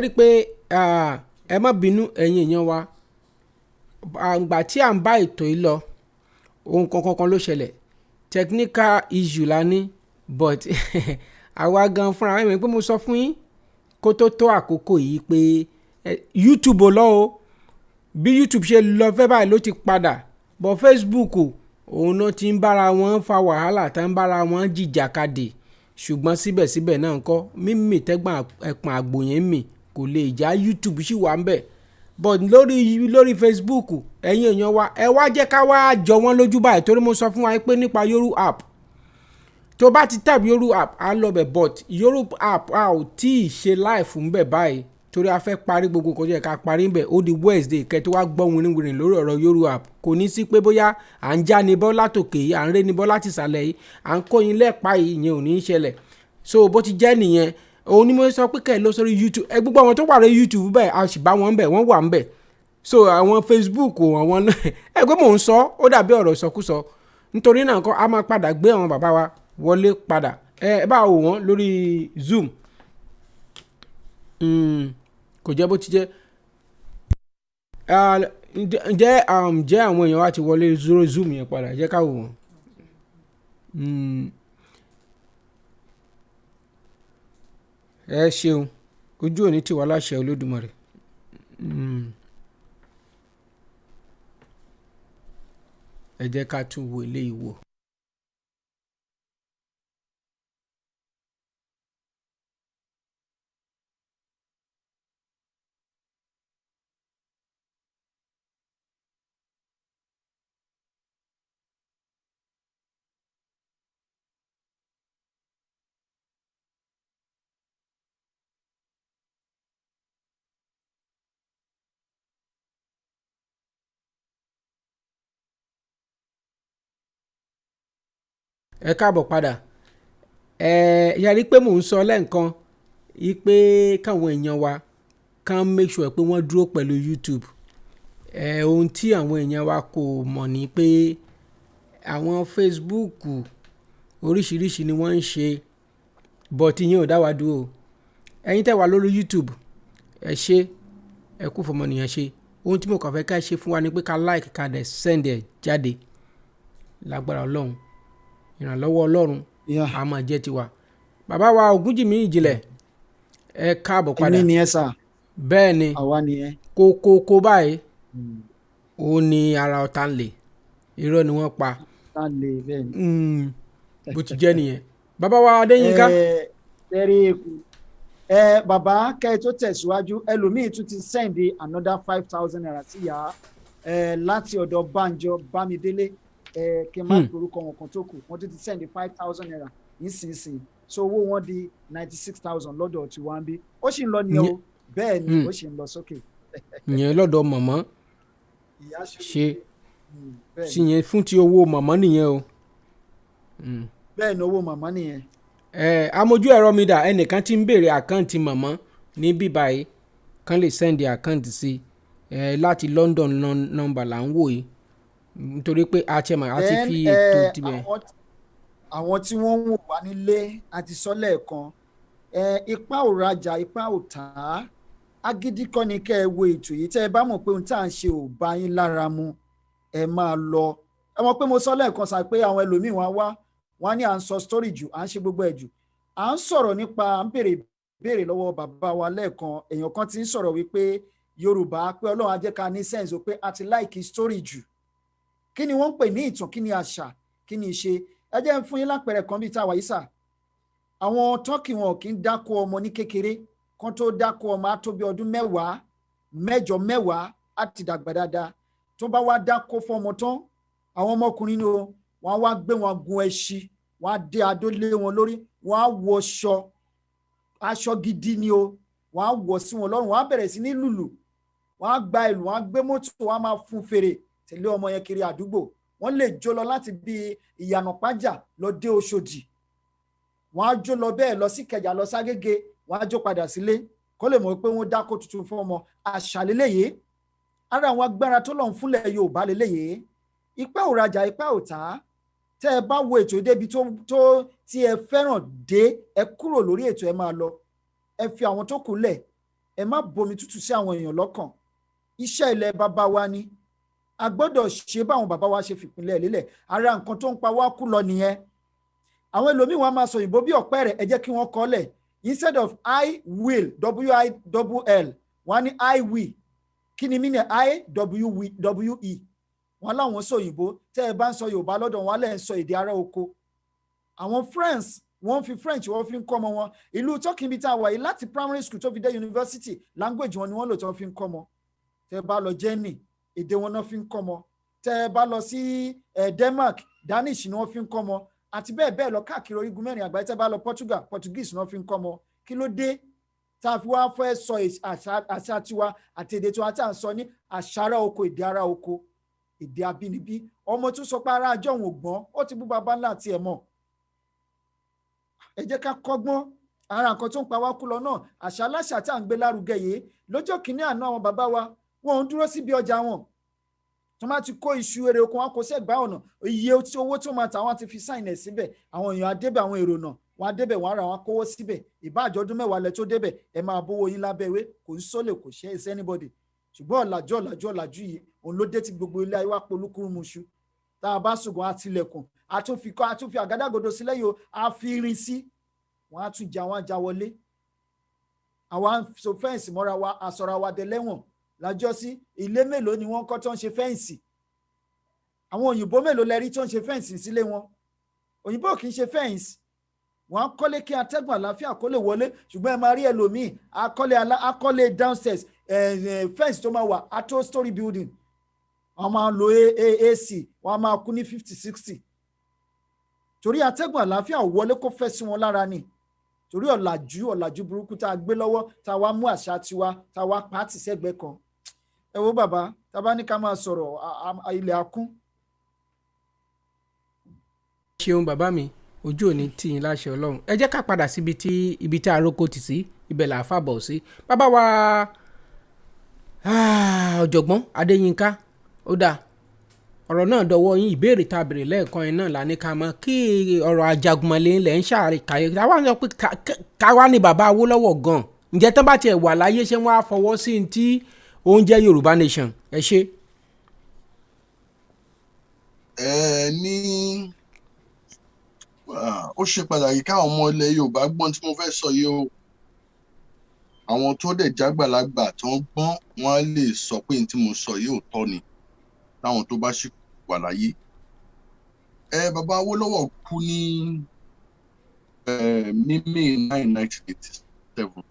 rí pé ẹ má bínú ẹ̀yin èèyàn wa àgbà tí à ń bá ètò yìí lọ ohun kankan ló ṣẹlẹ̀ technical issue la ní but àwa gan fúnra mi pé mo sọ fún yín kó tó àkókò yìí pé YouTube ò lọ o bí YouTube ṣe lọ fẹ́ báyìí ló ti padà but Facebook òun náà ti ń bára wọn fa wàhálà tá ń bára wọn jìjàkadì ṣùgbọ́n síbẹ̀síbẹ̀ náà ń kọ́ mímì tẹ́gbọ̀n ẹ̀pọ̀n àgbò yẹn mì kò lè já YouTube sì wà ń bẹ̀ but lórí Facebook ẹ̀yin èèyàn wa ẹ wá jẹ́ ká wá jọ wọ́n lójú báyìí torí mo sọ fún wa pé nípa Yoruba app tó bá ti tap Yoruba app á lọ bẹ̀ but Yoruba app a ò tí ì ṣe live ń bẹ̀ báyìí torí a fẹ́ parí gbogbo nǹkan jẹ́ ká parí ń bẹ̀ ó di Wednesday kẹ́tọ́ wá gbọ́ wìrìwìrì lórí ọ̀rọ̀ Yoruba app kò ní sí pé bóyá à ń já ni bọ́ látòkè yìí à ń ré ni bọ́ láti ìsàlẹ̀ yìí à ń kóyin lẹ́ẹ̀pá yìí ìyẹn ò ní í ṣẹlẹ̀ so bó ti jẹ́ nìyẹn òun ni mo sọ pé kẹ́ ẹ lọ sórí YouTube ẹ gbogbo àwọn tó wà lórí YouTube bẹ́ẹ̀ a sì bá wọn bẹ̀ wọ́n wà ń bẹ̀ so àwọn Facebook àwọn ẹ gbé mò ń sọ ó dàbí ọ̀rọ̀ ìsọkúsọ nítorí náà kọ́ a máa padà gbé àwọn bàbá wa wọlé padà ẹ bá wò wọ́n lórí Zoom kò jẹ́ bó ti jẹ́ ǹjẹ́ àwọn èèyàn wa ti wọlé zoro Zoom yẹn padà jẹ́ ká wò wọ́n ẹ ṣeun ojú òní tiwa láṣẹ Olódùmarè ẹ jẹ́ ká tún wo eléyìí wò. ẹ káàbọ̀ padà yàrí pé mò ń sọ lẹ́ǹkan yí pé káwọn èèyàn wa kàn make sure pé wọ́n dúró pẹ̀lú YouTube ohun tí àwọn èèyàn wa kò mọ̀ ni pé àwọn Facebook oríṣiríṣi ni wọ́n ń ṣe but ìyẹn ò dá wa dúró ẹ̀yin tẹ́ wà lórí YouTube ẹ ṣé ẹ kú fọmọnìyàn ṣe ohun tí mo kàn fẹ́ ká ṣe fún wa ni pé ká like ká dẹ̀ send ẹ̀ jáde lágbára Ọlọ́run ìrànlọ́wọ́ Ọlọ́run a máa jẹ́ tiwa bàbá wa Ògúnjìmí Ìjìnlẹ̀ ẹ káàbọ̀ padà èmi ni ẹ sà bẹ́ẹ̀ ni àwa ni ẹ kókó báyìí ó ní ara ọ̀tá ń lè irọ́ ni wọ́n pa tá lè bẹ́ẹ̀ ni. bó ti jẹ́ nìyẹn bàbá wa Adéyínká. Bàbá kẹ́ ẹ tó tẹ̀síwájú ẹlòmíì tún ti send another 5,000 naira sí ìyá láti ọ̀dọ̀ Bánjọ Bámidélé kí n má orúkọ wọn kan tó kù wọ́n tún ti send 5,000 naira nísinsìnyí so owó wọn di 96,000 lọ́dọ̀ tí wọ́n ń bí ó sì ń lọ ní o bẹ́ẹ̀ ni ó sì ń lọ sókè. ìyẹn lọ́dọ̀ mọ̀mọ́ ṣe sí yẹn fún ti owó mọ̀mọ́ nìyẹn o. bẹ́ẹ̀ ni owó mọ̀mọ́ nìyẹn. amójú ẹ̀rọ mi dà ẹnìkan tí ń béèrè àkáǹtì mọ̀mọ́ ní bíbáyìí kan lè sẹ́ndì àkáǹtì sí láti London nọ́mbà là ń wò yìí nítorí pé a ti fi ètò tibẹ̀. àwọn tí wọ́n ń wò wá nílé àti sọ lẹ́ẹ̀kan ipá ò rajà ipá ò tà á agídí kọ́ ni kẹ́ ẹ wo ètò yìí tẹ́ ẹ bá mọ̀ pé ohun tá à ń ṣe ò bá yín lára mu ẹ máa lọ ẹ mọ̀ pé mo sọ lẹ́ẹ̀kan sá pé àwọn ẹlòmíì wọ́n ní à ń sọ story jù à ń ṣe gbogbo ẹ̀ jù à ń sọ̀rọ̀ nípa à ń béèrè lọ́wọ́ bàbá wa lẹ́ẹ̀kan èèyàn kan ti ń sọ̀rọ̀ wípé Yorùbá pé Ọlọ́run á jẹ́ ká ní sense pé a ti láìkí story jù kí ni wọ́n ń pè ní ìtàn kí ni àṣà kí ni ìṣe ẹ jẹ́ ń fún yín lápẹẹrẹ kan bíi táwa yìí sà àwọn tọ́kì wọn kì í dákó ọmọ ní kékeré kan tó dákó ọmọ á tó bí ọdún mẹ́wàá á ti dàgbà dáadáa tó bá wá dákó fọmọ tán àwọn ọmọkùnrin ni o wọ́n á wá gbé wọn gun ẹṣin wọ́n á dé adó lé wọn lórí wọ́n á wọ aṣọ gidi ni o wọ́n á wọ̀ sí wọn lọ́rùn wọ́n á bẹ̀rẹ̀ sí ní lùlù wọ́n á gba ìlù wọ́n á gbé mọ́tò wọ́n á máa fún fèrè tẹ̀lé ọmọ yẹn kiri àdúgbò wọ́n lè jó lọ láti bí ìyànà pájà lọ dé Òṣòdì wọ́n á jó lọ bẹ́ẹ̀ lọ sí Ìkẹjà lọ ságége wọ́n á jó padà sílé kó lè mọ̀ pé wọ́n dákó tuntun fún ọmọ àṣà lélẹ́yìí ara àwọn agbára tó lọ́n fúnlẹ̀ Yorùbá lélẹ́yìí ipá ò rajà ipá ò tà á tẹ́ ẹ bá wo ètò ìdébi tó tí ẹ fẹ́ràn dé ẹ kúrò lórí ètò ẹ máa lọ ẹ fi àwọn tó kù lẹ̀ ẹ má bomi tútù sí àwọn èèyàn lọ́kàn. Iṣẹ́ ilẹ̀ bàbá wa ni, a gbọ́dọ̀ ṣe báwọn bàbá wa ṣe fìpínlẹ̀ lélẹ̀. Ara nǹkan tó ń pa wá kú lọ nìyẹn. Àwọn ẹlòmíín wọn máa sọ òyìnbó bí ọ̀pẹ́ rẹ̀, ẹ jẹ́ kí wọ́n kọ́lẹ̀. Instead of I will, W-I-L-L, wọ́n á ní I will. Kí ni mí ní I-W-E? Wọ́n láwọn sọ òyìnbó, tẹ́ ẹ bá ń sọ Yorùbá lọ́dọ̀ wọn lẹ́ ń sọ èdè ará oko. Àwọn friends wọ́n fi French wọ́n fi ń kọ́ ọmọ wọn. Ìlú Turkey bí tá a wà yìí láti primary school tó fi dé university, language wọn ni wọ́n lò tí wọ́n fi ń kọ́ ọmọ. Tẹ́ ẹ bá lọ Germany, èdè wọn náà fi ń kọ́ ọmọ. Tẹ́ ẹ bá lọ sí Denmark, Danish ni wọ́n fi ń kọ́ ọmọ. Àti bẹ́ẹ̀ bẹ́ẹ̀ lọ káàkiri orígun mẹ́rin àgbáyé. Tẹ́ ẹ bá lọ Portugal, Portuguese ni wọ́n fi ń kọ́ ọmọ. Kí ló dé tá a fi wá fẹ́ sọ àṣà tiwa àti èdè tiwa tá à ń sọ ní àṣà ará oko, èdè ará oko, èdè abínibí? Ọmọ tún sọ pé ará àjọ òun ò gbọ́n, ó ti bú baba ńlá tiẹ̀ mọ̀. Ẹ jẹ́ ká kọ́gbọ́n. Ara nǹkan tó ń pa wá kú lọ náà, àṣà aláṣà tá à ń gbé lárugẹ yìí. Lọ́jọ́ kìíní àná àwọn bàbá wa wọn ò ń dúró síbi ọjà wọn. Tó máa ti kó iṣu èrè oko wọn kó sẹ́gbà ọ̀nà, iye owó tó máa tà wọ́n ti fi sáìn ẹ̀ síbẹ̀. Àwọn èèyàn adébẹ̀, àwọn èrò náà wọn adébẹ̀ wọn ara wọn kówó síbẹ̀. Ìbáàjọ ọdún mẹ́wàá lẹ tó débẹ̀, ẹ máa bówó yín lábẹ́ ewé, kò ń sólè, kò ṣe é sí anybody. Ṣùgbọ́n ọ̀làjú yìí òun ló dé tí gbogbo ilé ayé wa polúkúrúmuṣu. Tá a bá ṣùgbọ́n a tilẹ̀kùn, a tún fi àgádágodo sílẹ̀ yìí, a fi irin sí, wọ́n á tún wọn á já wọlé. Àwa ń so fẹ́ǹsì mọ́ra wa, àsọ̀rọ̀ wa dẹ lẹ́wọ̀n. Lájọ́ sí ilé mélòó ni wọ́n kọ́ tó ń ṣe fẹ́ǹsì? Àwọn òyìnbó mélòó lẹ rí tó ń ṣe fẹ́ǹsì sílé wọn? Òyìnbó kì í ṣe fẹ́ǹsì. Wọ́n á kọ́lé kí atẹ́gùn àlàáfíà kó lè wọlé, ṣùgbọ́n ẹ máa rí ẹlòmíì akọ́lé downstairs fẹ́ǹsì tó máa wà á tó story building. Wọ́n máa lo AC, wọ́n máa kú ní 50-60. Torí atẹ́gùn àlàáfíà ò wọlé kó fẹ́ sí wọn lára ni. Torí ọ̀làjú burúkú tá a gbé lọ́wọ́, tá a wá mú àṣà tiwa, tá a wá pàtì sẹ́gbẹ̀ẹ́ kan. Ẹ wo bàbá, tá a bá ní ká máa sọ̀rọ̀ ilẹ̀ akún. Ṣeun bàbá mi, ojú òní tì yín láṣẹ Ọlọ́run. Ẹ jẹ́ ká padà síbi tí àròkọ tì sí, ibẹ̀ là á fàbọ̀ sí. Bàbá wa ọ̀jọ̀gbọ́n Adéyínká, ó dáa, ọ̀rọ̀ náà dọwọ́ yín. Ìbéèrè tá a béèrè lẹ́ẹ̀kan yẹn náà la ní ká mọ̀, kí ọ̀rọ̀ Àjàgùnmọ̀lé ilẹ̀ ń ṣàríkàyè. Àwa ń sọ pé káwa ní bàbá Awólọ́wọ̀ gan. Ǹjẹ́ tán bá tiẹ̀ wà láyé ṣé wọ́n á fọwọ́ sí ní tí oúnjẹ Yorùbá nation? Ẹ ṣe. Ó ṣe pàtàkì káwọn ọmọ ilẹ̀ Yorùbá gbọ́n tí mo fẹ́ sọ yìí o. Àwọn tó dẹ̀ jágbàlagbà tó ń gbọ́n, wọ́n á lè sọ pé ní tí mo sọ yìí ò tọ́ ni, láwọn tó bá ṣì wà láyé. Bàbá Awólọ́wọ̀ kú ní May 9, 1987.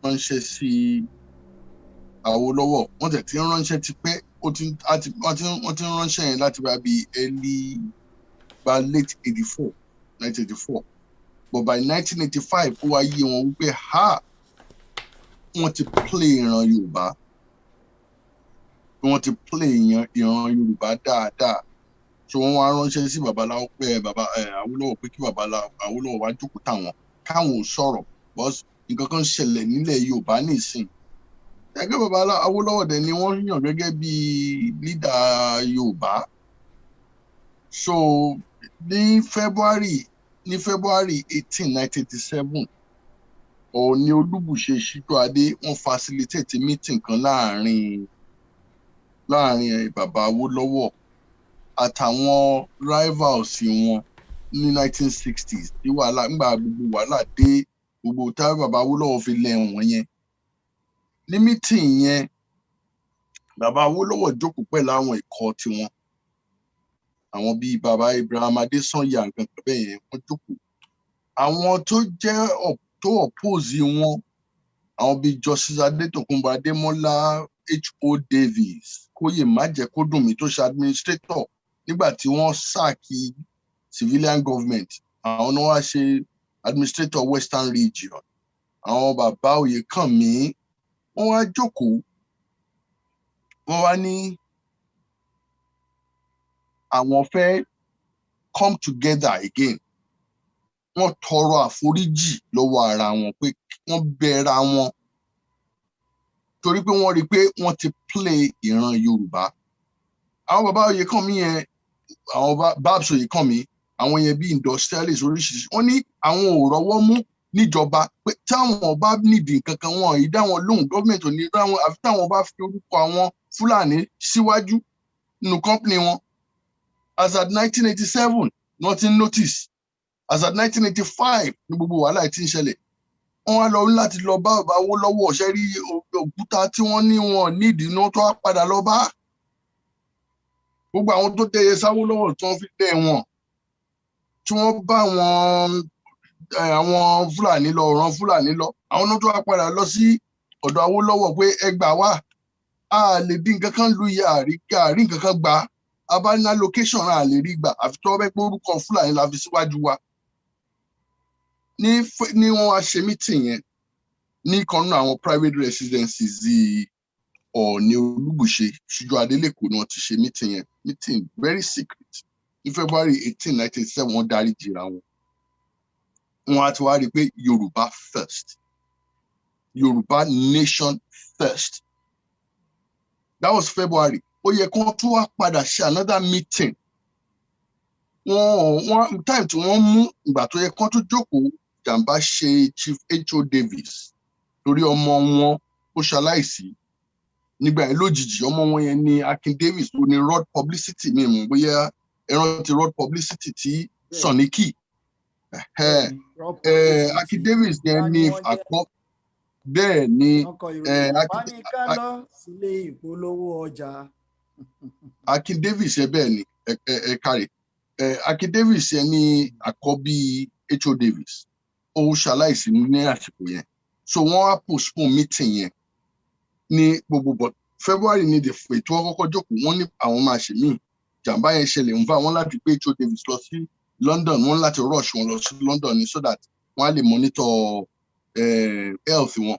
Ránṣẹ́ sí Awólọ́wọ̀, wọ́n tẹ̀ tí ń ránṣẹ́ ti pẹ́, wọ́n ti ń ránṣẹ́ yẹn láti bá bí late 1984. But by 1985 ó wá yé wọn wípé wọ́n ti play ìran Yorùbá, wọ́n ti play ìran Yorùbá dáadáa. So wọ́n wá ránṣẹ́ sí bàbá Awólọ́wọ̀ pé kí bàbá Awólọ́wọ̀ wá jókòó táwọn, káwọn ò sọ̀rọ̀, bọ́sì nǹkan kan ṣẹlẹ̀ nílẹ̀ Yorùbá nìsín. Ẹgbẹ́ bàbá Awólọ́wọ̀ dẹ̀ ni wọ́n yàn gẹ́gẹ́ bí lídà Yorùbá. So ní February 18, 1987, Ọọ̀ni Olúbùṣe Ṣító-Adé wọ́n facilitate meeting kan láàrin bàbá Awólọ́wọ̀ àtàwọn rivals wọn ní 1960s tí wàhálà ńgbà gbogbo wàhálà dé, gbogbo táwọn bàbá Awólọ́wọ̀ fi lẹ̀ wọ́n yẹn. Ní meeting yẹn, bàbá Awólọ́wọ̀ jókòó pẹ̀lú àwọn ikọ̀ tiwọn, àwọn bíi bàbá Ibrahim Adésànyà nǹkan kan bẹ́ẹ̀ yẹn, wọ́n jókòó. Àwọn tó jẹ́ tó oppose wọn, àwọn bíi Justice Adétòkunbọ̀ Adémọ́lá, H.O. Davis, Kóyè Májẹ̀kódùnmí tó ṣe administrator nígbà tí wọ́n sáàkì civilian government, àwọn náà wá ṣe administrator Western Region. Àwọn bàbá Oyèkánmi, wọ́n wá jókòó, wọ́n wá ní àwọn fẹ́ come together again. Wọ́n tọrọ àforíjì lọ́wọ́ ara wọn pé wọ́n bẹ̀ra wọn torí pé wọ́n rí pé wọ́n ti play ìran Yorùbá. Àwọn bàbá Oyèkánmi yẹn, àwọn Babs Oyèkánmi, àwọn yẹn bí industrialist oríṣiríṣi wọ́n ní àwọn ò rọ́wọ́ mú níjọba pé táwọn bá nídìí nǹkan kan wọn yìí dáwọn lóhùn gọ́ọ̀mẹ̀ntì ò ní dáwọn àfi táwọn bá fi orúkọ àwọn Fúlàní síwájú nínú company wọn. As at 1987 wọ́n ti ń notice, as at 1985 ní gbogbo wàhálà tí ń ṣẹlẹ̀ wọ́n wá lọ láti lọ bá bàbá Awólọ́wọ̀ ṣe rí òkúta tí wọ́n ní wọn nídìí náà tó wá padà lọ bá gbogbo àwọn tó tẹ̀yẹ sáwólọ́wọ̀ tí wọ́n fi tẹ̀ wọ́n tí wọ́n bá àwọn Fúlàní lọ ràn Fúlàní lọ àwọn náà tó wá padà lọ sí ọ̀dọ̀ Awólọ́wọ̀ pé ẹ gbà wá a lè dín nǹkan kan lu ìyá àrí nǹkan kan gbà á bá ní location a lè rí gbà àfi tó bẹ́ pé orúkọ Fúlàní la fi síwájú wa. Ní wọ́n wá ṣe meeting yẹn ní kan nínú àwọn private residences Ọọ̀ni Olúbùṣe Ṣíjú Adélèkó ni wọ́n ti ṣe meeting yẹn, meeting very secret ní February 18, 1987 wọ́n darí jìra wọn. Wọ́n á ti wá rí i pé Yorùbá first, Yorùbá nation first. That was February. Ó yẹ kí wọ́n tún wá padà ṣe another meeting. Wọ́n time tí wọ́n mú ìgbà tó yẹ kí wọ́n tún jókòó jàǹbá ṣe Chief H.O. Davis torí ọmọ wọn ó ṣaláìsí nígbà yẹn lójijì. Ọmọ wọn yẹn ni Akin Davis tó ní road publicity mi mọ̀ bóyá ẹran ti road publicity tí Sọ̀níkì Akin Davis yẹn ní àkọ́ bẹ́ẹ̀ ni sílé ìpolówó ọjà. Akin Davis yẹn bẹ́ẹ̀ ni kárí Akin Davis yẹn ní àkọ́bí H.O. Davis ó ṣaláìsí ní àsìkò yẹn so wọ́n á postpone meeting yẹn ní gbogbo but February ní ètò ọkọ̀ jókòó wọ́n ní àwọn máa ṣe míì jàǹbá yẹn ṣẹlẹ̀ ń bá wọn láti gbé H.O. Davis lọ sí London wọ́n láti rush wọn lọ sí London ni so that wọ́n á lè monitor health wọn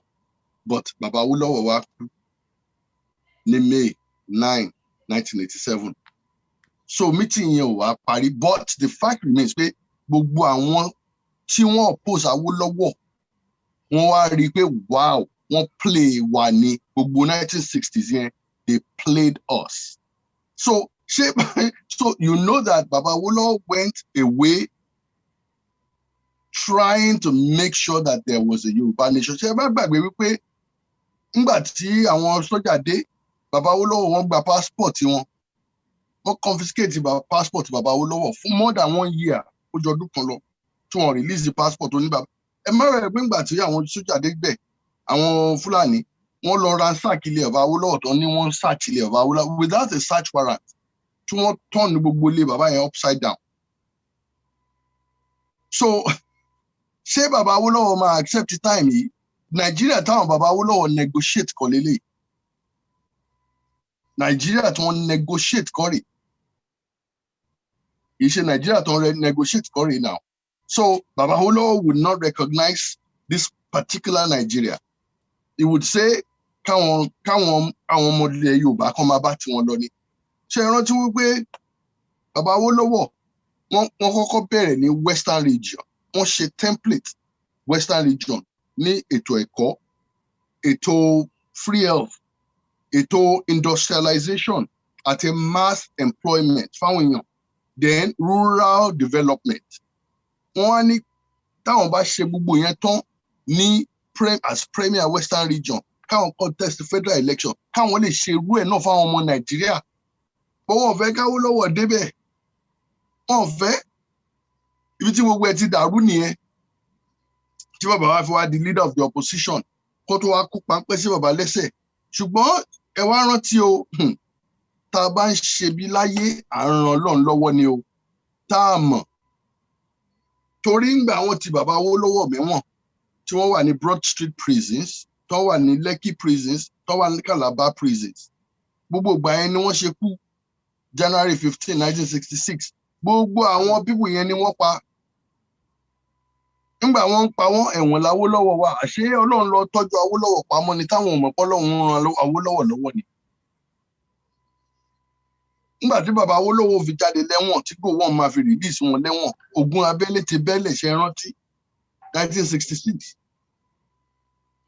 but bàbá Awólọ́wọ̀ wá kú ní May 9, 1987 so meeting yẹn ò wá parí but the fact remains pé gbogbo àwọn tí wọ́n oppose Awólọ́wọ̀ wọ́n wá rí i pé wow wọ́n play wa ní gbogbo 1960s yẹn they played us so you know that Baba Awólọ́wọ̀ went away trying to make sure that there was a Yorùbá nation. Ṣé ẹ bá gbàgbé wípé nígbà tí àwọn sójà dé Baba Awólọ́wọ̀ wọ́n gba passport wọn wọ́n confiscate passport Baba Awólọ́wọ̀ fún more than 1 year ó jọ ọdún kan lọ tí wọ́n release the passport oníbàbá. Ẹ má rẹ̀ pé nígbà tí àwọn sójà dé gbẹ̀ àwọn Fúlàní wọ́n lọ ransack ilé Baba Awólọ́wọ̀ tán ní wọ́n search ilé Baba Awólọ́wọ̀ without a search warrant tí wọ́n turn gbogbo ilé bàbá yẹn upside down. So ṣé Baba Awólọ́wọ̀ máa accept time yìí Nàìjíríà táwọn Baba Awólọ́wọ̀ negotiate kọ́ lélẹ̀ Nàìjíríà tí wọ́n negotiate kọ́ rè ìṣe Nàìjíríà tí wọ́n negotiate kọ́ rè now so Baba Awólọ́wọ̀ would not recognize this particular Nigeria. He would say káwọn ọmọ ilẹ̀ Yorùbá kan máa bá tiwọn lọ ni. Ṣé ẹ rántí wípé Baba Awólọ́wọ̀ wọ́n kọ́kọ́ bẹ̀rẹ̀ ní Western region wọ́n ṣe template Western region ní ètò ẹ̀kọ́ ètò free health ètò industrialization àti mass employment fáwọn èèyàn then rural development. Wọ́n á ní táwọn bá ṣe gbogbo yẹn tán ní as premier Western region káwọn contest federal election káwọn lè ṣe irú ẹ̀ náà fáwọn ọmọ Nàìjíríà bọ́ wọn fẹ́ káwólọ́wọ̀ débẹ̀ wọn fẹ́ ibi tí gbogbo ẹ ti dàrú nìyẹn tí bàbá wa fi wá di leader of the opposition kó tó wá kó páńpẹ́ sí bàbá lẹ́sẹ̀ ṣùgbọ́n ẹ wá rántí o tá a bá ń ṣe bí láyé à ń ran Ọlọ́run lọ́wọ́ ni o tá a mọ̀ torí ńgbà wọn ti bàbá Awólọ́wọ̀ mẹ́wọ̀n tí wọ́n wà ní Broad Street prisons tó wà ní Lekki prisons tó wà ní Calabar prisons gbogbo ìgbà yẹn ni wọ́n ṣe kú January 15, 1966 gbogbo àwọn pípù yẹn ni wọ́n pa nígbà wọ́n ń pa wọ́n ẹ̀wọ̀n l'Awólọ́wọ̀ wà àṣé Ọlọ́run lọ tọ́jú Awólọ́wọ̀ pamọ́ ni táwọn ọmọ pọ́lọ́run ran Awólọ́wọ̀ lọ́wọ́ ni nígbà tí bàbá Awólọ́wọ̀ fi jáde lẹ́wọ̀n tí Gowon máa fi release wọn lẹ́wọ̀n ogun abẹ́lé ti bẹ́lẹ̀ ṣe rántí 1966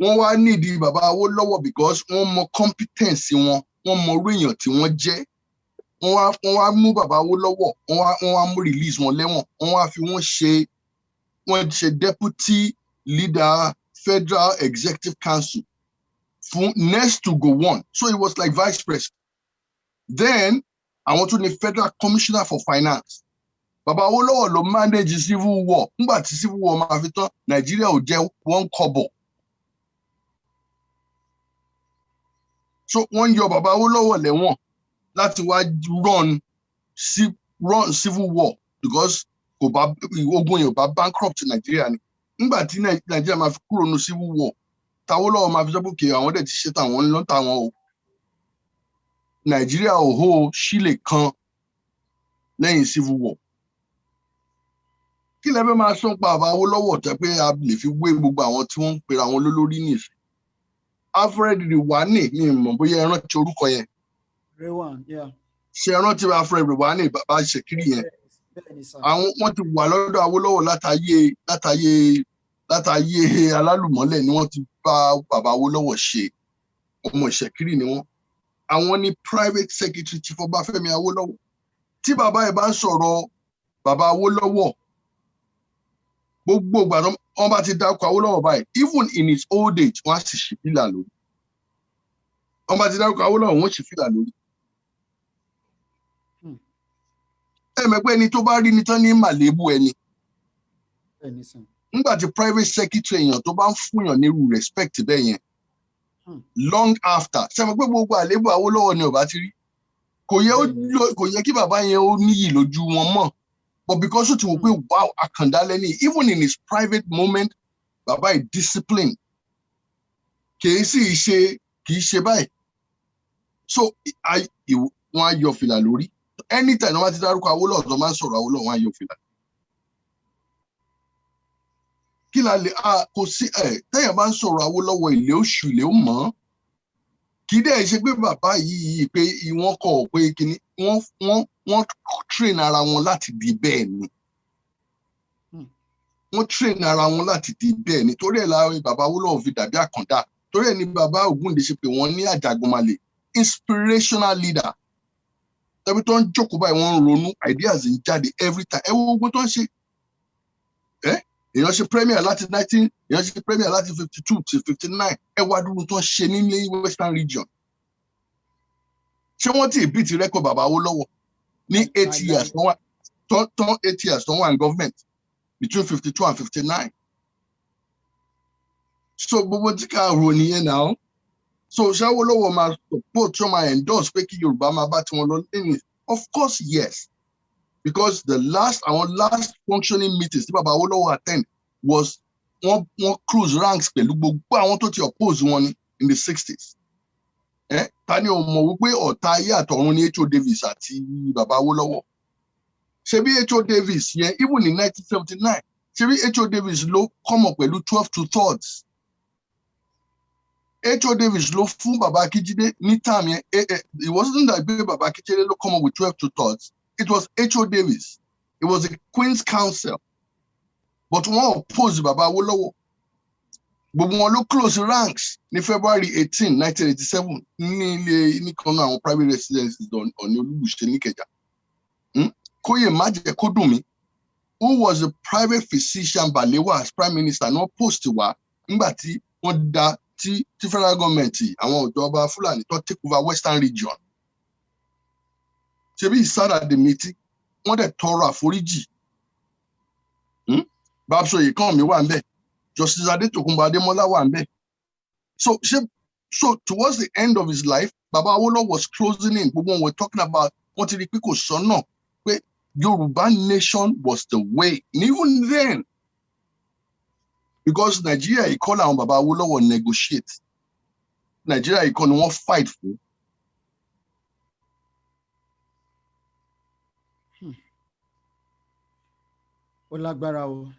wọ́n wá nídìí bàbá Awólọ́wọ̀ because wọ́n mọ competence wọn wọ́n mọ orí èèyàn tí wọ́n jẹ́ wọ́n wá mú bàbá Awólọ́wọ̀ wọ́n wá mú release wọn lẹ́wọ̀n wọ́n wá fi wọ́n ṣe deputy leader Federal Executive Council fún next to Gowon, so he was like vice president. Then àwọn tún ní Federal Commissioner for Finance. Bàbá Awólọ́wọ̀ ló manage civil war. Nígbà tí civil war máa fi tán, Nàìjíríà ò jẹ́ one kọ́bọ̀. So wọ́n yọ bàbá Awólọ́wọ̀ lẹ́wọ̀n láti wá run civil war because ogun yẹn ò bá bankrupt Nàìjíríà ni. Nígbà tí Nàìjíríà máa fi kúrò ní civil war, Awólọ́wọ̀ máa fi sọ pé àwọn dẹ̀ ti ṣe tàwọn ń lọ tàwọn o. Nàìjíríà ò hó sílè kan lẹ́yìn civil war. Kí lẹ fẹ́ máa sọ pa bàbá Awólọ́wọ̀ tẹ́ pé a lè fi wé gbogbo àwọn tí wọ́n ń pera wọn lólórí nìyí. Alfred Rewane mi mọ̀ bóyá ẹ rántí orúkọ yẹn. Ṣé ẹ rántí Alfred Rewane bàbá Ṣèkírì yẹn? Àwọn wọ́n ti wà lọ́dọ̀ Awólọ́wọ̀ látàyé alálùmọ́lẹ̀ ni wọ́n ti bá bàbá Awólọ́wọ̀ ṣe. Ọmọ Ṣèkírì ni wọ́n. Àwọn ni private secretary Chief Ọbáfẹ́mi Awólọ́wọ̀. Tí bàbá ẹ̀ bá ń sọ̀rọ̀ bàbá Awólọ́wọ̀, gbogbo ìgbà wọ́n bá ti dákọ̀ Awólọ́wọ̀ báyìí, even in his old age, wọ́n á sì ṣì fìlà lórí. Wọ́n bá ti dákọ̀ Awólọ́wọ̀, wọ́n ṣì fìlà lórí. Ẹ mọ̀ pé ẹni tó bá rí ni tán ní màlébù ẹni. Nígbà tí private secretary èèyàn tó bá ń fúnyàn nírú respect bẹ́ẹ̀ yẹn, long after, ṣe mọ̀ pé gbogbo àlébù Awólọ́wọ̀ ni ò bá ti rí. Kò yẹ kí bàbá yẹn ó níyì lójú wọn mọ́. But because ó ti wò pé wow, àkàndá lẹ́ni, even in his private moment, bàbá is disciplined. Kì í ṣe báyìí. So wọ́n á yọ fìlà lórí. Anytime wọ́n bá ti dárúkọ Awólọ́wọ̀ tó máa ń sọ̀rọ̀ Awólọ́wọ̀, wọ́n á yọ fìlà. Kí la lè kò sí tẹ́yàn bá ń sọ̀rọ̀ Awólọ́wọ̀ ilé oṣù ilé ó mọ̀. Kì í dẹ̀ ṣe pé bàbá yìí pé wọ́n kọ̀ pé kíní wọ́n train ara wọn láti di bẹ́ẹ̀ ni. Wọ́n train ara wọn láti di bẹ́ẹ̀ ni. Torí ẹ̀ láwọn bàbá Awólọ́wọ̀ fi dàbí àkàndá. Torí ẹ̀ ni bàbá Ògúndé ṣe pé wọ́n ní Àjàgùnmalè inspirational leader. Tẹ́bí tó ń jókòó báyìí wọ́n ń ronú ideas ń jáde every time. Ẹ wo gbogbo tó ń ṣe. Èèyàn ṣe premier láti 52 to 59. Ẹ wá dúró tó ń ṣe nílé Western region. Ṣé wọ́n ti beat record bàbá Awólọ́wọ̀ ní 8 years tó 8 years tó wà ní government between 52 and 59. So gbogbo tí ká rò nìyẹn náà. So ṣé Awólọ́wọ̀ máa support tó máa endorse pé kí Yorùbá máa bá tiwọn lọ lẹ́yìn? Of course yes. Because our last functioning meetings tí bàbá Awólọ́wọ̀ attend was wọ́n cruise ranks pẹ̀lú gbogbo àwọn tó ti oppose wọn ní in the 60s. Ta ni ó mọ̀ wípé ọ̀tá ayé àtọ̀run ní H.O. Davis àti bàbá Awólọ́wọ̀? Ṣebí H.O. Davis yẹn even in 1979 ṣebí H.O. Davis ló come up pẹ̀lú 12 2/3. H.O. Davis ló fún bàbá Akíjídé ní time yẹn. It wasn't that bàbá Akíjídé ló come up with 12 2/3. It was H.O. Davis. It was the Queen's Council. But wọ́n oppose bàbá Awólọ́wọ̀. Gbogbo wọn ló close ranks ní February 18, 1987 ní ilé nìkan náà àwọn private residences ọ̀ní Olúbùṣe níkẹjà. Kóyè má jẹ́ kó dùn mí. Who was the private physician Balewa as prime minister náà post wá nígbà tí wọ́n dá tí federal government àwọn ìjọba Fúlàní tó take over Western region. Ṣebí ìsára dèmítí wọ́n dẹ̀ tọrọ àforíjì. Babso Oyèkánmi wà ńbẹ̀. Justice Adétòkunbọ̀ Adémọ́lá wà ńbẹ̀. So towards the end of his life, Baba Awolowo was closing in. Gbogbo wọn were talking about wọ́n ti rí pé kò sọ́nà pé Yoruba nation was the way. And even then, because Nigeria ìkọ́ làwọn Baba Awolowo negotiate. Nigeria ìkọ́ ni wọ́n fight fún. Ó lágbára o.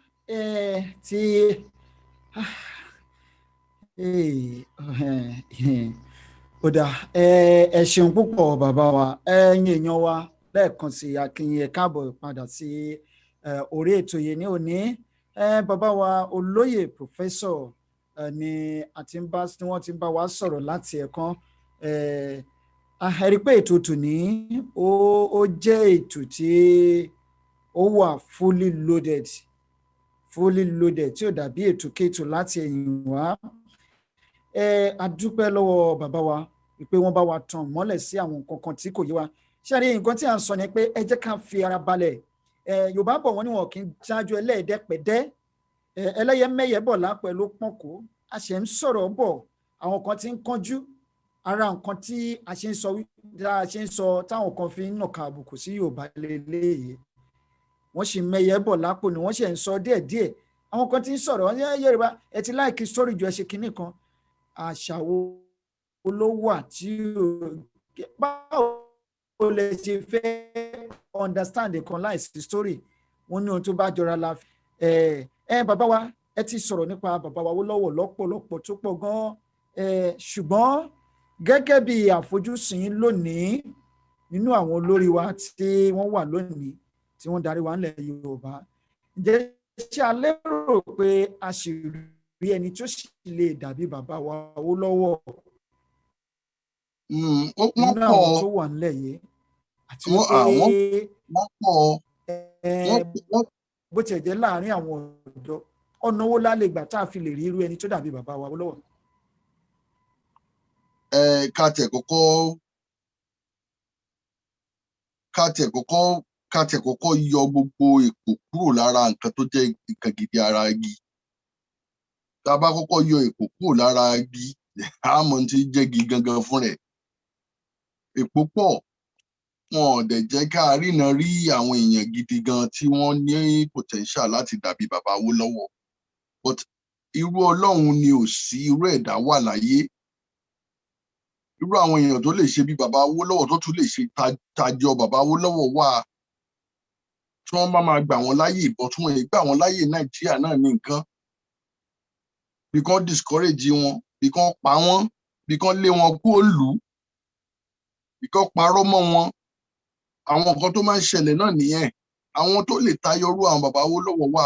Ó dà ẹ ṣeun púpọ̀ bàbá wa ẹ̀yin èèyàn wa lẹ́ẹ̀kan sí akínyìn ẹ káàbọ̀ padà sí orí ètò yìí ní òní bàbá wa olóyè pòfẹ́sọ̀ ni tí wọ́n ti ń bá wa sọ̀rọ̀ láti ẹ̀kan ẹ rí pé ètò tòní ó jẹ́ ètò tí ó wà fully loaded tí ò dàbí ètò kéètò láti ẹ̀yìn wá. A dúpẹ́ lọ́wọ́ bàbá wa pé wọ́n bá wa tàn mọ́lẹ̀ sí àwọn nǹkan kan tí kò yé wa. Ṣé àrí nǹkan tí à ń sọ ni pé ẹ jẹ́ ká fi ara balẹ̀. Yorùbá bọ̀ wọ́n ní wọn kì í ṣáájú ẹlẹ́ẹ̀dẹ́pẹ̀dẹ́, ẹlẹ́yẹ mẹ́yẹ bọ̀ lápẹ̀ ló pọ̀nkó. A ṣe ń sọ̀rọ̀ bọ̀, àwọn kan ti ń kánjú. Ara nǹkan tí a ṣe ń sọ táwọn kan fi ń nàka àbùkù sí Yorùbá lélẹ́yìí. Wọ́n sì mẹ́yẹ bọ̀ lápò ni wọ́n ṣe ń sọ díẹ̀díẹ̀. Àwọn kan ti ń sọ̀rọ̀ wọ́n ní Yorùbá ẹ ti láìkí sórí ju ẹ ṣe kinní kan. Àṣà wo ló wà tí báwo lè ṣe fẹ́ understand nǹkan láìsí story? Wọ́n ní ohun tó bá jọra la fi. Bàbá wa ẹ ti sọ̀rọ̀ nípa bàbá wa Awólọ́wọ̀ lọ́pọ̀lọpọ̀ tó pọ̀ gan-an, ṣùgbọ́n gẹ́gẹ́ bí àfojúsùn lónìí nínú àwọn olórí wa tí wọ́n wà lónìí tí wọ́n darí wa nílẹ̀ Yorùbá, ǹjẹ́ ṣé a lérò pé a sì rí ẹni tó sì lè dàbí bàbá wa Awólọ́wọ̀ nínú àwọn tó wà nílẹ̀ yìí? Àti pé bó tiẹ̀ jẹ́ láàárín àwọn ọ̀dọ́, ọ̀nà wo la lè gbà tá a fi lè rí irú ẹni tó dàbí bàbá wa Awólọ́wọ̀? ká tẹ̀ kọ́kọ́ yọ gbogbo èpò kúrò lára nǹkan tó jẹ́ nǹkan gidi ara igi. Tá a bá kọ́kọ́ yọ èpò kúrò lára igi, àmọ́ tí jẹ́ igi gangan fún rẹ̀. Èpò pọ̀, wọn ò dẹ̀ jẹ́ ká rína rí àwọn èèyàn gidi gan tí wọ́n ní potential láti dàbí bàbá Awólọ́wọ̀. But irú Ọlọ́run ni ò sí irú ẹ̀dá wà láyé. Irú àwọn èèyàn tó lè ṣe bí bàbá Awólọ́wọ̀ tó tún lè ṣe tajọ bàbá Awólọ́wọ̀ wà. Tí wọ́n bá máa gbà wọ́n láyè, ìbọn tí wọ́n lè gbà wọ́n láyè Nàìjíríà náà ní nǹkan. Bí kan discourage wọn, bí kan pa wọ́n, bí kan lé wọn kúrò lù, bí kan parọ́ mọ́ wọn. Àwọn nǹkan tó máa ń ṣẹlẹ̀ náà nìyẹn. Àwọn tó lè tayọrú àwọn bàbá Awólọ́wọ̀ wà,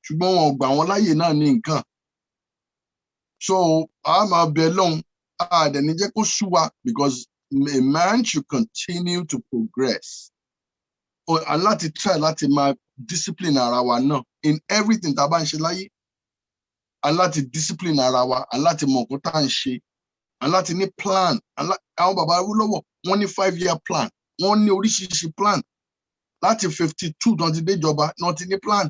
ṣùgbọ́n wọn ò gbà wọ́n láyè náà ní nǹkan. So a máa bẹ lọ́hùn, a dẹ̀ ní jẹ́ kó sú wa, because a man should continue to progress. And láti try láti máa discipline ara wa náà in everything tá a bá ń ṣe láyé. And láti discipline ara wa, and láti mọ nǹkan tá à ń ṣe, and láti ní plan. Àwọn bàbá Awólọ́wọ̀ wọ́n ní 5-year plan, wọ́n ní oríṣiríṣi plan. Láti 52 náà ti déjọba náà ti ní plan.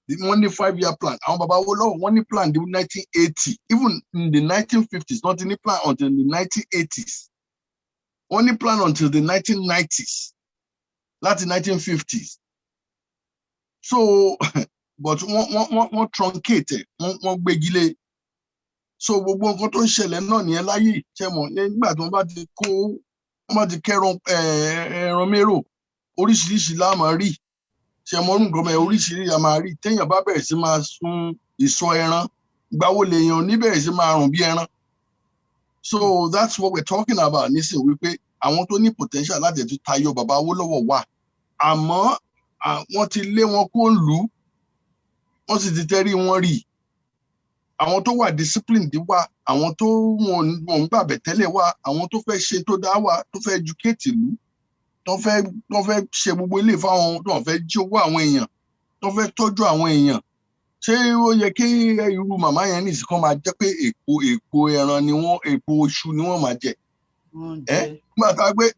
Wọ́n ní 5-year plan. Àwọn bàbá Awólọ́wọ̀ wọ́n ní plan di 1980. Even in the 1950s, náà ti ní plan until the 1980s. Wọ́n ní plan until the 1990s. Láti 1950s. So, but wọ́n truncate, wọ́n gbégilé. So gbogbo nǹkan tó ń ṣẹlẹ̀ náà nìyẹn láyé. Ṣé mọ̀ nígbà tí wọ́n bá ti kẹ́ran ẹran mérò, oríṣiríṣi la máa rí. Ṣé mọ̀ nǹkan mẹ́ oríṣiríṣi a máa rí. Téèyàn bá bẹ̀rẹ̀ sí máa sun ìsọ ẹran, ìgbà wo lèèyàn ní bẹ̀rẹ̀ sí máa rùn bí ẹran. So that's what we're talking about nísìnyí, wípé àwọn tó ní potential láti ẹ̀tún tayọ bàbá Awólọ́wọ̀ wà. Àmọ́ wọ́n ti lé wọn kó lù ú, wọ́n sì ti tẹ́rí wọn rì. Àwọn tó wà disciplined wà, àwọn tó wọn ń gbàbẹ̀ tẹ́lẹ̀ wà, àwọn tó fẹ́ ṣe tó dá wà, tó fẹ́ educate ìlú, tó fẹ́ ṣe gbogbo ilé fáwọn, tó fẹ́ jí owó àwọn èèyàn, tó fẹ́ tọ́jú àwọn èèyàn. Ṣé ó yẹ kí irú màmá yẹn nìsí kan máa jẹ́ pé èpo ẹran ni wọ́n, èpo iṣu ni wọ́n máa jẹ?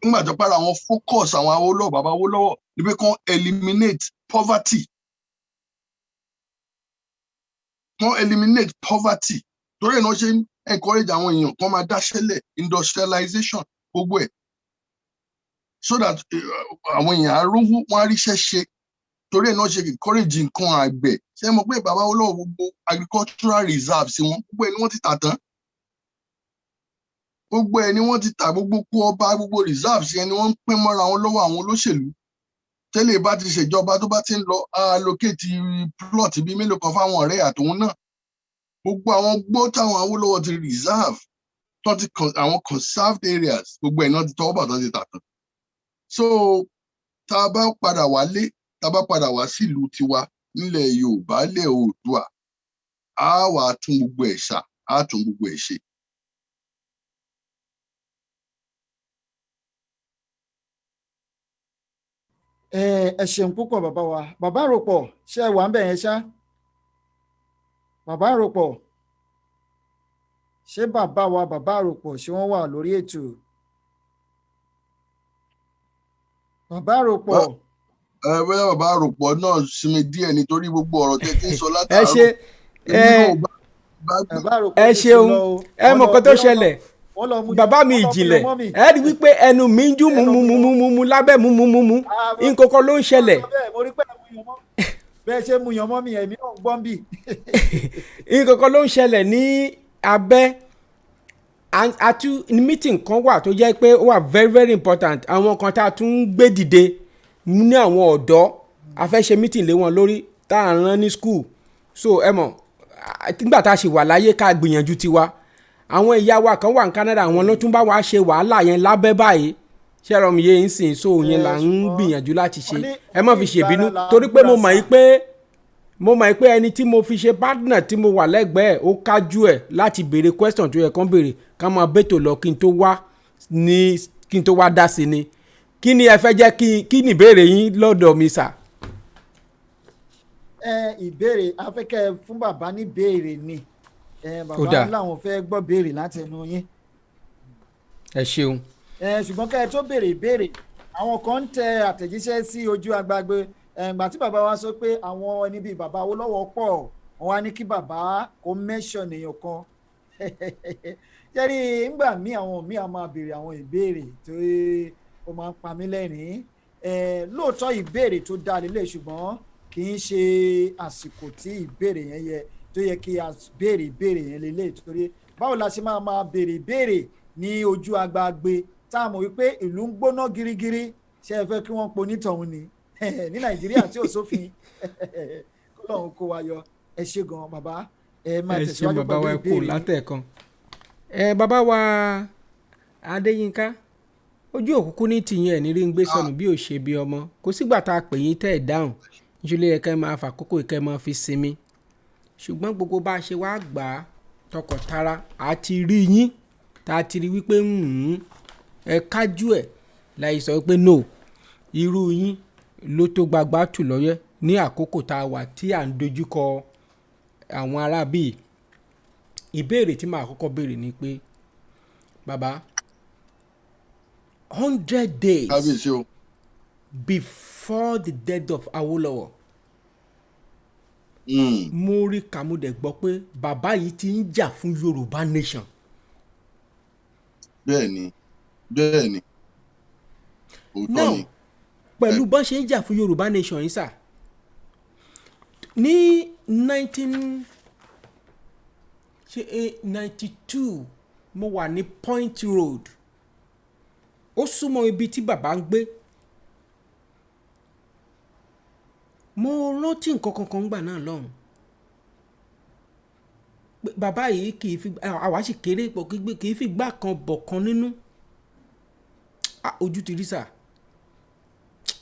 Nígbà tó para àwọn focus àwọn Awólọ́wọ̀, bàbá Awólọ́wọ̀, ni pé kán eliminate poverty. Wọ́n eliminate poverty. Torí ẹ̀ náà ṣe ń encourage àwọn èèyàn kan máa dáṣẹ́lẹ̀, industrialization gbogbo ẹ̀. So that àwọn èèyàn á rówó, wọ́n á ríṣẹ́ ṣe. Torí ẹ̀ náà ṣe encourage nǹkan àgbẹ̀. Ṣé mo pé bàbá Awólọ́wọ̀ gbogbo agricultural reserves wọn, gbogbo ẹ̀ ni wọ́n ti tà tán. Gbogbo ẹ̀ ni wọ́n ti tà, gbogbo kú ọba, gbogbo reserves yẹn ni wọ́n ń pín mọ́ra wọn lọ́wọ́ àwọn olóṣèlú. Tẹ́lẹ̀ bá ti ṣèjọba tó bá ti ń lọ allocate plot bíi mélòó kan fáwọn ọ̀rẹ́ àtòun náà. Gbogbo àwọn gbó táwọn Awólọ́wọ̀ ti reserve, àwọn conserved areas, gbogbo ẹ̀ náà ti tọwọ́ bà tán ti tà tán. So tá a bá padà wálé, tá a bá padà wá sílùú tiwa nílẹ̀ Yorùbá, ilẹ̀ Oòduà, á wà tún gbogbo ẹ̀ ṣà, á tún gbogbo ẹ̀ ṣe. ẹ ṣeun púpọ̀ bàbá wa bàbá àròpọ̀ ṣe wà ń bẹ̀ yẹn ṣá bàbá àròpọ̀ ṣé bàbá àròpọ̀ ṣé wọ́n wà lórí ètò bàbá àròpọ̀. bóyá bàbá àròpọ̀ náà sinmi díẹ̀ nítorí gbogbo ọ̀rọ̀ tẹ́ ti ń sọ ẹ látàárọ̀. ṣe ẹ ṣeun ẹ mọ̀ nǹkan tó ṣẹlẹ̀ bàbá mi ìjìnlẹ̀ ẹ rí wípé ẹnu mi ń jú mumumu lábẹ́ mumumu nǹkan kan ló ń ṣẹlẹ̀. bẹ́ẹ̀ ṣe mu yan mọ́ mi ẹ̀mí náà ń gbọ́n bì. nǹkan kan ló ń ṣẹlẹ̀ ní abẹ́ àti meeting kan wà tó jẹ́ pé ó wà very very important àwọn kan tá a tún ń gbé dìde ní àwọn ọ̀dọ́ a fẹ́ ṣe meeting lé wọn lórí tá a rán ní school so ẹ mọ̀ nígbà tá a ṣì wà láyé ká gbìyànjú tiwa àwọn ìyá wa kan wà ní Canada àwọn ló tún bá wa ṣe wàhálà yẹn lábẹ́ báyìí ṣẹ́rọ̀ mi yé ń sìn so yẹn là ń gbìyànjú láti ṣe ẹ má fi ṣèbínú torí pé mo mọ̀ pé ẹni tí mo fi ṣe partner tí mo wà lẹ́gbẹ̀ẹ́ ó kájú ẹ̀ láti béèrè question tó yẹ kán béèrè ká máa bètò lọ kí n tó wá dá sí ni kí ni ẹ fẹ́ jẹ́ kí ni ìbéèrè yín lọ́dọ̀ mi sà. ìbéèrè afẹ́kẹ́ fún bàbá ní béèrè ni bàbá làwọn fẹ́ gbọ́ béèrè láti ẹnu yín. ẹ ṣeun. ṣùgbọ́n kẹ́ ẹ tó béèrè ìbéèrè àwọn kan ń tẹ àtẹ̀jíṣẹ́ sí ojú agbágbé ìgbà tí bàbá wa sọ pé àwọn ẹni bíi bàbá Awólọ́wọ̀ pọ̀ wọ́n wá ní kí bàbá kó mẹ́ṣọ̀ nìyẹn kan jẹ́rí ńgbà míì àwọn míì á máa béèrè àwọn ìbéèrè tó ó máa ń pa mí lẹ́rìn-ín lóòótọ́ ìbéèrè tó dá lélẹ̀ ṣùgbọ́n kì í ṣe àsìkò tí ìbéèrè yẹn yẹ tó yẹ kí a béèrè ìbéèrè yẹn lélẹ̀ torí báwo la ṣe máa béèrè ìbéèrè ní ojú agbágbé tá a mọ̀ wípé ìlú ń gbóná girigiri ṣe é fẹ́ kí wọ́n po nítọ̀hún ni ní Nàìjíríà tí ò sófin kó lọ́hún kó wa yọ ẹ ṣe gan bàbá ẹ máa tẹ̀síwájú pẹ̀lú ìbéèrè. ẹ ṣe bàbá wa kú látẹ̀kan bàbá wa Adéyínká ojú òkúkú ní tìyẹn ní rí ń gbé sọnù bí ò ṣe bí ọmọ kò sígbà tá a pè yín tẹ́ ẹ̀ dáhùn ìṣúlẹ̀ yẹ kẹ́ máa fàkókò ìkẹ́ máa fi sinmi ṣùgbọ́n gbogbo bá a ṣe wá gbà á tọkọtara àti rí yín tá a ti rí wípé ẹ kájú ẹ̀ láì sọ pé no irú yín ló tó gbagbá tù lọ́yẹ́ ní àkókò tá a wà tí à ń dojúkọ àwọn arábì ìbéèrè tí màá kọ́kọ́ béèrè ni pé bàbá 100 days before the death of Awolowo mo rí kàmúdẹ̀ gbọ́ pé bàbá yìí ti ń jà fún Yorùbá nation. bẹ́ẹ̀ni òótọ́ ni. pẹ̀lú bọ́n ṣe ń jà fún Yorùbá nation yìí sà ní 1992 mo wà ní Point Road ó súnmọ́ ibi tí bàbá ń gbé mo rántí nǹkan kankan gbà náà lọ́hùn bàbá yìí kì í fi àwa sì kéré pọ̀ kì í fi gbá kan bọ̀ kan nínú ojú ti rí sà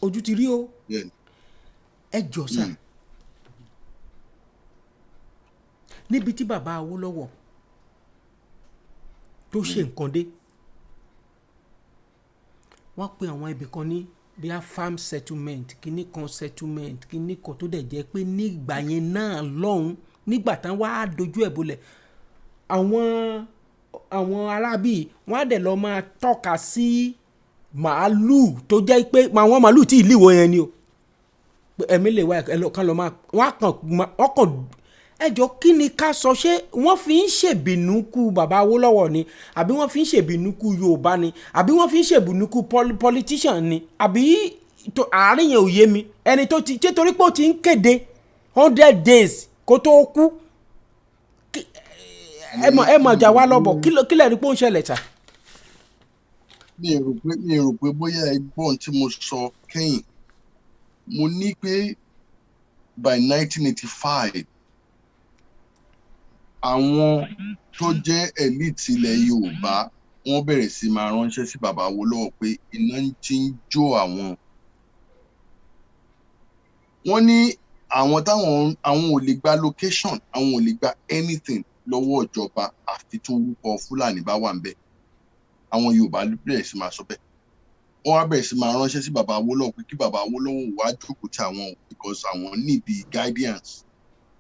ojú ti rí o ẹ jọ sà níbi tí bàbá Awólọ́wọ̀ tó ṣe nǹkan dé wọ́n pe àwọn ibì kan ní bíi farm settlement kíní kan settlement kíní kan tó dẹ̀ jẹ́ pé nígbà yẹn náà lọ́hùn nígbà tán wá dojú ẹ̀ bolẹ̀ àwọn arábì wọ́n á dẹ̀ lọ máa tọ́ka sí màálù tó jẹ́ pé àwọn màálù tí ìlú ìwọ yẹn ni o ẹ̀mí lè wá ẹ̀kan lọ máa wọ́n kàn ẹjọ́ kí ni ká sọ ṣé wọ́n fi ń ṣèbínú kú bàbá Awólọ́wọ̀ ni àbí wọ́n fi ń ṣèbínú kú Yorùbá ni àbí wọ́n fi ń ṣèbínú kú politician ni àbí àárín yẹn ò yé mi ẹni tó ti ṣé torí pé ó ti ń kéde 100 days kó tó kú ẹ mọ̀ jà wá lọ́bọ̀ kí lẹ́ẹ̀rí pé ó ń ṣẹlẹ̀ ta. mi rò pé bóyá ẹgbọ́n tí mo sọ kẹ́yìn mo ní pé by 1985 àwọn tó jẹ́ elite ilẹ̀ Yorùbá wọ́n bẹ̀rẹ̀ sí máa ránṣẹ́ sí bàbá Awólọ́wọ̀ pé iná ti ń jó àwọn. wọ́n ní àwọn ò lè gba location àwọn ò lè gba anything lọ́wọ́ ìjọba àfi tó orúkọ Fúlàní bá wà ń bẹ̀ àwọn Yorùbá bẹ̀rẹ̀ sí máa sọ bẹ́ẹ̀ wọ́n wá bẹ̀rẹ̀ sí máa ránṣẹ́ sí bàbá Awólọ́wọ̀ pé kí bàbá Awólọ́wọ̀ wá jókòó tí àwọn because àwọn need the guidance.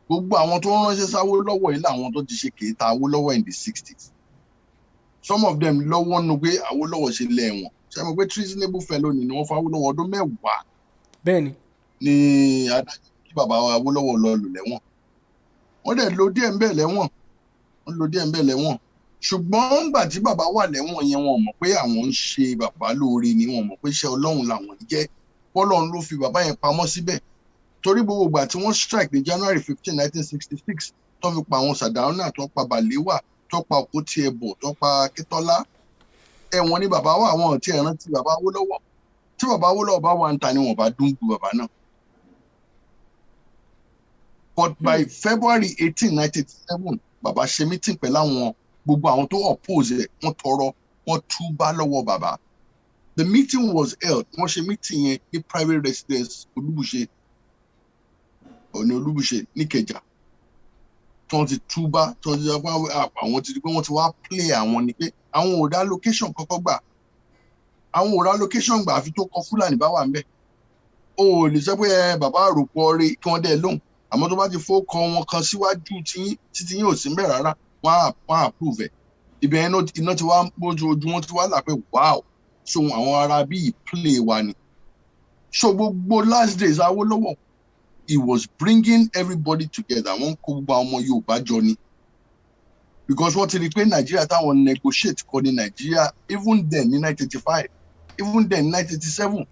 Gbogbo àwọn tó ń ránṣẹ́ sí Awólọ́wọ̀ yìí làwọn tó ti ṣe kèéta Awólọ́wọ̀ in the 60s. Some of them lọ́wọ́ nu pé Awólọ́wọ̀ ṣe lẹ̀ wọ̀n. Ṣé mo pé treasonable fellow ni wọ́n fa Awólọ́wọ̀ ọdún 10. bẹ́ẹ̀ni. Ni adájọ́ kí bàbá Awólọ́wọ̀ lọ lò lẹ́wọ̀n. Wọ́n dẹ̀ lo díẹ̀ ń bẹ̀ lẹ́wọ̀n. Ṣùgbọ́n nígbà tí bàbá wà lẹ́wọ̀n yẹn wọ́n mọ̀ pé àwọn ń ṣe bàbá lóore ni wọ́n mọ̀ pé iṣẹ́ Ọlọ́run làwọn ń jẹ́. Ọlọ́run ló fi bàbá yẹn pamọ́ síbẹ̀. Torí gbogbo ìgbà tí wọ́n strike ní January 15, 1966 tó fi pa àwọn Sàdáúnà tó pa Bàléwà tó pa Òkútiẹ̀bọ̀ tó pa Akíntọ́lá ẹ̀wọ̀n ni bàbá wà wọn ò tí ẹ̀ rántí bàbá Awólọ́wọ̀. Tí bàbá Awólọ́wọ̀ bá wà ń ta ni wọ́n bá dún bu bàbá náà. But by February 18, 1987 bàbá ṣe meeting pẹ̀lú àwọn gbogbo àwọn tó oppose ẹ̀ wọ́n tọrọ wọ́n túbá lọ́wọ́ bàbá. The meeting was held wọ́n ṣe meeting yẹn ní private residence Olúbùṣe níkẹjà tí wọ́n ti túbá tí wọ́n ti sọ pé àwọn ti di pé wọ́n ti wá play àwọn ni pé àwọn ò dá location kọ́kọ́ gbà àwọn ò dá location gbà àfi tó kọ Fúlàní bá wà ńbẹ̀ o ò lè sọ pé bàbá àròpọ̀ rẹ̀ kí wọ́n dẹ̀ lóhùn àmọ́ tó bá ti fọ́kọ wọn kan síwájú títí yín ò sí ńbẹ̀ rárá wọ́n á approve ẹ̀ ibẹ̀ yẹn iná ti wá mójú ojú wọn ti wá là pé wow so àwọn ará bíi play wa ni so gbogbo last days Awólọ́wọ̀ he was bringing everybody together wọ́n kó gbogbo àwọn ọmọ Yorùbá jọ ni because wọ́n ti rí i pé Nàìjíríà táwọn negotiate kọ́ ní Nàìjíríà even then ní 1985 even then ní 1987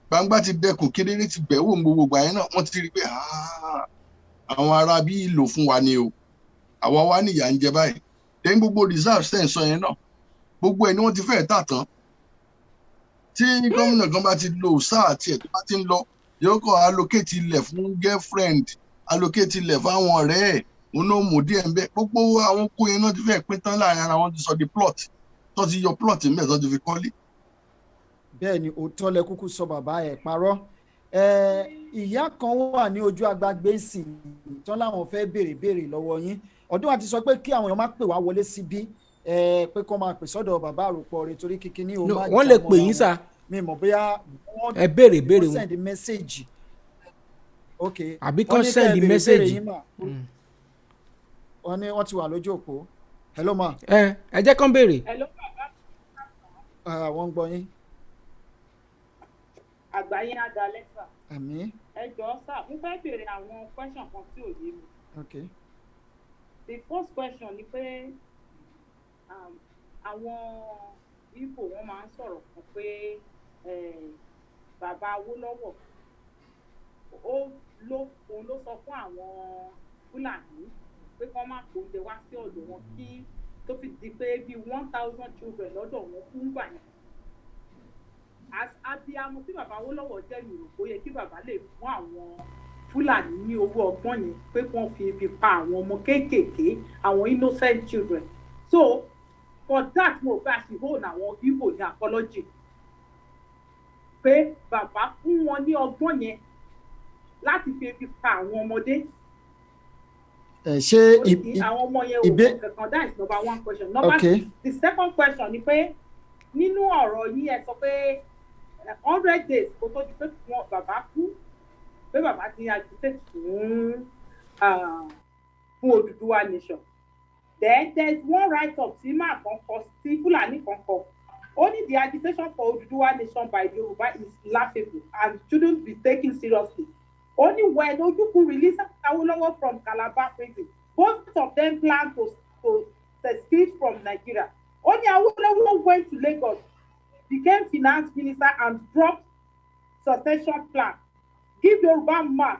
gbangba ti dẹkùn kedere ti bẹ̀wò gbogbo ìgbà yẹn náà wọ́n ti rí i pé àwọn ará bí lò fún wa ni o àwa wá níyà ń jẹ báyìí then gbogbo reserve ten sọ yẹn náà gbogbo ẹ̀ ni wọ́n ti fẹ́ẹ̀ tà tán tí gómìnà kan bá ti lo sáà tiẹ̀ tó bá ti ń lọ yóò kọ́ allocate ilẹ̀ fún girlfriend allocate ilẹ̀ fáwọn ọ̀rẹ́ ẹ̀ òun náà mú díẹ̀ ń bẹ́ gbogbo àwọn kó yẹn náà ti fẹ́ẹ̀ pín tán láàrin ara wọn ti sọ di plot tó ti yọ plot ń bẹ̀ tó ti fi kọ́lé. bẹ́ẹ̀ ni òótọ́ lẹ kúkú sọ bàbá ẹ̀ parọ́ ìyá kan wà ní ojú agbágbé sí tán láwọn fẹ́ béèrè lọ́wọ́ yín ọdún àti sọ pé kí àwọn èèyàn má pè wá wọlé síbí pé kọ́ máa pè sọ́dọ̀ bàbá àròpọ̀ rẹ̀ torí kíkiní o máa wọ́n lè pè yín sá mi mọ̀ bóyá ẹ béèrè wọn send message ok àbí kàn send message wọ́n ní wọ́n ti wà lójú òpó hello ma. ẹ jẹ́ kàn béèrè. hello bàbá. wọ́n ń gbọ́ yín. àgbáyé adalẹ́sà. àmín. ẹ jọ̀ọ́ sà mo fẹ́ béèrè àwọn question kan tí ò yé mi. okay. The first question ni pé àwọn Ìgbò wọn máa ń sọ̀rọ̀ kan pé bàbá Awólọ́wọ̀ òun ló sọ fún àwọn Fúlàní pé kí wọ́n má kó oúnjẹ wá sí ọ̀dọ̀ wọn kí tó fi di pé bíi 1,000 children lọ́dọ̀ wọn fún gbà yẹn. Abiyamọ tí bàbá Awólọ́wọ̀ jẹ́ Yorùbá ó yẹ kí bàbá lè fún àwọn Fúlàní ní owó ọgbọ́n yẹn pé kí wọ́n fi ibi pa àwọn ọmọ kéékèèké àwọn innocent children. So for that mo bá ṣe hold àwọn Igbo ní apology pé bàbá fún wọn ní ọgbọ́n yẹn láti fi ibi pa àwọn ọmọdé. ṣé àwọn ọmọ yẹn ò mọ kankan that is number one question. The second question ni pé nínú ọ̀rọ̀ yìí ẹ sọ pé 100 days kó tó di pé bàbá kú pé bàbá ti agitate fún Odùduwà nation. Then there is one write-up tí máa kan kọ sí Fúlàní kan kọ. Only the agitation for Odùduwà nation by the Yoruba is laughable and shouldn't be taken seriously. Only when Ojukwu released Awolowo from Calabar prison, both of them plan to escape from Nigeria. Only Awolowo went to Lagos, became finance minister and dropped succession plan. Give Yoruba man,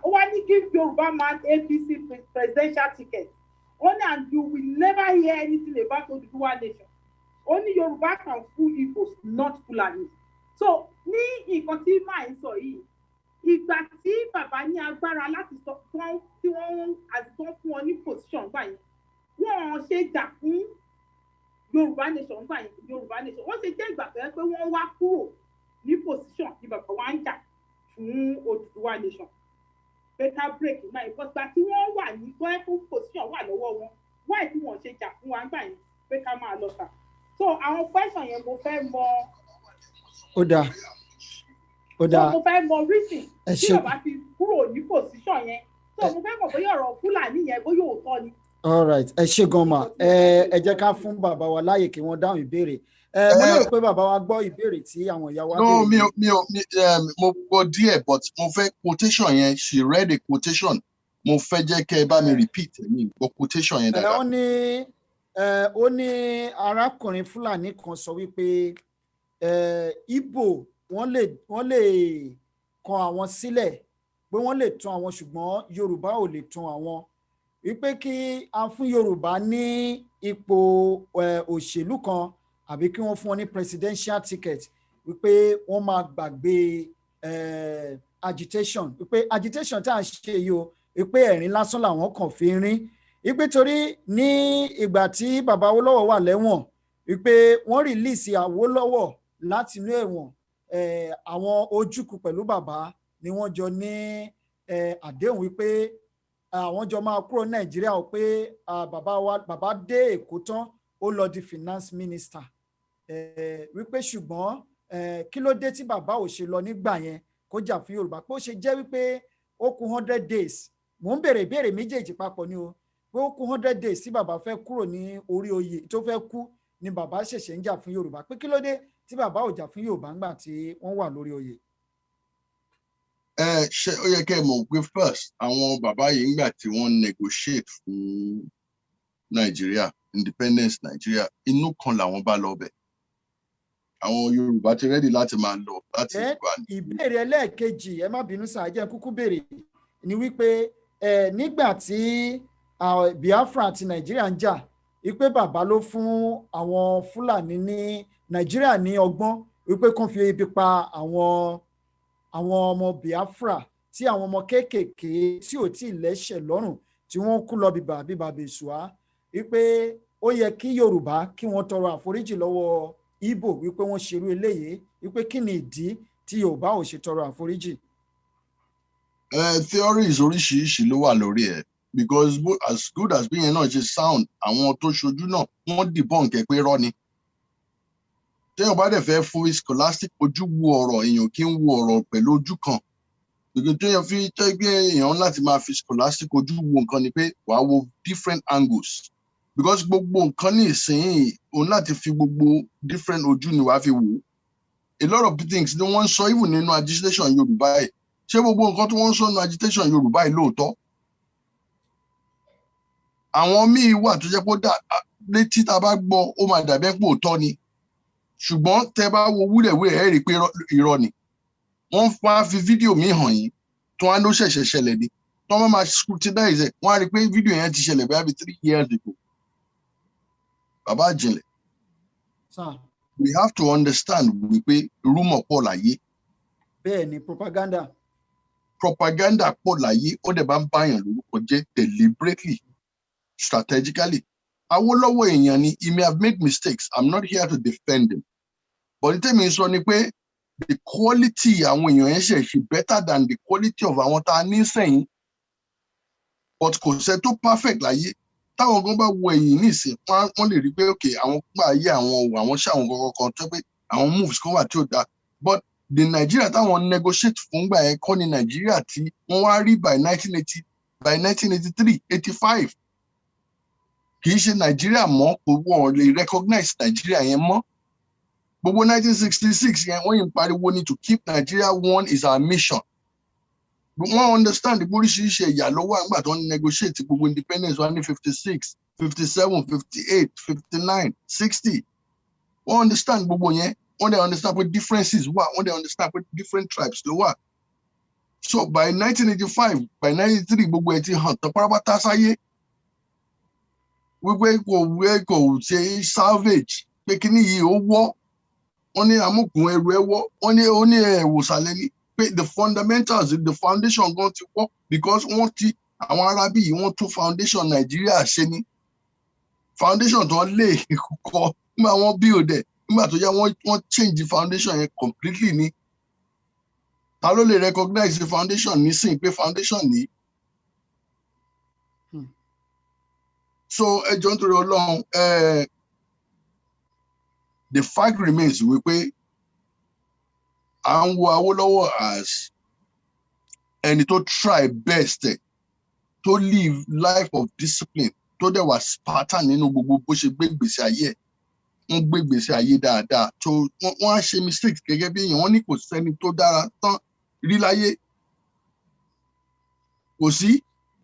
give Yoruba man APC presidential ticket. Only and you will never hear anything about Odùduwà nation. Only Yoruba can fool Igbos, not Fulani. So, ní nǹkan tí máa ń sọ yìí, ìgbà tí bàbá ní agbára láti sọ tí wọ́n fún wọn ní position gbà yẹn, wọ́n ṣe jà fún Yorùbá nation gbà yẹn, Yorùbá nation. Wọ́n ṣe jẹ́ ìgbà tó yẹ pé wọ́n wá kúrò ní position ní bàbá wa ń jà fún Odùduwà nation. Better break náà ìkọ́sígbà tí wọ́n wà ní tó ẹ́ fún position wà lọ́wọ́ wọn wáì tí wọ́n ṣe jà fún wa gbà yẹn pé ká máa lọ tà. So àwọn question yẹn mo fẹ́ mọ ó dáa ó dáa. mo fẹ́ mọ reason tí bàbá fi kúrò ní position yẹn so mo fẹ́ mọ̀ bóyá ọ̀rọ̀ Fúlàní yẹn bóyá òótọ́ ni. all right ẹ ṣé gan ma ẹ jẹ́ ká fún bàbá wa láàyè kí wọ́n dáhùn ìbéèrè mo lérò pé bàbá wa gbọ́ ìbéèrè tí àwọn ìyá wa béèrè. mo gbọ́ díẹ̀ but mo fẹ́ quotation yẹn she read a quotation mo fẹ́ jẹ́ kẹ́ ẹ bá mi repeat mi gbọ́ quotation yẹn dáadáa. ó ní arákùnrin Fúlàní kan sọ wípé Ìgbò wọ́n lè kan àwọn sílẹ̀ pé wọ́n lè tún àwọn ṣùgbọ́n Yorùbá ò lè tún àwọn wípé kí a fún Yorùbá ní ipò òṣèlú kan àbí kí wọ́n fún wọn ní presidential ticket wípé wọ́n máa gbàgbé agitation wípé agitation tá à ń ṣe yìí o wípé ẹ̀rín lásán làwọn kàn fi ń rín wípé torí ní ìgbà tí bàbá Awólọ́wọ̀ wà lẹ́wọ̀n wípé wọ́n rìlíìsì Awólọ́wọ̀ láti inú ẹ̀wọ̀n àwọn ojúkù pẹ̀lú bàbá ni wọ́n jọ ní àdéhùn wípé àwọn jọ máa kúrò Nàìjíríà ó pé bàbá dé Èkó tán ó lọ di finance minister wípé ṣùgbọ́n kí ló dé tí bàbá ò ṣe lọ nígbà yẹn kó jà fún Yorùbá pé ó ṣe jẹ́ wípé ó kù 100 days mò ń béèrè ìbéèrè méjèèjì papọ̀ ni o pé ó kù 100 days tí bàbá fẹ́ kúrò ní orí oyè tó fẹ́ kú ni bàbá ṣẹ̀ṣẹ̀ ń jà fún Yorùbá pé kí ló dé tí bàbá ò jà fún Yorùbá ńgbà tí wọ́n wà lórí oyè. Ṣé ó yẹ kẹ́ ẹ mọ̀ pé first àwọn bàbá yìí ńgbà tí wọ́n negotiate fún Nàìjíríà independence Nàìjíríà inú kan làwọn bá lọ bẹ̀ àwọn Yorùbá ti rẹ́dì láti máa lọ láti ìgbà ní. ìbéèrè ẹlẹ́ẹ̀kejì ẹ má bínú sáà jẹ́ kúkú béèrè ni wípé nígbà tí Biafra àti Nàìjíríà ń jà wípé bàbá ló fún àwọn Fúlàní ní Nàìjíríà ní ọgbọ́n wípé kàn fi ebi pa àwọn ọmọ Biafra tí àwọn ọmọ kéékèèké tí ò tí ì lẹ́sẹ̀ lọ́rùn tí wọ́n kú lọ bíbà bèṣùá wípé ó yẹ kí Yorùbá kí wọ́n tọrọ àforíjì lọ́wọ́ Ìgbò wípé wọ́n ṣerú eléyìí wípé kí ni ìdí tí Yorùbá ò ṣe tọrọ àforíjì. Theories oríṣiríṣi ló wà lórí ẹ̀ because as good as bí yẹn náà ṣe sound àwọn tó ṣojú náà wọ́n debunk ẹ̀ pé rọ́ ni. téèyàn bá dẹ̀ fẹ́ fún scholastic ojú wo ọ̀rọ̀ èèyàn kí ń wo ọ̀rọ̀ pẹ̀lú ojú kan because téèyàn fi tẹ́ gbé èèyàn láti máa fi scholastic ojú wo nǹkan ni pé wàá wo different angles because gbogbo nǹkan ní ìsinyìí òun láti fi gbogbo different ojú ni wàá fi wò ó a lot of things ni wọ́n ń sọ even nínú agitation Yorùbá ẹ̀ ṣé gbogbo nǹkan tí wọ́n ń sọ nínú agitation Yorùbá ẹ̀ lóòótọ́ àwọn míì wà tó jẹ́ pé ó dà létí tá a bá gbọ́ ó máa dàbí pé òótọ́ ni ṣùgbọ́n tẹ́ bá wo wúlẹ̀wúlẹ̀ ẹ̀ rí i pé irọ́ ni wọ́n wá fi fídíò mi hàn yín tó wá ló ṣẹ̀ṣẹ̀ ṣẹlẹ̀ ni tó wọ́n máa scrutinize ẹ̀ wọ́n á rí i pé fídíò yẹn ti ṣẹlẹ̀ bẹ́ẹ̀ bí 3 years ago. Bàbá àjìnlẹ̀ we have to understand wípé rumor pọ̀ láyé. bẹ́ẹ̀ ni propaganda pọ̀ láyé ó dẹ̀ bá ń báyàn lórúkọ jẹ́ deliberately strategically. Awólọ́wọ̀ èèyàn ni he may have made mistakes I'm not here to defend him but the thing is sọ ni pé the quality àwọn èèyàn yẹn ṣe better than the quality of àwọn tá a ní sẹ́yìn but kò sẹ́ tó perfect láyé táwọn gan bá wo ẹ̀yìn nísìn wọ́n lè rí pé ok àwọn gbà ayé àwọn ṣàwọn kankan tó pé àwọn moves kan wà tí ó dáa but the Nigeria táwọn negotiate fún gbà yẹn kọ́ ni Nigeria tí wọ́n wá rí by 1983 85 kì í ṣe Nigeria mọ́ kò wọ́n lè recognize Nigeria yẹn mọ́ gbogbo 1966 yẹn wọ́n yìí ń pariwo ni to keep Nigeria one is our mission wọ́n understand oríṣiríṣi ẹ̀yà lọ́wọ́ àgbà tó ń negotiate gbogbo independence wa ní 56 57 58 59 60 wọ́n understand gbogbo yẹn wọ́n dẹ̀ understand pé differences wà wọ́n dẹ̀ understand pé different tribes ló wà so by 1985 by 1993 gbogbo ẹ̀ ti hàn tán pátápátá sáyé wípé kò ṣe salvage pé kíní yìí ó wọ́ wọ́n ní amúkùn ẹrù ẹ wọ́ wọ́n ní ó ní ẹ̀wòsàlẹ̀ ní pé the fundamentals the foundation gan ti wọ́ because wọ́n ti àwọn arábí yìí wọ́n tún foundation Nàìjíríà ṣe ní foundation tó lè kọ́ nígbà wọ́n build ẹ̀ nígbà tó yá wọ́n change the foundation yẹn completely ní ta ló lè recognize the foundation nísìnyí pé foundation ní. So ẹjọ́ nítorí Ọlọ́run the fact remains wípé à ń wo Awólọ́wọ̀ as ẹni tó try best tó live life of discipline tó dẹ̀ wà Spartan nínú gbogbo bó ṣe gbé ìgbésí ayé ẹ̀. Wọ́n gbé ìgbésí ayé dáadáa tó wọ́n á ṣe mistakes gẹ́gẹ́ bí èèyàn. Wọ́n ní kò sẹ́ni tó dára tán rí láyé. Kò sí.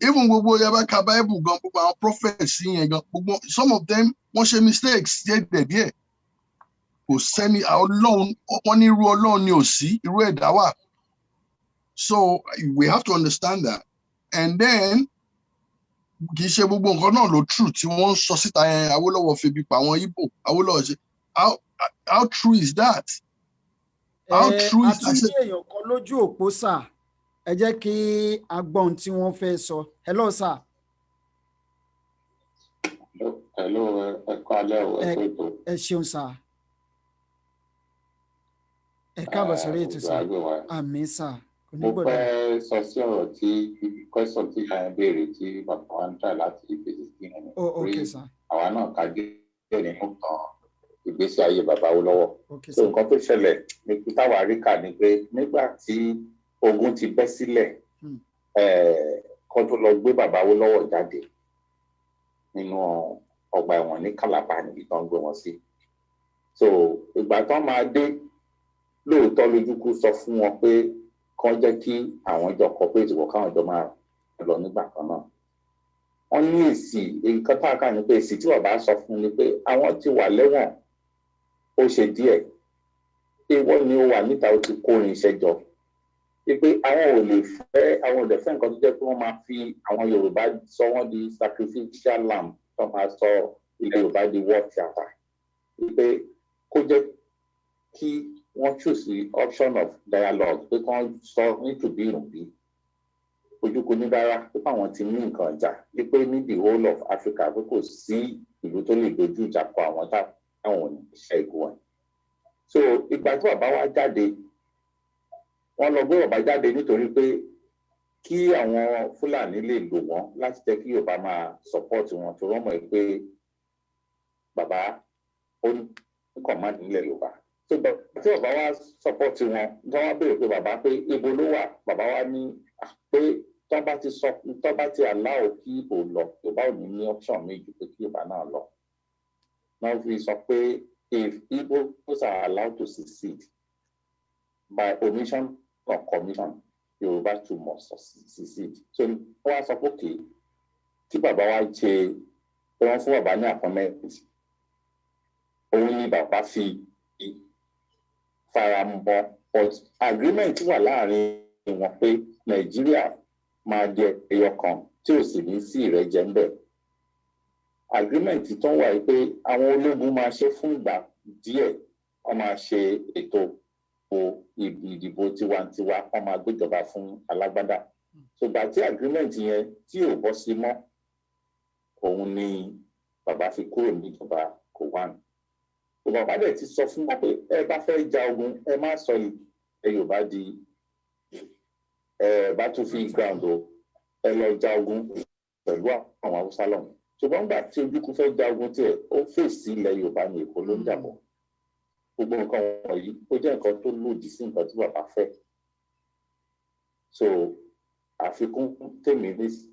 Even gbogbo yaba ka Bible gan gbogbo àwọn prophets yẹn gan gbogbo some of them wọ́n ṣe mistakes díẹ̀. Kò sẹ́ni Ọlọ́run wọ́n ní irú Ọlọ́run ni ò sí irú ẹ̀dá wà. So we have to understand that. And then kì í ṣe gbogbo nǹkan náà ló true tí wọ́n ń sọ síta yẹn Awólọ́wọ̀ febi pa àwọn Igbo Awólọ́wọ̀ ṣe how true is that? How true is that? Àtúndì èèyàn kan lójú òpó sà ẹ jẹ́ kí a gbọ́ ohun tí wọ́n fẹ́ sọ. Hello sà. Hello ẹ kọ́ alẹ́ o ẹ kó ètò. Ẹ ṣeun sà. Ẹ káàbọ̀ sórí ètò sà. Àmín sà. Mo fẹ́ sọ sí ọ̀rọ̀ tí question tí a ń béèrè tí bàbá wa ń tà láti fèsì sí ẹni. Okay sà. Àwa náà ká díẹ̀ nínú tàn ìgbésí ayé bàbá Awólọ́wọ̀. So nǹkan tó ṣẹlẹ̀ ní peter warika ni pé nígbà tí ogun ti bẹ́ sílẹ̀ kó tó lọ gbé bàbá Awólọ́wọ̀ jáde nínú ọgbà ẹ̀wọ̀n ní Calabar níbi tó ń gbé wọn sí. So ìgbà tó máa dé lóòótọ́ lójúkú sọ fún wọn pé kán jẹ́ kí àwọn jọ cooperate wọ̀ káwọn jọ máa lọ nígbà kan náà. Wọ́n ní èsì nǹkan tá a kà ní pé èsì tí bàbá sọ fún ni pé àwọn ti wà lẹ́wọ̀n ó ṣe díẹ̀ pé wọ́n ní ó wà níta ó ti kó irinṣẹ́ jọ pé àwọn ò lè fẹ́ nǹkan tó jẹ́ pé wọ́n máa fi àwọn Yorùbá sọ wọ́n di sacrificial lamb tó máa sọ ilẹ̀ Yorùbá di war theatre pé kó jẹ́ kí wọ́n choose the option of dialogue pé kán sọ nítòbí ìrùbí ojúkú ní dára pé àwọn ti ní nǹkan ìjà pé ní the whole of Africa pé kò sí ìlú tó lè dojú ìjà kọ àwọn táwọn iṣẹ́ ìkó wọn. So ìgbà tí bàbá wa jáde wọ́n lọ gbé bàbá jáde nítorí pé kí àwọn Fúlàní lè lò wọ́n láti jẹ́ kí Yorùbá máa support wọn tó wọ́n mọ̀ pé bàbá ó ní command nílẹ̀ Yorùbá. So tí bàbá wa support wọn tí wọ́n béèrè pé bàbá pé ibo ló wà bàbá wa ní pé tó bá ti allow kí Ìgbò lọ Yorùbá ò ní option méjì pé kí Yorùbá náà lọ. Now we sọ pé if Igbos are allowed to secede by omission or commission Yorùbá too must secede. So wọ́n á sọ pé kí bàbá wa ṣe wọ́n fún bàbá ní appointment òun ni bàbá fi faramọ́ but agreement wà láàrin wọn pé Nàìjíríà máa jẹ ẹyọ kan tí ò sì ní sí ìrẹ́jẹ ńbẹ̀. Agreement tó wà pé àwọn ológun máa ṣe fún ìgbà díẹ̀ wọ́n máa ṣe ètò ìdìbò tiwantiwa wọ́n máa gbéjọba fún alágbádá. Ṣùgbọ́n tí agreement yẹn tí ò bọ́ sí mọ́ òun ni bàbá fi kúrò níjọba Gowon. Bàbá dẹ̀ ti sọ fún wa pé ẹ bá fẹ́ ja ogun ẹ má sọ ilẹ̀ Yorùbá di battlefield ground o ẹ lọ ja ogun pẹ̀lú àwọn Haúsá lọ́hùn. Ṣùgbọ́n gbà tí Ojúkú fẹ́ ja ogun tiẹ̀ ó fèsì ilẹ̀ Yorùbá ní Èkó ló ń jàbọ̀. Gbogbo nǹkan wọ̀nyí ó jẹ́ nǹkan tó lòdì sí nǹkan tí bàbá fẹ́. So àfikún tèmi ní sí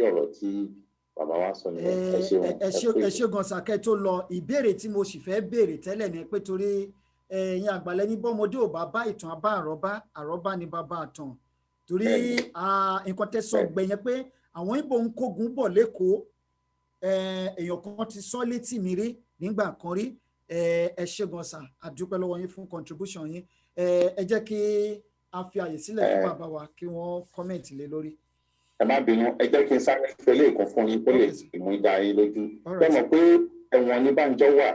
ọ̀rọ̀ tí bàbá wa sọ nìyẹn. Ẹ ṣé gan sàkẹ́ tó lọ ìbéèrè tí mo sì fẹ́ béèrè tẹ́lẹ̀ ni pé torí ẹ̀yin àgbàlẹ̀ ní bọ́mọdé ò bá bá ìtàn abá àrọ́bá ní bàbá àtàn torí nǹkan tẹ́ sọ gbẹ̀yẹn pé àwọn Ìgbò ń kógun bọ̀ lẹ́kọ̀ọ́ èèyàn kan ti sọ létí mi rí nígbà kan rí ẹ ṣé gan sà àdúpẹ́ lọ́wọ́ yín fún contribution yín ẹ jẹ́ kí a fi àyè sílẹ̀ fún bàbá wa kí wọ́n comment lé lórí. Ẹ má bínú ẹ jẹ́ kí n sáré fẹlẹ́ ìkan fún yín kó lè mú ìdá yín lójú. Bẹ́ẹ̀ mọ̀ pé ẹ̀wọ̀n ní Bánjọ wà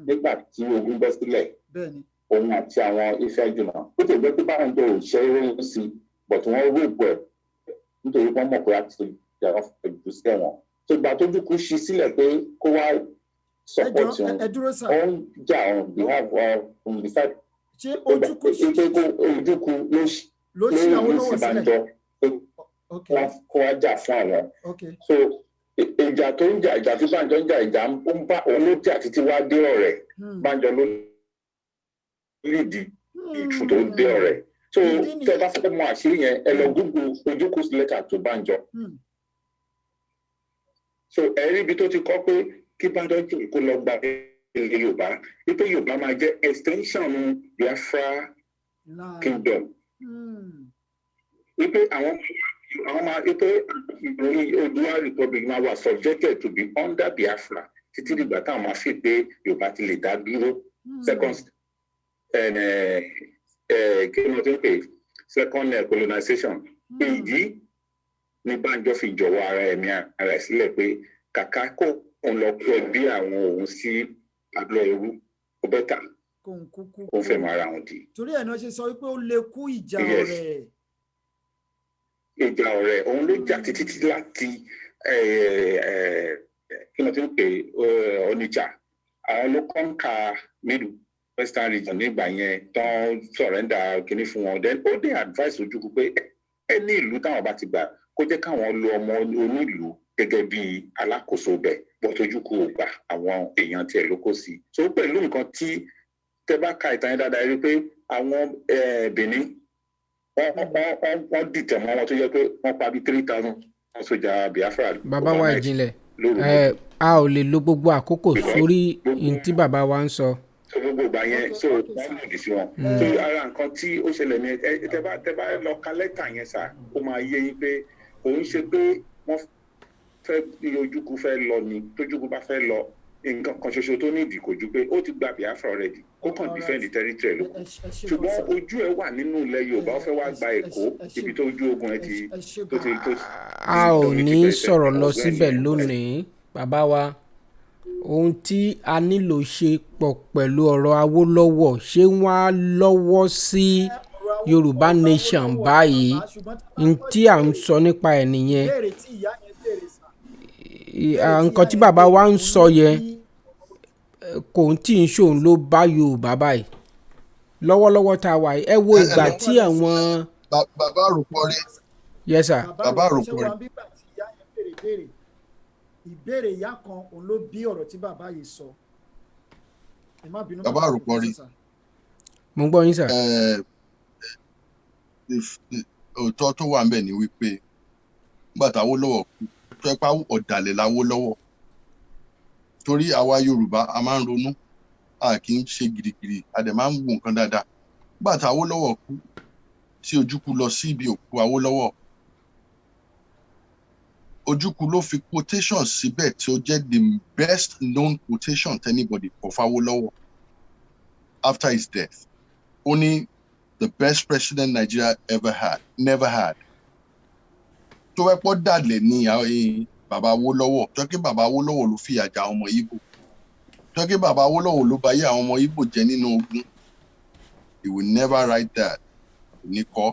nígbà tí ogun bẹ́ sílẹ̀ òun àti àwọn Ifẹ̀jùnà ó ti gbé pé Bánjọ ò ṣe é sí but wọ́n rògbò ẹ̀ nítorí wọ́n mọ̀ pé a ti yàrá fojú sẹ́wọ̀n. So ìgbà tó Ojúkú ṣí sílẹ̀ pé kó wá support wọn ó ń jà on behalf of the side. Ṣé Ojúkú ló ṣí Awólọ́wọ̀ sílẹ̀ kó wá jà fún àwọn. So ìjà tó ń jà ìjà tí Bánjọ ń jà ìjà ń bá òun ló jà títí wá dé ọ̀rẹ́ Bánjọ ló lídìí ìfù tó dé ọ̀rẹ́ so tẹ́ bá fẹ́ mọ àṣírí yẹn ẹ lọ Google Ojukwu letter to Banjo so ẹ rí ibi tó ti kọ́ pé kí Banjo kó lọ gba ilẹ̀ Yorùbá wípé Yorùbá máa jẹ́ extension Biafra kingdom wípé àwọn máa wípé Oòduà republic máa wà subjected to be under Biafra títí dìgbà táwọn máa fi pé Yorùbá ti lè dá dúró second kí ni wọ́n ti ń pè second colonization èyí ní Banjo fi jọ̀wọ́ ara ẹ̀mí ara ẹ̀ sílẹ̀ pé kàkà kó òun lọ kó ẹbí àwọn òun sí abúlé ẹrú ó bẹ́tà ó fẹ́ mọ ara wọn di. torí ẹ̀ náà ṣe sọ wípé ó lè kú ìjà ọ̀rẹ́. ìjà ọ̀rẹ́ òun ló jà títí láti kí ni wọ́n ti ń pè Onitsha àwọn ló kọ́ńkà middle western region nígbà yẹn tán sọ̀rẹ́ndà kínní fún wọn then ó dé advice Ojukwu pé ẹni ìlú táwọn bá ti gbà kó jẹ́ káwọn lo ọmọ onílùú gẹ́gẹ́ bí alákòóso bẹ̀ bọ́tò Ojukwu ò gbà àwọn èèyàn tiẹ̀ ló kó sí i so pẹ̀lú nǹkan tí tẹ́ bá ka ìtàn yẹn dáadáa rí pé àwọn Benin wọ́n dìtẹ̀ mọ́ wọn tó yẹ pé wọ́n pa bí 3,000 sójà Biafra. bàbá wa ìjìnlẹ̀ a ò lè lo gbogbo àkókò sórí ohun tí bàbá wa ń sọ. so gbogbo ìgbà yẹn so wọ́n lòdì sí wọn. so ara nǹkan tí ó ṣẹlẹ̀ ní tẹ́ bá lọ ka lẹ́tà yẹn sà ó máa yé yín pé òun ṣe pé wọ́n fẹ́ Ojukwu fẹ́ lọ ni tójúkú bá fẹ́ lọ nǹkan kan ṣoṣo tó ní ìdí kò ju pé ó ti gba Biafra already ó kàn defend the territory ló kù ṣùgbọ́n ojú ẹ̀ wà nínú ilẹ̀ Yorùbá ó fẹ́ wá gba Èkó ibi tó ojú ogun ẹ̀ ti tó ti. a ò ní sọ̀rọ̀ lọ síbẹ̀ lónìí bàbá wa ohun tí a nílò ṣe pọ̀ pẹ̀lú ọ̀rọ̀ Awólọ́wọ̀ ṣé wọ́n á lọ́wọ́ sí Yorùbá nation báyìí n tí à ń sọ nípa ẹ̀ nìyẹn nǹkan tí bàbá wa ń sọ yẹn kò tí ń ṣòun ló bá Yorùbá báyìí lọ́wọ́lọ́wọ́ tá a wà yìí ẹ wo ìgbà tí àwọn. bàbá àròpọ̀ rí. yes sir. bàbá àròpọ̀ rí. ìbéèrè ìyá kan òun ló bí ọ̀rọ̀ tí bàbá yìí sọ. bàbá àròpọ̀ rí. mo ń gbọ́ yín sà. òótọ́ tó wà ń bẹ̀ ni wípé nígbà tí Awólọ́wọ̀ kú tó ẹ pa ọ̀dàlẹ̀ l'Awólọ́wọ̀ torí àwa Yorùbá a máa ń ronú a kì í ṣe girigiri a dẹ̀ máa ń wo nǹkan dáadáa nígbà tí Awólọ́wọ̀ kú tí Ojukwu lọ sí ibi òkú Awólọ́wọ̀ Ojukwu ló fi quotation síbẹ̀ tí ó jẹ́ the best known quotation to anybody for Awólọ́wọ̀ after his death ó ní the best president Nigeria never had tó fẹ́ pọ́ dàlẹ̀ ní bàbá Awólọ́wọ̀ tó kí bàbá Awólọ́wọ̀ ló fìyà jẹ àwọn ọmọ Ìgbò tó kí bàbá Awólọ́wọ̀ ló bà yé àwọn ọmọ Ìgbò jẹ́ nínú ogun he will never write that ní kọ́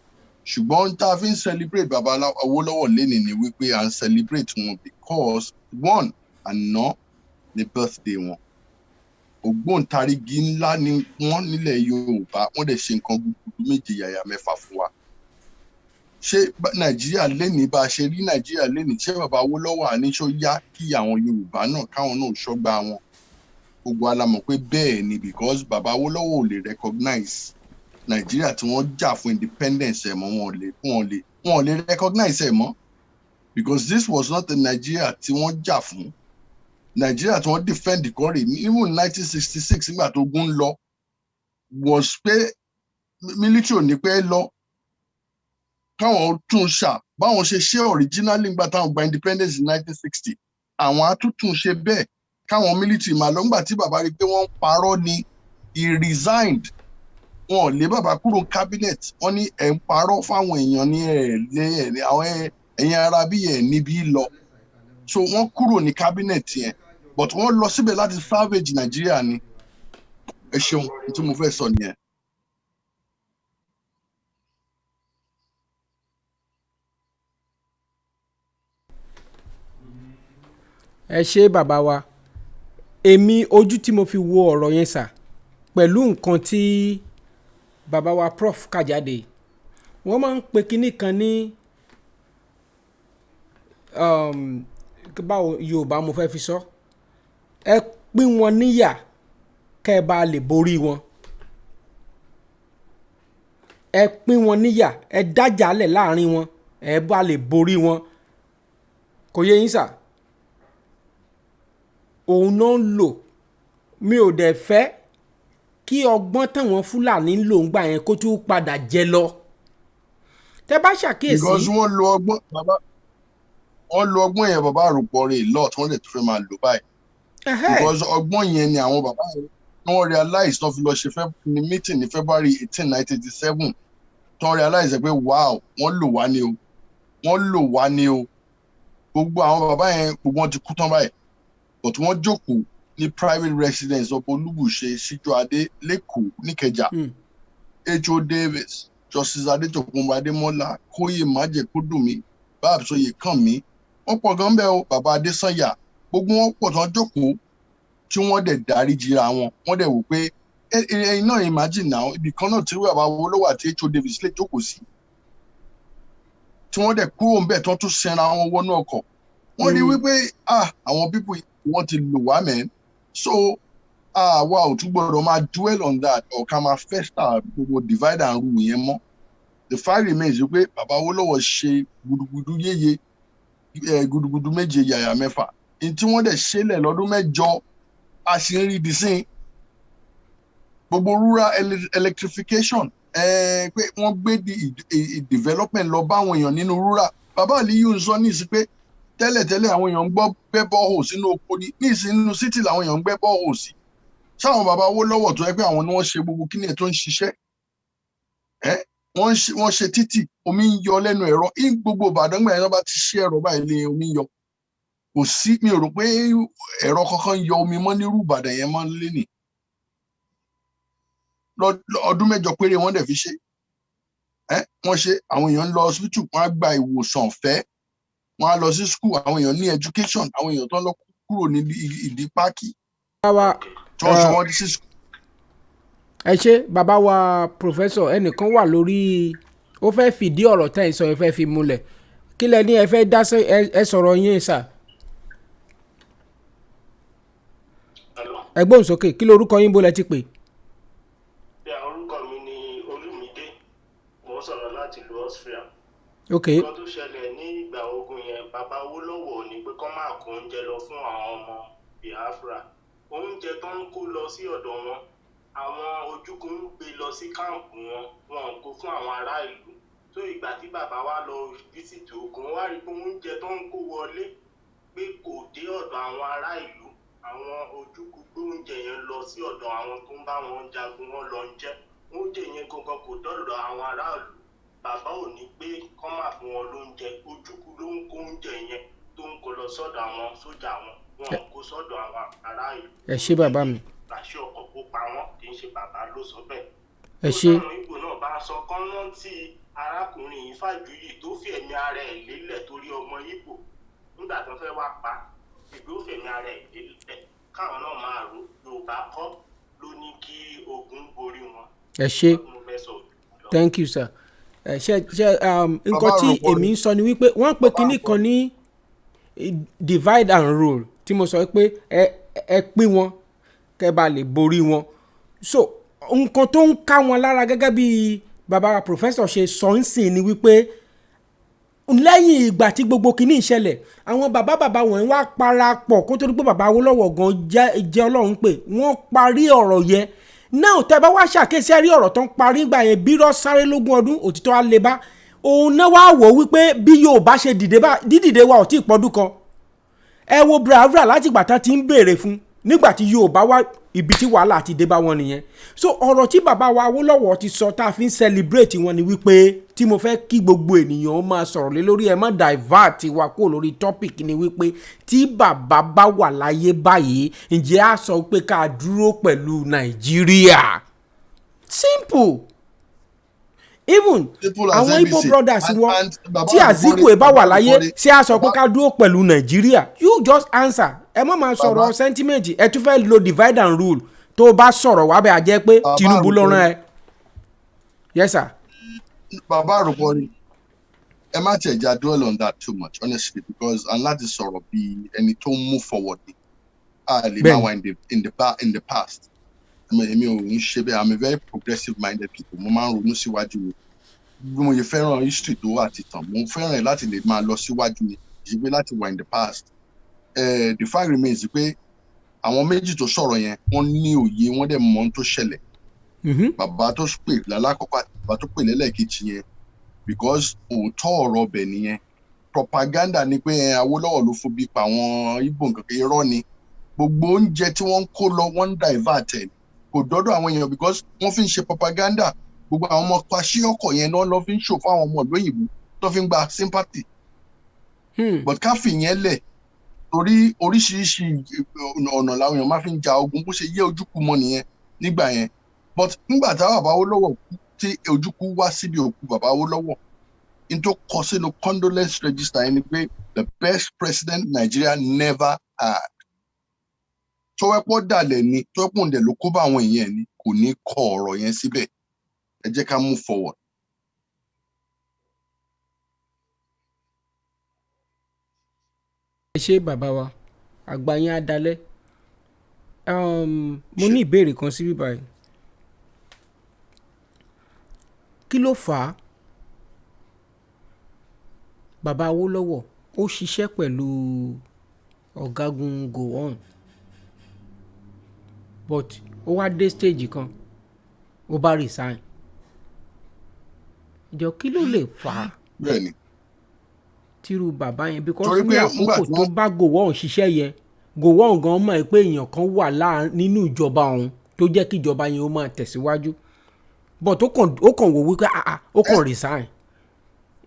ṣùgbọ́n tá a fi ń celebrate bàbá Awólọ́wọ̀ lénìí ni wípé à ń celebrate wọn because one àná ní birthday wọn ògbóǹtarìgì ńlá ni wọ́n nílẹ̀ Yorùbá wọ́n dẹ̀ ṣe nǹkan gbogbo méje yàyà mẹ́fà fún wa ṣé Nàìjíríà lénìí bá a ṣe rí Nàìjíríà lénìí ṣé bàbá Awólọ́wọ̀ àníṣó yá kí àwọn Yorùbá náà káwọn náà ṣọ́gbà wọn gbogbo alamọ̀ pé bẹ́ẹ̀ ni because bàbá Awólọ́wọ̀ ò lè recognize Nàìjíríà tí wọ́n jà fún independence ẹ̀ mọ́ wọn ò lè recognize ẹ̀ mọ́ because this was not the Nigeria tí wọ́n jà fún Nigeria tí wọ́n defend kọ́rè even 1966 nígbà tó gún lọ was pé military ò ní pẹ́ lọ káwọn tún ṣà báwọn ṣe ṣe originally nígbà táwọn gba independence in 1960 àwọn atúntún ṣe bẹ́ẹ̀ káwọn military máa lọ nígbà tí bàbá rí pé wọ́n ń parọ́ ni he resigned wọn ò lé bàbá kúrò cabinet wọ́n ní ẹ̀ ń parọ́ fáwọn èèyàn ní àwọn ẹ̀yìn ara bí ẹ̀ níbí lọ so wọ́n kúrò ní cabinet yẹn but wọ́n lọ síbẹ̀ láti salvage Nigeria ni ẹ ṣeun tí mo fẹ́ sọ nìyẹn. ẹ ṣe bàbá wa èmi ojú tí mo fi wo ọ̀rọ̀ yẹn sà pẹ̀lú nǹkan tí bàbá wa prof kà jáde wọ́n máa ń pe kinní kan ní báwo Yorùbá mo fẹ́ fi sọ ẹ pín wọn níyà kẹ́ ẹ bá lè borí wọn ẹ pín wọn níyà ẹ dájàálẹ̀ láàrin wọn ẹ bá lè borí wọn kò yé yín sà òun náà ń lò mi ò dẹ̀ fẹ́ kí ọgbọ́n táwọn Fúlàní ń lò ń gbà yẹn kó tún padà jẹ lọ tẹ bá ṣàkíyèsí. because wọ́n lo ọgbọ́n bàbá wọ́n lo ọgbọ́n yẹn bàbá àròpọ̀ rẹ̀ lot wọ́n lè tún fẹ́ máa lò báyìí because ọgbọ́n yẹn ni àwọn bàbá yẹn wọ́n realize tó fi lọ ṣe ní meeting ní February 18, 1987 tó realize pé wow wọ́n lò wá ní o wọ́n lò wá ní o gbogbo àwọn bàbá yẹn gbogbo wọn ti kú tán báyìí but wọ́n jókòó ní private residence ọ̀pọ̀ Olúbùṣe Síjọ́adé lẹ́kọ̀ọ́ níkẹjà H.O. Davis Justice Adétòkunbọ̀ Adémọ́lá Kóyè Májẹ̀kúdùnmí Babs Oyèkánmi wọ́n pọ̀ gan bẹ́ẹ̀ o bàbá Adésànyà gbogbo wọn pọ̀ tán jókòó tí wọ́n dẹ̀ dárí jìra wọn wọ́n dẹ̀ wò pé ẹ̀yin náà imagine now ibì kan náà tí bàbá Awólọ́wọ̀ àti H.O. Davis lè jókòó sí tí wọ́n dẹ̀ kúrò ń bẹ̀ tán tún sẹ́ra wọn wọnú ọkọ̀ wọ́n rí wípé àwọn people wọ́n ti lò wá mẹ́rin so àwa ò tún gbọ́dọ̀ máa dwell on that or ká máa fester gbogbo divide and rule yẹn mọ́ the fact remains wípé bàbá Awólọ́wọ̀ ṣe gudugudu yéye gudugudu méje yàyà mẹ́fà tí wọ́n dẹ̀ ṣẹlẹ̀ lọ́dún mẹ́jọ àṣírí dìsín gbogbo rural electrification pé wọ́n gbé development lọ bá àwọn èèyàn nínú rural bàbá Aliyu ń sọ ní ìsìn pé tẹ́lẹ̀tẹ́lẹ̀ àwọn èèyàn ń gbẹ́ bọ́ọ̀hù sínú oko ní ìsìn nínú city làwọn èèyàn ń gbẹ́ bọ́ọ̀hù sí sáwọn bàbá Awólọ́wọ̀ tó yẹ pé àwọn ni wọ́n ṣe gbogbo kíní ẹ̀ tó ń ṣiṣẹ́ wọ́n ṣe títì omi ń yọ lẹ́nu ẹ̀rọ gbogbo Ìbàdàn gbà yẹn bá ti ṣe ẹ̀rọ báyìí lé omi ń yọ kò sí mi ò rò pé ẹ̀rọ kankan yọ omi mọ́ nírú Ìbàdàn yẹn máa ń lé nì ọdún mẹ́jọ péré wọ́n dẹ̀ fi ṣe wọ́n ṣe àwọn èèyàn ń lọ hospital wọ́n á gba ìwòsàn ọ̀fẹ́ wọ́n á lọ sí school àwọn èèyàn ní education àwọn èèyàn tó ń lọ kúrò ní ìdí páàkì tí wọ́n sọ wọ́n sí school. ẹ ṣe bàbá wa professor ẹnìkan wà lórí ó fẹ́ fìdí ọ̀rọ̀ tẹ́ ẹ sọ ẹ fẹ́ fi múlẹ̀ kí lẹ ní ẹ fẹ́ dá ẹ sọ̀rọ̀ yín sà. ẹ gbóhùn sókè kí lorúkọ yín bó lẹ ti pè. orúkọ mi ni Olúmídé mo sọ̀rọ̀ láti ìlú Austria. ok nǹkan tó ṣẹlẹ̀ ní ìgbà ogun yẹn bàbá Awólọ́wọ̀ ní pé kọ́ máa kó oúnjẹ lọ fún àwọn ọmọ Biafra oúnjẹ tó ń kó lọ sí ọ̀dọ̀ wọn àwọn ojúgun ń gbé lọ sí káàmpù wọn kó fún àwọn ará ìlú tó ìgbà tí bàbá wa lọ fíṣítì ogun wá rí pé oúnjẹ tó ń kó wọlé pé kò dé ọ̀dọ̀ àwọn ará ìlú àwọn ojúgun gbé oúnjẹ yẹn lọ sí ọ̀dọ̀ àwọn tó ń bá wọn jagun wọn lọ ń jẹ oúnjẹ yẹn gangan kò dọ̀dọ̀ àwọn aráàlú bàbá ò ní pé kọ́ máa fún wọn lóúnjẹ ojúkú ló ń kó oúnjẹ yẹn tó ń kó lọ sọ́dọ̀ àwọn sójà wọn kó sọ́dọ̀ àwọn aráàlú. ẹ ṣé bàbá mi. àṣẹ ọkọ̀ kó pa wọ́n kì í ṣe bàbá ló sọ bẹ́ẹ̀. ẹ ṣé. tó dáhùn ìgbò náà bá sọ kọ́ńtà tí arákùnrin yìí Fájuyì tó fi ẹ̀mí ara ẹ̀ lélẹ̀ torí ọmọ Ìgbò nígbà tó fẹ́ wá pa ìgbó fẹ̀mí ara ẹ̀ lélẹ̀ káwọn náà máa rò Yorùbá kọ́ ló ní kí ogun borí wọn. ẹ ṣé thank you sir. nǹkan tí èmi ń sọ ni wípé wọ́n pe kinní kan ní divide and rule tí mo sọ pé ẹ pín wọn kẹ́ bá lè borí wọn so nǹkan tó ń ká wọn lára gẹ́gẹ́ bí bàbá professor ṣe sọ ń sìn ni wípé lẹ́yìn ìgbà tí gbogbo kinní ìṣẹ̀lẹ̀ àwọn bàbá wọ̀nyí wá parapọ̀ kó tó di pé bàbá Awólọ́wọ̀ gan jẹ́ Ọlọ́run pé wọ́n parí ọ̀rọ̀ yẹn náà tẹ́ bá wá ṣàkíyèsí ẹ̀rí ọ̀rọ̀ tó ń parí gbà yẹn bírọ̀ sáré lógún ọdún òtítọ́ á lè bá òun náà wá wò wípé bí Yorùbá ṣe dídìde wa ò tí ì pọ́dún kan ẹ wo Biafra láti ìgbà tán ti ń béèrè fún nígbà tí Yorùbá wá ibi tí wàhálà ti dé bá wọn nìyẹn so ọ̀rọ̀ tí bàbá wa Awólọ́wọ̀ ti sọ tá a fi ń celebrate wọn ni wípé tí mo fẹ́ kí gbogbo ènìyàn máa sọ̀rọ̀ lé lórí ẹ má divert wa kó lórí topic ni wípé tí bàbá bá wà láyé báyìí ǹjẹ́ a sọ pé ká dúró pẹ̀lú Nàìjíríà simple even àwọn Igbo brothers wọn tí Azikwe bá wà láyé ṣé a sọ pé ká dúró pẹ̀lú Nàìjíríà you just answer ẹ má máa sọ̀rọ̀ sentiment ẹ tún fẹ́ lo divide and rule tó bá sọ̀rọ̀ wá bẹ́ẹ̀ a jẹ́ pé Tinubu ló rán ẹ yes sir. bàbá àròpọ̀ ni ẹ má tẹ̀ já dwell on that too much honestly because aláti sọ̀rọ̀ bí ẹni tó ń move forward ni a lè máa wà in the past èmi ò ń ṣe bẹ́ẹ̀ I'm a very progressive minded people mo máa ń ronú síwájú bí mo yẹ fẹ́ràn history tó àti tàn mo fẹ́ràn ẹ̀ láti lè máa lọ síwájú ni kì í pé láti wà in the past the fact remains pé àwọn méjì tó sọ̀rọ̀ yẹn wọ́n ní òye wọ́n dẹ̀ mọ̀ ohun tó ṣẹlẹ̀ bàbá tó pè lálákọ̀ọ́kọ́ àti bàbá tó pè lẹ́lẹ́kejì yẹn because òótọ́ ọ̀rọ̀ ọbẹ̀ nìyẹn propaganda ni pé Awólọ́wọ̀ ló fobi pa àwọn Ìgbò nǹkan kan irọ́ ni gbogbo oúnjẹ tí wọ́n ń kó lọ wọ́n ń divert ẹ̀ kò dọ́dọ̀ àwọn èèyàn because wọ́n fi ń ṣe propaganda gbogbo àwọn ọmọ pàṣíọkọ̀ yẹn náà lọ fi ń ṣò fáwọn ọmọ ìlú òyìnbó tó fi ń gba sympathy but ká fi yẹn lẹ̀ torí oríṣiríṣi ọ̀nà làwọn èèyàn máa fi ń ja ogun bó ṣe yé ojúkú mọ́ nìyẹn nígbà yẹn but nígbà tá bàbá Awólọ́wọ̀ kú tí ojúkú wá síbi òkú bàbá Awólọ́wọ̀ n tó kọ sínú condolence register yẹn ni pé the best president Nigeria never had tọ́wẹ́pọ̀ dàlẹ̀ ni tọ́wẹ́pọ̀ ǹdẹ̀ ló kó bá àwọn èèyàn ni kò ní kọ ọ̀rọ̀ yẹn síbẹ̀ ẹ jẹ́ ká move forward. ẹ ṣé bàbá wa àgbà yín á dalẹ̀ mo ní ìbéèrè kan sí bíbá yìí kí ló fà á bàbá Awólọ́wọ̀ ó ṣiṣẹ́ pẹ̀lú ọ̀gágun Gowon but ó wá dé stage kan ó bá resign ìjọ kí ló lè fà á bẹ́ẹ̀ni tírú bàbá yẹn because ní àkókò tó bá Gowon ṣiṣẹ́ yẹn Gowon gan mọ̀ pé èèyàn kan wà nínú ìjọba òun tó jẹ́ kí ìjọba yẹn ó máa tẹ̀síwájú but ó kàn wò wípé ó kàn resign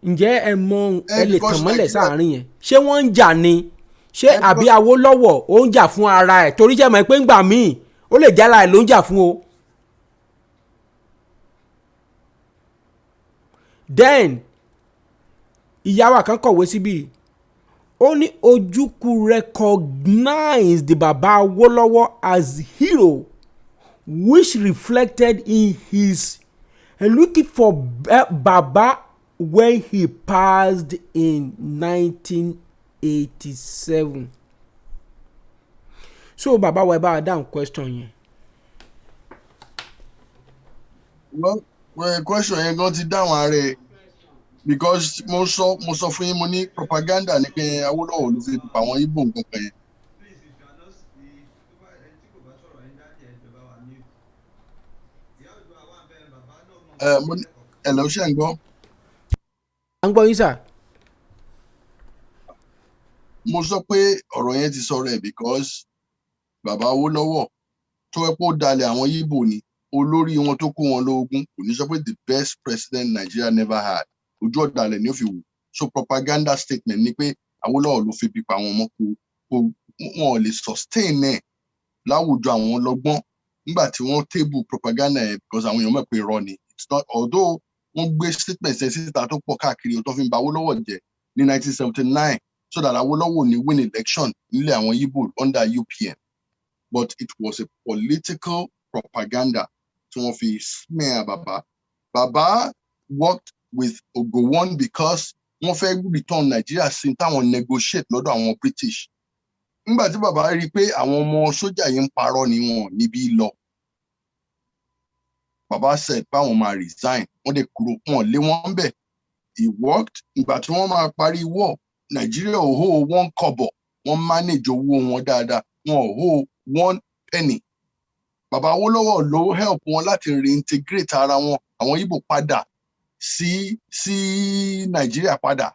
ǹjẹ́ ẹ mọ ẹ lè tàn mọ́lẹ̀ sáàárín yẹn ṣé wọ́n ń jà ni ṣé àbí Awólọ́wọ̀ ó ń jà fún ara ẹ̀ torí jẹ́ mọ̀ pé ńgbà míì ó lè jálá ẹ̀ ló ń jà fún o. then ìyáwó kan kọ̀wé síbí ó ní Ojukwu recognized the Baba Awolowo as hero which reflected in his looking for Baba when he passed in 1987. So bàbá wa bá dáhùn question yẹn. well question yẹn gan ti dáhùn ara ẹ̀ because mo sọ fún yín mo ní propaganda ni pé Awólọ́wọ̀ ló fi pa àwọn Ìgbò nǹkan kan yẹn. mo ní ẹ̀lọ́ ṣe ń gbọ́. à ń gbọ́ yín sà. mo sọ pé ọ̀rọ̀ yẹn ti sọ̀rọ̀ ẹ̀ because bàbá Awólọ́wọ̀ tó ẹ pé ó dalẹ̀ àwọn Ìgbò ni olórí wọn tó kó wọn lóògùn kò ní sọ pé the best president Nigeria never had ojú ọ̀dàlẹ̀ ni ó fi wù so propaganda statement ni pé Awólọ́wọ̀ ló fi bí pa àwọn ọmọ kó wọn lè sustain ẹ̀ láwùjọ àwọn ọlọ́gbọ́n nígbà tí wọ́n table propaganda ẹ̀ because àwọn èèyàn mọ̀ pé irọ́ ni it's not although wọ́n gbé statement ẹ̀ síta tó pọ̀ káàkiri tó fi ń ba Awólọ́wọ̀ jẹ́ ní 1979 so that Awólọ́wọ̀ ní win election nílẹ̀ àwọn Igbo under UPN but it was a political propaganda tí wọ́n fi smear bàbá worked with Gowon because wọ́n fẹ́ return Nigeria sí táwọn negotiate lọ́dọ̀ àwọn British nígbà tí bàbá rí i pé àwọn ọmọ sójà yìí ń parọ́ ni wọn níbí lọ bàbá said báwọn máa resign wọ́n dẹ̀ kúrò wọn lé wọn bẹ̀ he worked ìgbà tí wọ́n máa parí war Nigeria ò hó one kọ́bọ̀ wọ́n manage owó wọn dáadáa wọn ò hó one penny bàbá Awólọ́wọ̀ ló help wọn láti reintegrate ara wọn àwọn Ìgbò padà sí Nigeria padà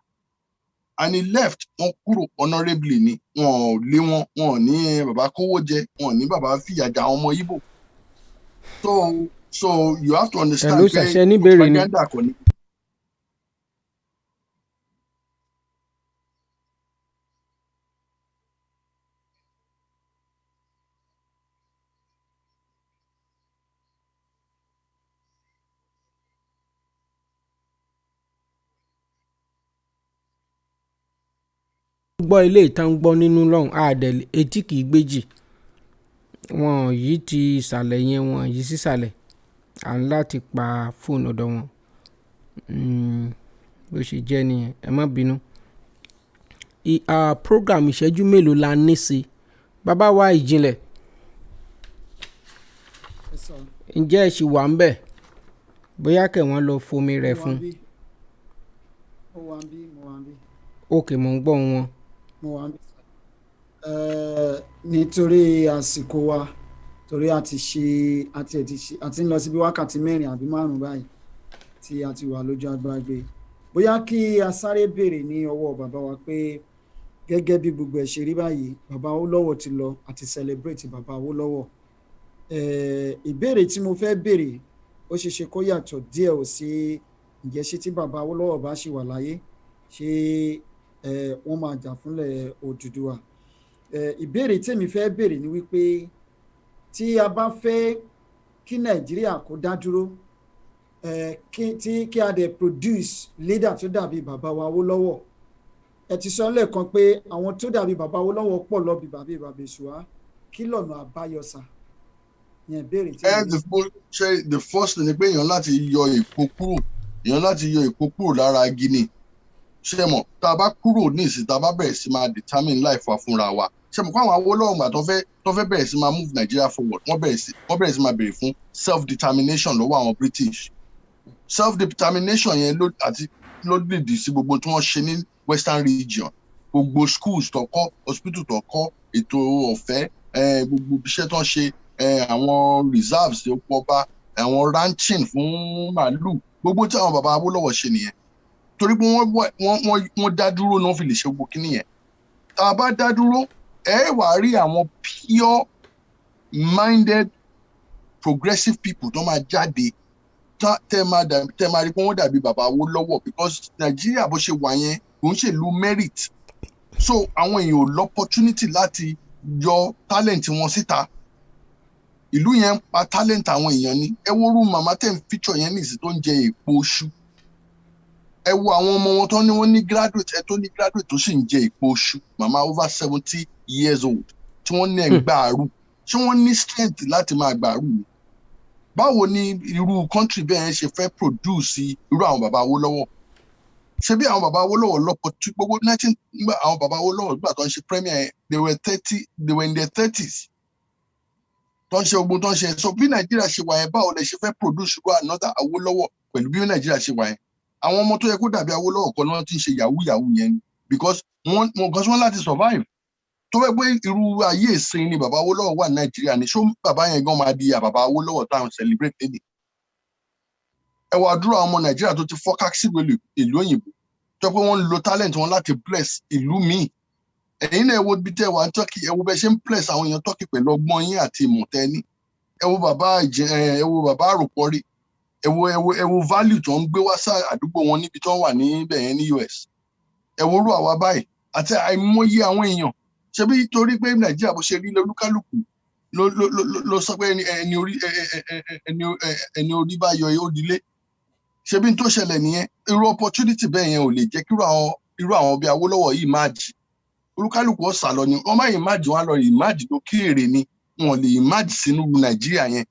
and he left wọn kúrò honourably ni wọn ò lé wọn ò ní bàbá kówó jẹ wọn ò ní bàbá fìyà jẹ àwọn ọmọ Ìgbò so you have to understand pé propaganda kò ní. gbọ́ ilé ìtàn gbọ́ nínú lọ́hùn àdẹ̀ etí kì í gbéjì wọn yìí ti ìsàlẹ̀ yẹn wọn yìí sísàlẹ̀ à ń láti pa fóònù ọ̀dọ̀ wọn bó ṣe jẹ́ nìyẹn ẹ má bínú. program ìṣẹ́jú mélòó la ní sí bàbá wa ìjìnlẹ̀ ǹjẹ́ ẹ ṣì wà ń bẹ̀ bóyá kẹ̀ wọ́n lọ fomi rẹ̀ fún un. wà ń bí. ok mo ń gbọ́ wọn. mo wà ń bí. nítorí àsìkò wa torí àti ń lọ síbi wákàtí 4 àbí 5 báyìí tí a ti wà lójú agbágbé bóyá kí a sáré béèrè ní ọwọ́ bàbá wa pé gẹ́gẹ́ bí gbogbo ẹ̀ ṣe rí báyìí bàbá Awólọ́wọ̀ ti lọ àti celebrate bàbá Awólọ́wọ̀ ìbéèrè tí mo fẹ́ béèrè ó ṣe ṣe kó yàtọ̀ díẹ̀ ò sí ǹjẹ́ ṣé tí bàbá Awólọ́wọ̀ bá ṣì wà láyé ṣé wọ́n máa jà fúnlẹ̀ Odùduwà ìbéèrè tèmi fẹ́ béèrè ni wípé tí a bá fẹ́ kí Nàìjíríà kó dá dúró kí a dẹ̀ produce leader tó dàbí bàbá wa Awólọ́wọ̀ ẹ ti sọ lẹ́ẹ̀kan pé àwọn tó dàbí bàbá Awólọ́wọ̀ pọ̀ lọ bí bàbá Ìṣùwà kí lọ́nà àbáyọ sà yẹn béèrè tí the first thing ni pé èèyàn láti yọ èpo kúrò lára igi ni ṣe mọ̀ tá a bá kúrò ní ìsìn tá a bá bẹ̀rẹ̀ sí máa determine life wa fúnra wa ṣe mọ̀ káwọn Awólọ́wọ̀ gbà tó fẹ́ bẹ̀rẹ̀ sí máa move Nigeria forward wọ́n bẹ̀rẹ̀ sí máa béèrè fún self determination lọ́wọ́ àwọn British self determination yẹn ló dìdì sí gbogbo tí wọ́n ṣe ní Western region gbogbo schools tó kọ́ hospital tó kọ́ ètò ọ̀fẹ́ gbogbo iṣẹ́ tó ń ṣe àwọn reserves tó pọ̀ bá àwọn ranching fún màálù gbogbo tí àwọn bàbá Awólọ́wọ̀ ṣe nìyẹn torí pé wọ́n dá dúró náà fi lè ṣe gbogbo kíní yẹn tá a bá dá dúró wà á rí àwọn pure minded progressive people tó máa jáde tẹ́ máa rí pé wọ́n dàbí bàbá Awólọ́wọ̀ because Nàìjíríà bó ṣe wà yẹn kò ń ṣèlú merit so àwọn èèyàn ò l'opportunity láti yọ talent wọn síta ìlú yẹn ń pa talent àwọn èèyàn ni ẹ wo rú màmá tẹ̀ ń feature yẹn nìsí tó ń jẹ èpo oṣù ẹ wo àwọn ọmọ wọn tó ní wọ́n ní graduate tó sì ń jẹ èpo oṣù màmá over 70 years old tí wọ́n ní ẹgbàárù ṣé wọ́n ní strength láti máa gbàárù ni báwo ni irú country bẹ́ẹ̀ ṣe fẹ́ produce irú àwọn bàbá Awólọ́wọ̀ ṣé bí àwọn bàbá Awólọ́wọ̀ lọ́pọ̀ tí gbogbo 19 àwọn bàbá Awólọ́wọ̀ nígbà tó ń ṣe premier they were in their 30s tó ń ṣe ogun tó ń ṣe so bí Nàìjíríà ṣe wà yẹn báwo lè ṣe fẹ́ produce irú another Awólọ́wọ̀ pẹ̀lú bí Nàìjíríà ṣe wà yẹn àwọn ọmọ tó yẹ kó dàbí Awólọ́wọ̀ kan náà ti ń ṣe yahoo yẹn ni because wọ́n láti survive tó fẹ́ pé irú ayé ìsìn ni bàbá Awólọ́wọ̀ wà ní Nàìjíríà ni ṣó bàbá yẹn gan máa di bàbá Awólọ́wọ̀ táwọn celebrate lẹ́nìí ẹ wá àdúrà ọmọ Nàìjíríà tó ti fọ́ká sí ìlú òyìnbó tó pé wọ́n ń lo talent wọn láti bless ìlú míì ẹ̀yin náà ẹ wo bí tẹ́ wà ní Turkey ẹ wo bẹ́ẹ̀ ṣe ń bless àwọn èèyàn Turkey pẹ̀lú ọgbọ́n yín àti ìmọ̀tẹ́ni ẹ wo bàbá àròpọ̀rí ẹ wo value tó ń gbé wá sí àdúgbò wọn níbi tó ń wà níbẹ̀ yẹn ní US ẹ wo rú àwa báyìí àti àìmọye àwọn èèyàn ṣebí torí pé Nàìjíríà bó ṣe rí lolúkálùkù ló sọ pé ẹni orí bá yọ ó dilé ṣebí tó ṣẹlẹ̀ nìyẹn irú opportunity bẹ́ẹ̀ yẹn ò lè jẹ́ kí irú àwọn bí Awólọ́wọ̀ yìí máa jì olúkálùkù ọ̀sà lọ ni wọ́n má ìmájì wọn lọ ìmájì lókèèrè ni wọn lè ìmájì sínú Nàìjíríà yẹn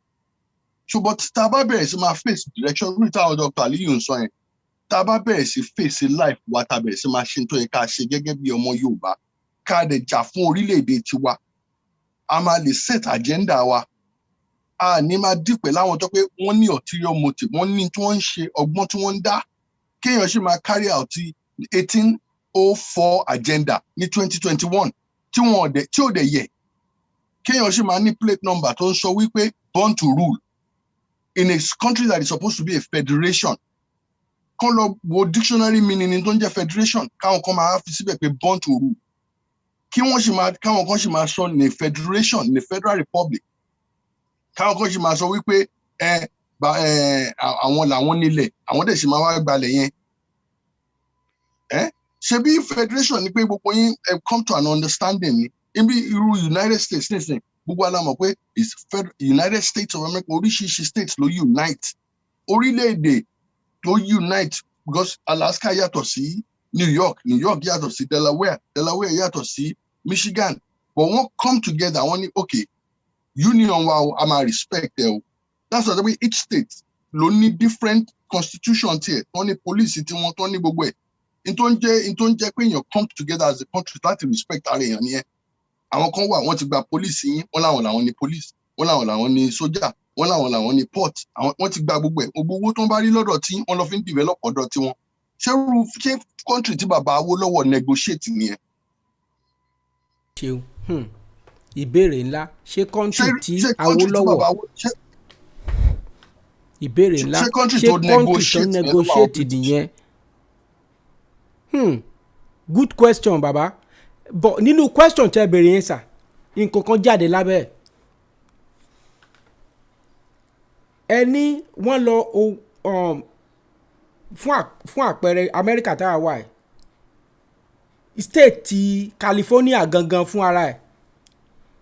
ṣùgbọ́n tá a bá bẹ̀rẹ̀ sí máa face direction rí táwọn Dr. Aliyu ń sọ yẹn tá a bá bẹ̀rẹ̀ sí face life wa tá a bẹ̀rẹ̀ sí máa ṣe tó yẹ ká ṣe gẹ́gẹ́ bí ọmọ Yorùbá ká dẹ̀ jà fún orílẹ̀-èdè tiwa a máa lè set agenda wa a ní máa dìpẹ̀ láwọn tó pé wọ́n ní ulterior motive wọ́n ní tí wọ́n ń ṣe ọgbọ́n tí wọ́n ń dá kéèyàn sì máa carry out 1804 agenda ní 2021 tí ò dẹ̀ yẹ kéèyàn sì máa ní plate number tó ń sọ wípé born to rule in a country that is supposed to be a federation kán lọ wo dictionary meaning tó ń jẹ́ federation káwọn kan máa fi síbẹ̀ pé born to rule káwọn kan sì máa sọ ní federation ní federal republic káwọn kan sì máa sọ wípé àwọn làwọn nílẹ̀ àwọn dẹ̀ sì máa wá gbalẹ̀ yẹn ṣebí federation ni pé gbogbo yín come to an understanding ni ibi irú United States nìsín gbogbo alámọ̀ pé United States of America oríṣiríṣi states ló unite orílẹ̀-èdè tó unite because Alaska yàtọ̀ sí New York yàtọ̀ sí Delaware yàtọ̀ sí Michigan but wọ́n come together wọ́n ní okay union wa a máa respect ẹ o that's why each state ló ní different constitution tiẹ̀ wọ́n ní police tiwọn tó ní gbogbo ẹ̀ n tó ń jẹ́ pé èèyàn come together as a country láti respect ara èèyàn nìyẹn àwọn kan wà wọ́n ti gba police yín wọ́n láwọn làwọn ní police wọ́n làwọn ní sójà wọ́n làwọn ní port wọ́n ti gba gbogbo ẹ̀ gbogbo owó tó ń bá rí lọ́dọ̀ tí wọ́n lọ fi ń develop ọ̀dọ̀ tiwọn ṣé country tí bàbá Awólọ́wọ̀ negotiate nìyẹn. ṣeun ìbéèrè ńlá ṣé country tí Awólọ́wọ̀ ìbéèrè ńlá ṣé country tó negotiate nìyẹn. Good question baba, but nínú question tẹ́ béèrè yẹn sà nǹkan kan jáde lábẹ́ ẹni wọ́n lọ fún àpẹẹrẹ Amẹ́ríkà tá a wà ẹ̀ state ti California gangan fún ara ẹ̀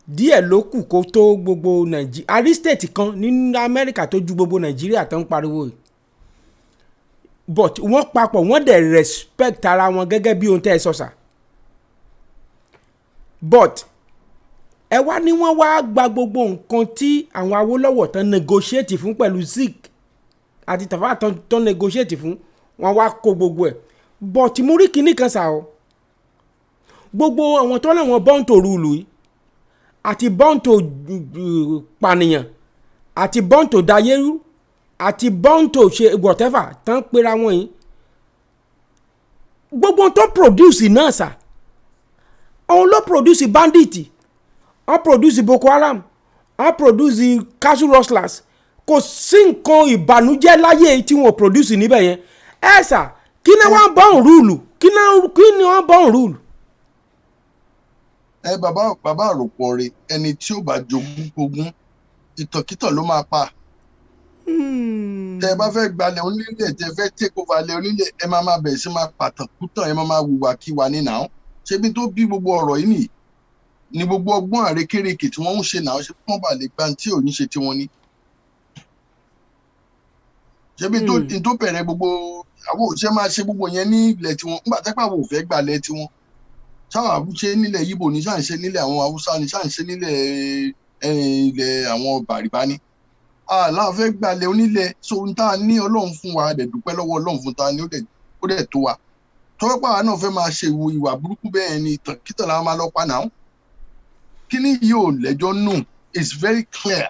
díẹ̀ ló kù kó tó gbogbo Nàìjíríà àrí state kan nínú Amẹ́ríkà tó ju gbogbo Nàìjíríà tó ń pariwo yìí but wọ́n papọ̀ wọ́n dẹ̀ respect ara wọn gẹ́gẹ́ bí ohun tẹ́ ẹ sọ sà but ẹ wá ní wọ́n wá gba gbogbo nǹkan tí àwọn Awólọ́wọ̀ tán negotiate fún pẹ̀lú Zik àti Tafawa tán negotiate fún wọ́n wá kó gbogbo ẹ̀ but mo rí kinní kan sà o gbogbo àwọn tó láwọn born to rule yìí àti born to pànìyàn àti born to dayérú àti born to ṣe whatever tán pera wọn yìí gbogbo tó produce náà sà òun ló produce bandit wọ́n produce Boko Haram wọ́n produce cashew rustlers kò sí nǹkan ìbànújẹ́ láyé tí wọ́n produce níbẹ̀ yẹn ẹ sà kí ni wọ́n bọ̀ ń rúùlù kí ni wọ́n bọ̀ ń rúùlù. Bàbá àròpọ̀ rẹ̀ ẹni tí ó bá jogún ìtànkítàn ló máa pa. Tẹ́ ẹ bá fẹ́ gbalẹ̀ onílẹ̀ tẹ́ fẹ́ take over lẹ̀ onílẹ̀ ẹ máa bẹ̀rẹ̀ sí máa pàtàkùtàn ẹ máa wùwà kíwà ní nàá ṣebí tó bí gbogbo ọ̀rọ̀ yìí nìyí ni gbogbo ọgbọ́n àrékérekè tí wọ́n ń ṣe náà ṣe pọ́n bà lè gba tí ò ní ṣe tí wọ́n ní. ṣebí tó bẹ̀rẹ̀ gbogbo àwọn òṣìṣẹ́ máa ṣe gbogbo yẹn ní ilẹ̀ tiwọn nígbà tẹ́pẹ́ àwọn ò fẹ́ gbalẹ̀ tiwọn ṣáwọn àbúṣe nílẹ̀ Yíbò ní ṣáǹṣe nílẹ̀ àwọn Haúsá ní ṣáǹṣe nílẹ̀ ilẹ̀ àwọn Bàrìbá ní. Àlá fẹ́ gbalẹ̀ onílẹ̀ so ń tá a ní Ọlọ́run fún wa dẹ̀ dúpẹ́ lọ́wọ́ Ọlọ́run fún ta ni ó dẹ̀ tó wa. tọ́wọ́ pàwọn náà fẹ́ máa ṣe ìwà burúkú bẹ́ẹ̀ ni ìtànkítàn la máa lọ pa náà. Kíní yìí ò lẹ́jọ́ nù it's very clear.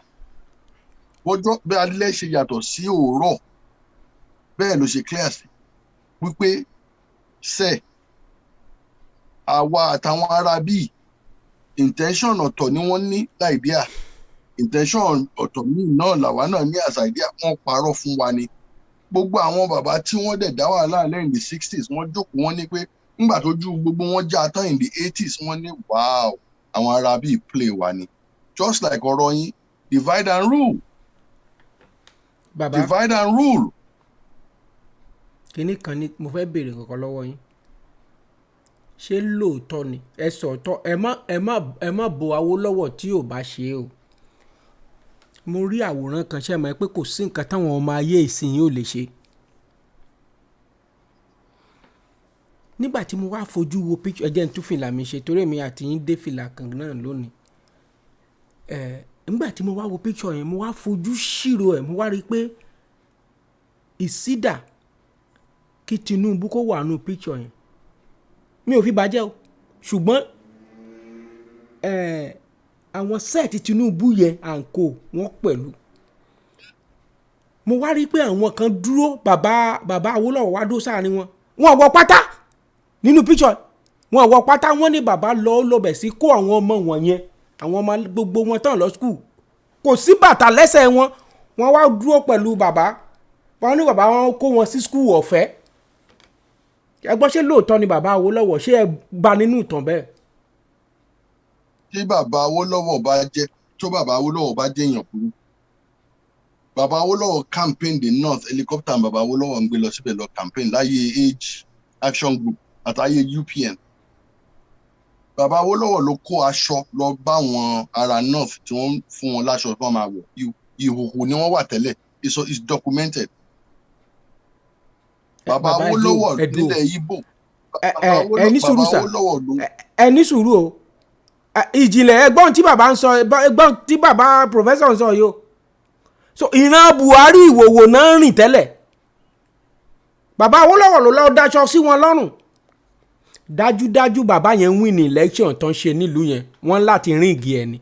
Bọ́jọ́ bí alẹ́ ṣe yàtọ̀ sí òórọ̀ bẹ́ẹ̀ ló ṣe clear sí wípé ṣe àwa àtàwọn ará bíi intention ọ̀tọ̀ ni wọ́n ní láìdíà intention ọ̀tọ̀ míì náà làwa náà ní as idea wọ́n parọ́ fún wa ni. Gbogbo àwọn bàbá tí wọ́n dẹ̀ dá wàhálà lẹ́yìn the 60s wọ́n jókòó wọ́n ní pé ńgbà tó ju gbogbo wọn já tán in the 80s wọ́n ní wow àwọn ará bíi play wa ni just like ọ̀rọ̀ yín divide and rule. Bàbá divide and rule. Kíní kan ni mo fẹ́ béèrè kankan lọ́wọ́ yín ṣé lóòótọ́ ni ẹ sọ̀tọ̀ ẹ má bo Awólọ́wọ̀ tí ò bá ṣe o. Mo rí àwòrán kan ṣe mọ̀ pé kò sí nǹkan táwọn ọmọ ayé ìsìn yóò lè ṣe. Nígbà tí mo wá fojú wo picture ẹjẹ́ ń tún fìlà mi ṣe torí èmi àti yín dé fìlà kan náà lónìí. Nígbà tí mo wá wo picture yẹn mo wá fojú ṣírò ẹ̀ mo wá rí i pé ìsídà kí Tinubu kó wà nù picture yẹn mi ò fi bàjẹ́ o ṣùgbọ́n àwọn sẹ́ẹ̀tì Tinubu yẹn à ń kó wọn pẹ̀lú. Mo wá rí i pé àwọn kan dúró bàbá Awólọ́wọ̀ wá dó sáàrin wọn wọ pátá nínú picture wọn wọ pátá wọn ní bàbá lọ́bẹ̀ sí kó àwọn ọmọ wọn yẹn àwọn ọmọ gbogbo wọn tán lọ skul kò sí bàtà lẹ́sẹ̀ wọn wá dúró pẹ̀lú bàbá wọn ní bàbá wọn kó wọn sí skul ọ̀fẹ́. Ẹ gbọ́ ṣé lóòótọ́ ni bàbá Awólọ́wọ̀ ṣé ẹ bá nínú ìtàn bẹ́ẹ̀. Tí bàbá Awólọ́wọ̀ bá jẹ́ èèyàn burú bàbá Awólọ́wọ̀ campaign the north helicopter bàbá Awólọ́wọ̀ ń gbé lọ síbẹ̀ lọ campaign láyé age action group àtàyè UPN. Bàbá Awólọ́wọ̀ ló kó aṣọ lọ bá wọn ará north tí wọ́n fún wọn láṣọ tí wọ́n máa wọ̀ ìhòhò ni wọ́n wà tẹ́lẹ̀ it's documented. Bàbá Awólọ́wọ̀ nílẹ̀ Ìgbò ẹni sùúrù o ìjìnlẹ̀ ẹgbọ́n tí bàbá ń sọ ẹgbọ́n tí bàbá professor ń sọ yìí o so ìran Buhari ìwòwò náà rìn tẹ́lẹ̀ bàbá Awólọ́wọ̀ ló lọ́ọ́ dáṣọ sí wọn lọ́rùn dájúdájú bàbá yẹn win ní election tó ń ṣe nílùú yẹn wọ́n láti ríǹgì ẹni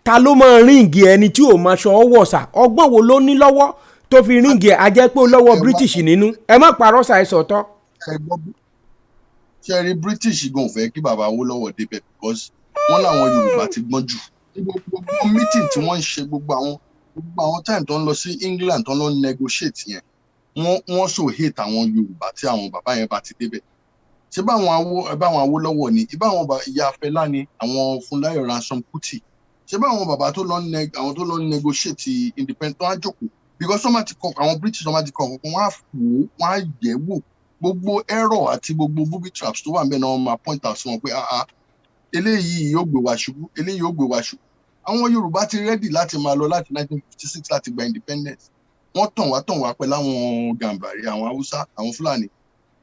ta ló máa ríǹgì ẹni tí ò máa ṣọ ọwọ́ sà ọgbọ́n wo ló ní lọ́wọ́ tó fi ríǹgì ẹ̀ á jẹ́ pé ó lọ́wọ́ British nínú ẹ má parọ́ sà ẹ sọ̀tọ̀. ṣe rí British gan fẹ́ kí bàbá Awólọ́wọ̀ débẹ̀ because wọ́n láwọn Yorùbá ti gbọ́n jù gbogbo meeting tí wọ́n ń ṣe gbogbo àwọn time tó ń lọ sí England tó ń lọ negotiate yẹn wọ́n so hate àwọn Yorùbá tí àwọn bàbá yẹn bá ti débẹ̀ ṣé báwọn Awólọ́wọ̀ ni ìbáwọn ìyá Fẹlá ni àwọn Fúnláyọ̀ Ransome Kuti ṣé báwọn bàbá tó lọ negotiate independent tó á jókòó because wọ́n máa ti kọ àwọn British wọ́n máa ti kọ ọ̀kọ̀ọ̀kan wọ́n á fò ó wọ́n á yẹ̀ wò gbogbo error àti gbogbo booby traps tó wà ń bẹ̀ náà wọ́n máa point out sí wọn pé eléyìí yóò gbé wa ṣubú eléyìí yóò gbé wa ṣubú àwọn Yorùbá ti ready láti máa lọ láti 1956 láti gba independence wọ́n tàn wá pẹ̀lú àwọn Gàmbàrí àwọn Haúsá àwọn Fúlàní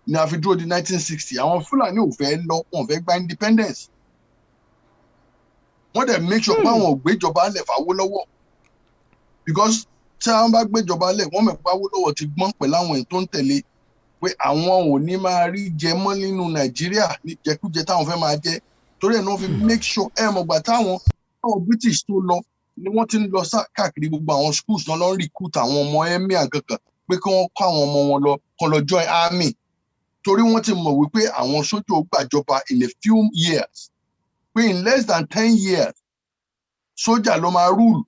ni a fi dúró di 1960 àwọn Fúlàní ò fẹ́ lọ wọn ò fẹ́ gba independence wọ́n dẹ̀ make sure pé àwọn ò gbéjọba lẹ̀ f'Awólọ́wọ̀ because tí àwọn bá gbéjọba lẹ̀ wọ́n mọ̀ pé Awólọ́wọ̀ ti gbọ́n pẹ̀lú àwọn èyí tó ń tẹ̀lé pé àwọn ò ní máa rí jẹ mọ́ nínú Nàìjíríà ní jẹkújẹ táwọn fẹ́ máa jẹ torí ẹ̀ náà fi make sure mọ̀gbà táwọn British tó lọ ni wọ́n ti ń lọ káàkiri gbogbo àwọn schools náà lọ ń recruit àwọn ọmọ emir kankan pé kí wọ́n kọ́ àwọn ọmọ wọn lọ kọ́ lọ join army torí wọ́n ti mọ̀ wípé àwọn sójú ó gbàjọba in a few years pé in less than 10 years sójà ló máa rule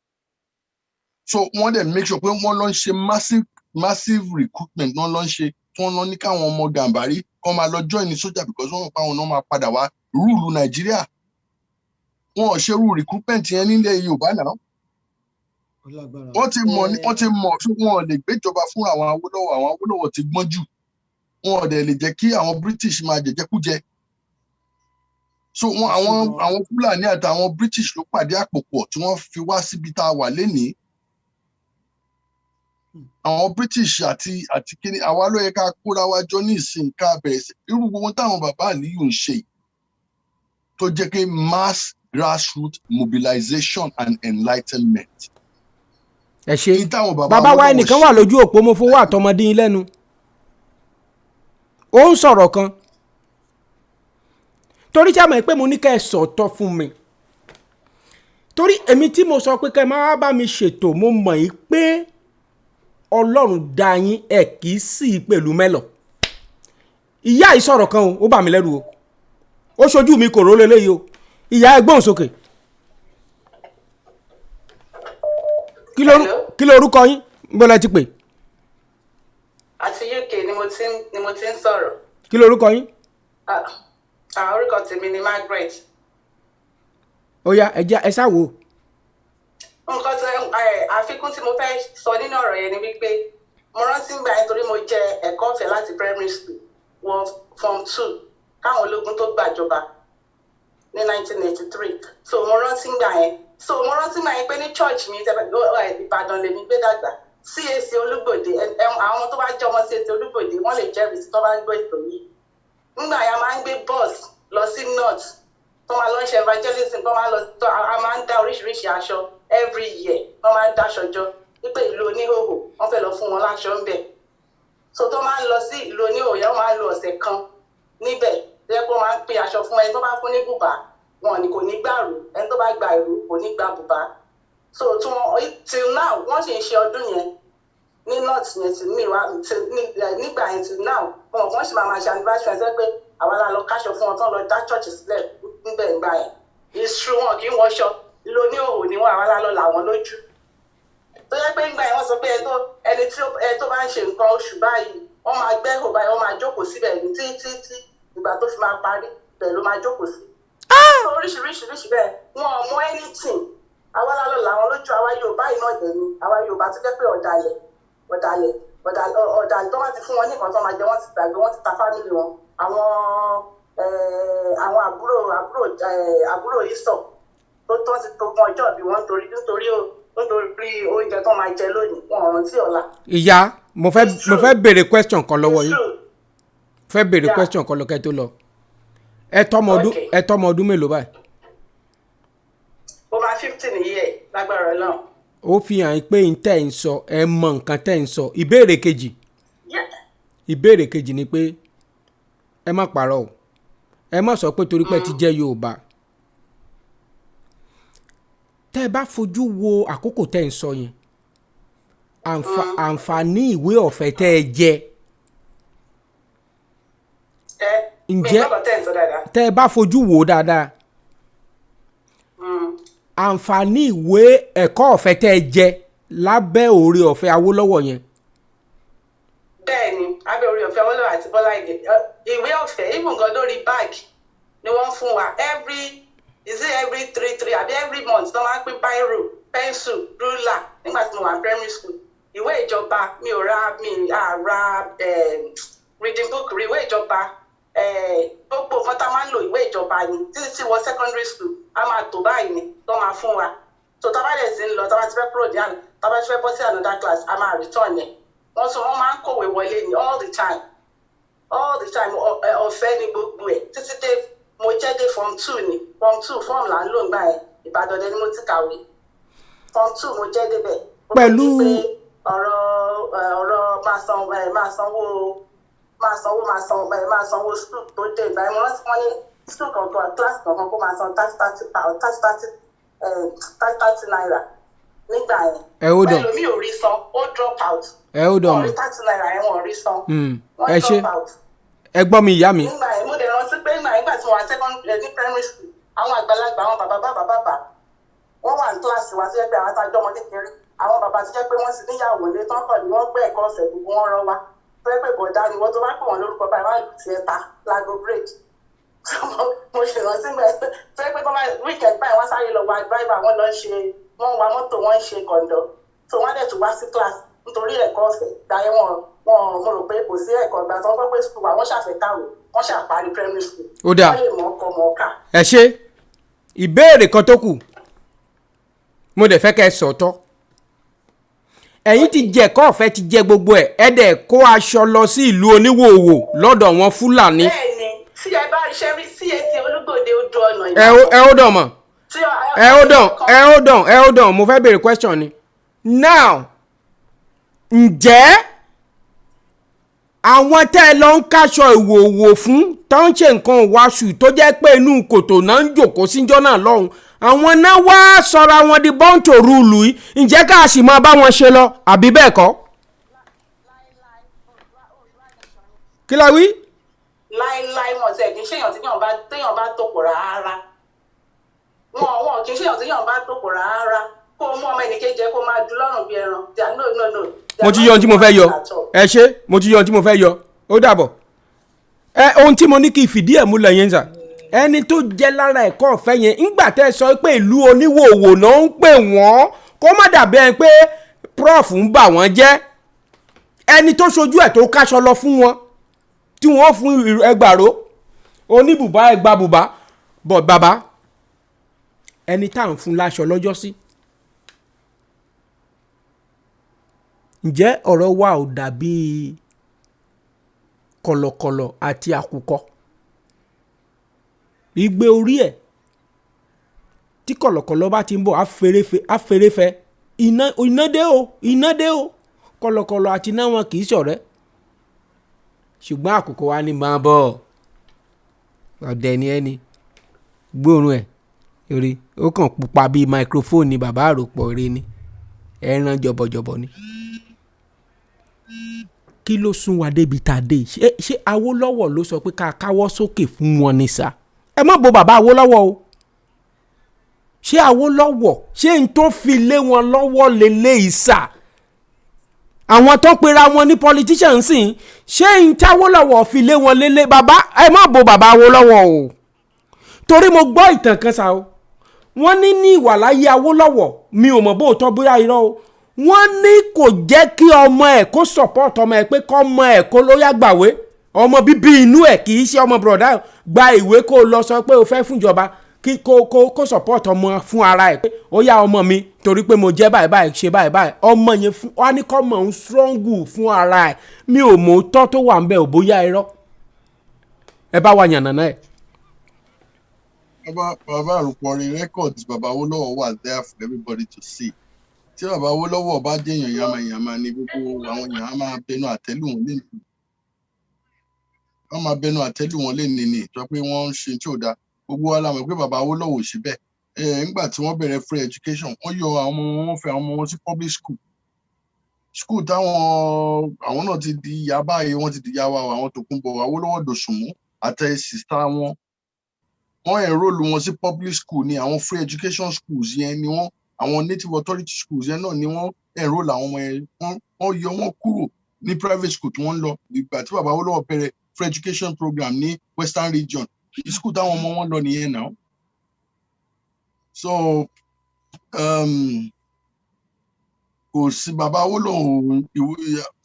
so wọ́n dẹ̀ make sure pé wọ́n lọ ń ṣe massive recruitment náà lọ ń ṣe tí wọ́n lọ ní káwọn ọmọ Gàmbàrí kọ́ máa lọ join ní sójà because wọ́n mọ̀ pé àwọn náà máa padà wá rúùlù Nàìjíríà wọn ò ṣerú recruitment yẹn nílẹ̀ Yorùbá náà wọ́n ti mọ̀ ṣé wọn ò lè gbéjọba fún àwọn Awólọ́wọ̀ ti gbọ́n jù wọn ò dẹ̀ lè jẹ́ kí àwọn British máa jẹjẹkújẹ so àwọn Fúlàní àtàwọn British ló pàdé àpòpọ̀ tí wọ́n fi wá síbi tá a wà lénìí àwọn British àti kíni àwa ló yẹ ká kóra wa jọ ní ìsìn ká bẹ̀rẹ̀ sí irú gbogbo táwọn bàbá Àlíyù ń ṣe tó jẹ́ pé mass grassroots mobilization and enlightenment. ẹ ṣe bàbá wa ẹnìkan wà lójú òpó mo fowó àtọmọdé yín lẹ́nu ó ń sọ̀rọ̀ kan torí tí a mọ̀ pé mo ní kẹ́ ẹ sọ̀tọ̀ fún mi torí èmi tí mo sọ pé kẹ́ ẹ máa bá mi ṣètò mo mọ̀ yìí pé Ọlọ́run dá yín ẹ kì í sí pẹ̀lú mẹ́lọ̀ ìyá yìí sọ̀rọ̀ kan ó bà mí lẹ́rù o ó ṣojú mi kò ró lélẹ́yìí o ìyá ẹ gbóhùn sókè kí lorúkọ yín bó lẹ ti pè. àti UK ni mo ti ń sọ̀rọ̀. kí lorúkọ yín. orúkọ tèmi ni Margaret. ó yá ẹ ṣá wò. nǹkan tí àfikún tí mo fẹ́ sọ nínú ọ̀rọ̀ yẹn ni wípé mo rántí ń gbà yẹn torí mo jẹ ẹ̀kọ́ ọ̀fẹ́ láti primary school wọ form 2 káwọn ológun tó gbàjọba ní 1983 so mo rántí ń gbà yẹn pé ní church mi Ìbàdàn lèmi gbé dàgbà CAC Olúgbòde àwọn tó bá jẹ́ ọmọ CAC Olúgbòde wọ́n lè jẹ́rìí sí tó bá ń gbọ́ ètò yìí nígbà yẹn a máa ń gbé bus lọ sí north tó máa lọ ń ṣe evangelism tó máa lọ tó a máa ń dá oríṣiríṣi aṣọ every year wọ́n máa ń dáṣọ jọ wípé ìlú oníhòòhò wọ́n fẹ́ lọ fún wọn láṣọ ń bẹ̀ so tó máa ń lọ sí ìlú oníhòòhò yẹn wọ́n máa ń lo ọ̀sẹ̀ kan níbẹ̀ tẹ́ kó máa ń pín aṣọ fún ẹni tó bá fún ní bùbá wọn ni kò ní gbàrú ẹni tó bá gba ìrú kò ní gba bùbá so till now wọ́n sì ń ṣe ọdún yẹn ní north yẹn nígbà yẹn till now wọ́n sì máa ṣe anniversary ẹ̀ pé àwa la lọ káṣọ fún wọn tán lọ dá church sílẹ̀ níbẹ̀ ìgbà yẹn ìṣú wọn kì í wọṣọ ìlú oníhòòhò ni wọn àwa la lọ làwọn lójú tó yẹ pé ńgbà yẹn wọ́n sọ pé ẹni tó bá ń ṣe nǹkan oṣù báyìí wọ́n máa gbẹ́hò báyìí wọ́n máa jókòó síbẹ̀ ní títí ìgbà tó fi máa parí bẹ́ẹ̀ ló máa jókòó sí. oríṣiríṣi bẹ́ẹ̀ wọn ò mọ anything àwa la lọ làwọn lójú àwa Yorùbá yìí náà dẹ̀ ni àwa Yorùbá tó jẹ́ pé ọ̀dàlẹ̀ tó bá ti fún wọn ní nǹkan tó máa jẹ wọ́n ti gbàgbé wọ́n ti ta fámìlì wọn àwọn àbúrò ìsọ̀ tó ti tó gun ọjọ́ bí wọ́n nítorí oúnjẹ tó máa jẹ lónìí wọn ò rántí ọ̀la. ìyá mo fẹ́ béèrè question kan lọ́wọ́ yín question kan lọ́kẹ́ tó lọ ẹ tọ́mọ ọdún mélòó báyìí. ó máa 15 yìí ẹ̀ lágbára náà. ó fi hàn pé n tẹ́ ń sọ ẹ mọ nǹkan tẹ́ ń sọ ìbéèrè kejì ni pé ẹ má parọ́ o ẹ má sọ pé torí pé ti jẹ́ Yorùbá tẹ́ ẹ bá fojú wo àkókò tẹ́ ń sọ yẹn àǹfààní ìwé ọ̀fẹ́ tẹ́ ẹ jẹ ǹjẹ́ tẹ́ ẹ bá fojú wò ó dáadáa àǹfààní ìwé ẹ̀kọ́ ọ̀fẹ́ tẹ́ ẹ jẹ lábẹ́ oore ọ̀fẹ́ Awólọ́wọ̀ yẹn. Bẹ́ẹ̀ni abẹ́ oore ọ̀fẹ́ Awólọ́wọ̀ àti Bọ́lá Ìgè ìwé ọ̀fẹ́ even gan lórí báàgì ni wọ́n fún wa every 3 àbí every month tó máa ń pín bírò pencil ruler nígbà tí mo wà primary school ìwé ìjọba mi ò ra reading book rí ìwé ìjọba gbogbo nǹkan tá a máa ń lo ìwé ìjọba ni títí tí wọ secondary school a máa tó báyìí ni tó máa fún wa tó tá a bá dẹ̀ sí ń lọ tá a bá ti fẹ́ kúrò ní àná tá a bá ti fẹ́ bọ́ sí another class a máa return yẹn wọ́n máa ń kọ̀wé wọlé ni all the time ọ̀fẹ́ ni gbogbo ẹ̀ títí dé mo jẹ́ dé form 2 ni form 2 form là ń lò ńgbà yẹn Ìbàdàn dẹ̀ ni mo ti kàwé form 2 mo jẹ́ débẹ̀ pẹ̀lú ọ̀rọ̀ máa sanwó school tó dé ìgbà yẹn mo rántí wọ́n ní school kankan class kankan kó máa san 30 naira nígbà yẹn pẹ̀lú mi ò rí san ó drop out wọ́n rí 30 naira yẹn wọ́n rí san wọ́n drop out. Ẹ gbọ́ mi ìyá mi. nígbà yẹn mo dẹ̀ rántí pé nígbà tí mo wà ní primary school àwọn àgbàlagbà àwọn bàbá wọ́n wà ní kíláàsì wa tó jẹ́ pé àwọn àtàjọ́ ọmọ kékeré àwọn bàbá tó jẹ́ pé wọ́n ti níyàwó lé tán kàn ní wọ́n gbé ẹ̀kọ́ ọ̀sẹ̀ gbogbo wọn rọ wá tó jẹ́ pé bọ̀dá ni wọ́n tó bá pè wọ́n lórúkọ báyìí wọ́n lù ti ẹ̀ta lágo break mo ṣe rántí gbẹ tó jẹ́ pé weekend báyìí wọ́n sáré lọ wá driver wọ́n wa mọ́tò wọ́n ń ṣe kọ̀ǹdọ̀ tó wọ́n dẹ̀ tún wá sí class nítorí ẹ̀kọ́ ọ̀fẹ́ dáyé wọn mo rò pé kò sí ẹ̀kọ́ ìgbà tó ń pẹ́ pé school wa wọ́n ṣàfẹ́ kàwé wọ́n ṣàparí primary school ó dáa wọ́n lè mọ̀ ọkọ̀ mọ̀ ọ̀kà. ẹ ṣe ìbéèrè kan tó kù mo dẹ̀ fẹ́ kẹ́ ẹ sọ̀tọ̀ ẹ̀yin ti jẹ ẹ̀kọ́ ọ̀fẹ́ ti jẹ gbogbo ẹ̀ ẹ dẹ̀ kó aṣọ lọ sí ìlú oníwòwò lọ́dọ̀ wọn Fúlàní. bẹ́ẹ̀ni tí ẹ bá ṣe rí sí etí Olúgbòde ojú ọ̀nà ìlú. ẹ ó dàn mọ́ ẹ ó dàn mo fẹ́ béèrè question ni now ǹjẹ́ àwọn tẹ́ ẹ lọ ń káṣọ ìwòwò fún tó ń ṣe nǹkan ìwàṣù tó jẹ́ pé inú kòtò náà ń jòkó síjọ́ náà lọ́hùn àwọn náà wá sọra wọn di bọ́ǹtò rúùlù yìí ǹjẹ́ ká sì máa bá wọn ṣe lọ àbí bẹ́ẹ̀ kọ́. kí la wí. láíláí wọn tẹ kì í ṣèyàn téèyàn bá tòkò rárá wọn kì í ṣèyàn téèyàn bá tòkò rárá kó mú ọmọ ẹnìkejì kó máa dùn lọ́rùn bí ẹran no. mo ti yọ ohun tí mo fẹ́ yọ ẹ ṣe mo ti yọ ohun tí mo fẹ́ yọ ó dàbọ̀ ohun tí mo ní kí n fìdí ẹ̀ múlẹ̀ yẹn sà ẹni tó jẹ́ lára ẹ̀kọ́ ọ̀fẹ́ yẹn ńgbà tẹ́ sọ pé ìlú oníwòwò náà ń pè wọ́n kó má dàbí ẹni pé prof ń bà wọ́n jẹ́ ẹni tó ṣojú ẹ̀ tó káṣọ lọ fún wọn tí wọ́n fún ẹgbàró oníbùbá ẹgbàbùbá bọ̀ bàbá ẹni tá à ń fún láṣọ lọ́jọ́ sí. ǹjẹ́ ọ̀rọ̀ wa ò dàbí kọ̀lọ̀kọ̀lọ̀ àti àkùkọ igbe orí ẹ̀ tí kọ̀lọ̀kọ̀lọ̀ bá ti ń bọ̀ afẹ́rẹ́fẹ́ iná dé o kọ̀lọ̀kọ̀lọ̀ àti iná wọn kì í ṣọ̀rẹ́ ṣùgbọ́n àkùkọ wa ni máa bọ̀ ọ̀dẹ̀ ni ẹni gbóòórùn ẹ̀ eré ó kàn pupa bíi microphone ni bàbá àròpọ̀ eré ni ẹran jọ̀bọ̀jọ̀bọ̀ ni. kí ló sún wa débi tá a dé ṣé Awólọ́wọ̀ ló sọ pé ká káwọ́ sókè fún wọn ni sá ẹ má bo bàbá Awólọ́wọ̀ o ṣé Awólọ́wọ̀ ṣé n tó fi lé wọn lọ́wọ́ lélẹ́yìí sá àwọn tó pera wọn ní politician sìn ṣé n tí Awólọ́wọ̀ fi lé wọn lélẹ́ bàbá ẹ má bo bàbá Awólọ́wọ̀ o torí mo gbọ́ ìtàn kan sá o wọ́n ní ìwàláyé Awólọ́wọ̀ mi ò mọ̀ bó tọ́ bóyá irọ́ o wọ́n ní kò jẹ́ kí ọmọ ẹ̀ kó support ọmọ ẹ̀ pé kọ́ ọmọ ẹ̀ kó ló yá gbàwé ọmọ bíbí inú ẹ̀ kì í ṣe ọmọ bùrọ̀dá gba ìwé kó lọ sọ pé o fẹ́ fúnjọba kí kó support ọmọ fún ara ẹ̀ pé ó yá ọmọ mi torí pé mo jẹ́ báyìí ṣe báyìí ọmọ yẹn wá ní kọ́ mọ̀ ń strong fún ara ẹ̀ mi ò mọ̀ tọ́ tó wà ń bẹ̀ ò bóyá irọ́ ẹ bá wa yànnà náà ẹ̀. bàbá àròpọ̀rin records bàbá Awólọ́wọ̀ wà there for everybody to see tí bàbá Awólọ́wọ̀ bá jẹ́yàn yamayama ni gbogbo àwọn èèyàn á máa bẹnu àtẹ́lù wọn lẹ́nu wọ́n máa bẹnu àtẹ́lù wọn lẹ́nu ni tó pé wọ́n ń ṣe tí ò dáa gbogbo wa la mọ̀ pé bàbá Awólọ́wọ̀ ṣe bẹ́ẹ̀ nígbà tí wọ́n bẹ̀rẹ̀ free education wọ́n yọ àwọn ọmọ wọn fẹ́ àwọn ọmọ wọn sí public school táwọn àwọn náà ti di ìyá báyìí wọ́n ti di ìyá wa àwọn Tòkunbọ̀ Awólọ́wọ̀ Dòsùnmú àti sista wọn enroll wọn sí public school ní àwọn free education schools yẹn ni wọ́n àwọn native authority schools yẹn náà ni wọ́n enroll àwọn ọmọ yẹn wọ́n yọ wọ́n kúrò ní private school tí wọ́n lọ ìgbà tí bàbá Awólọ́wọ̀ bẹ̀rẹ̀ free education program ní western region school táwọn ọmọ wọn lọ nìyẹn náà. So kò sí bàbá Awólọ́wọ̀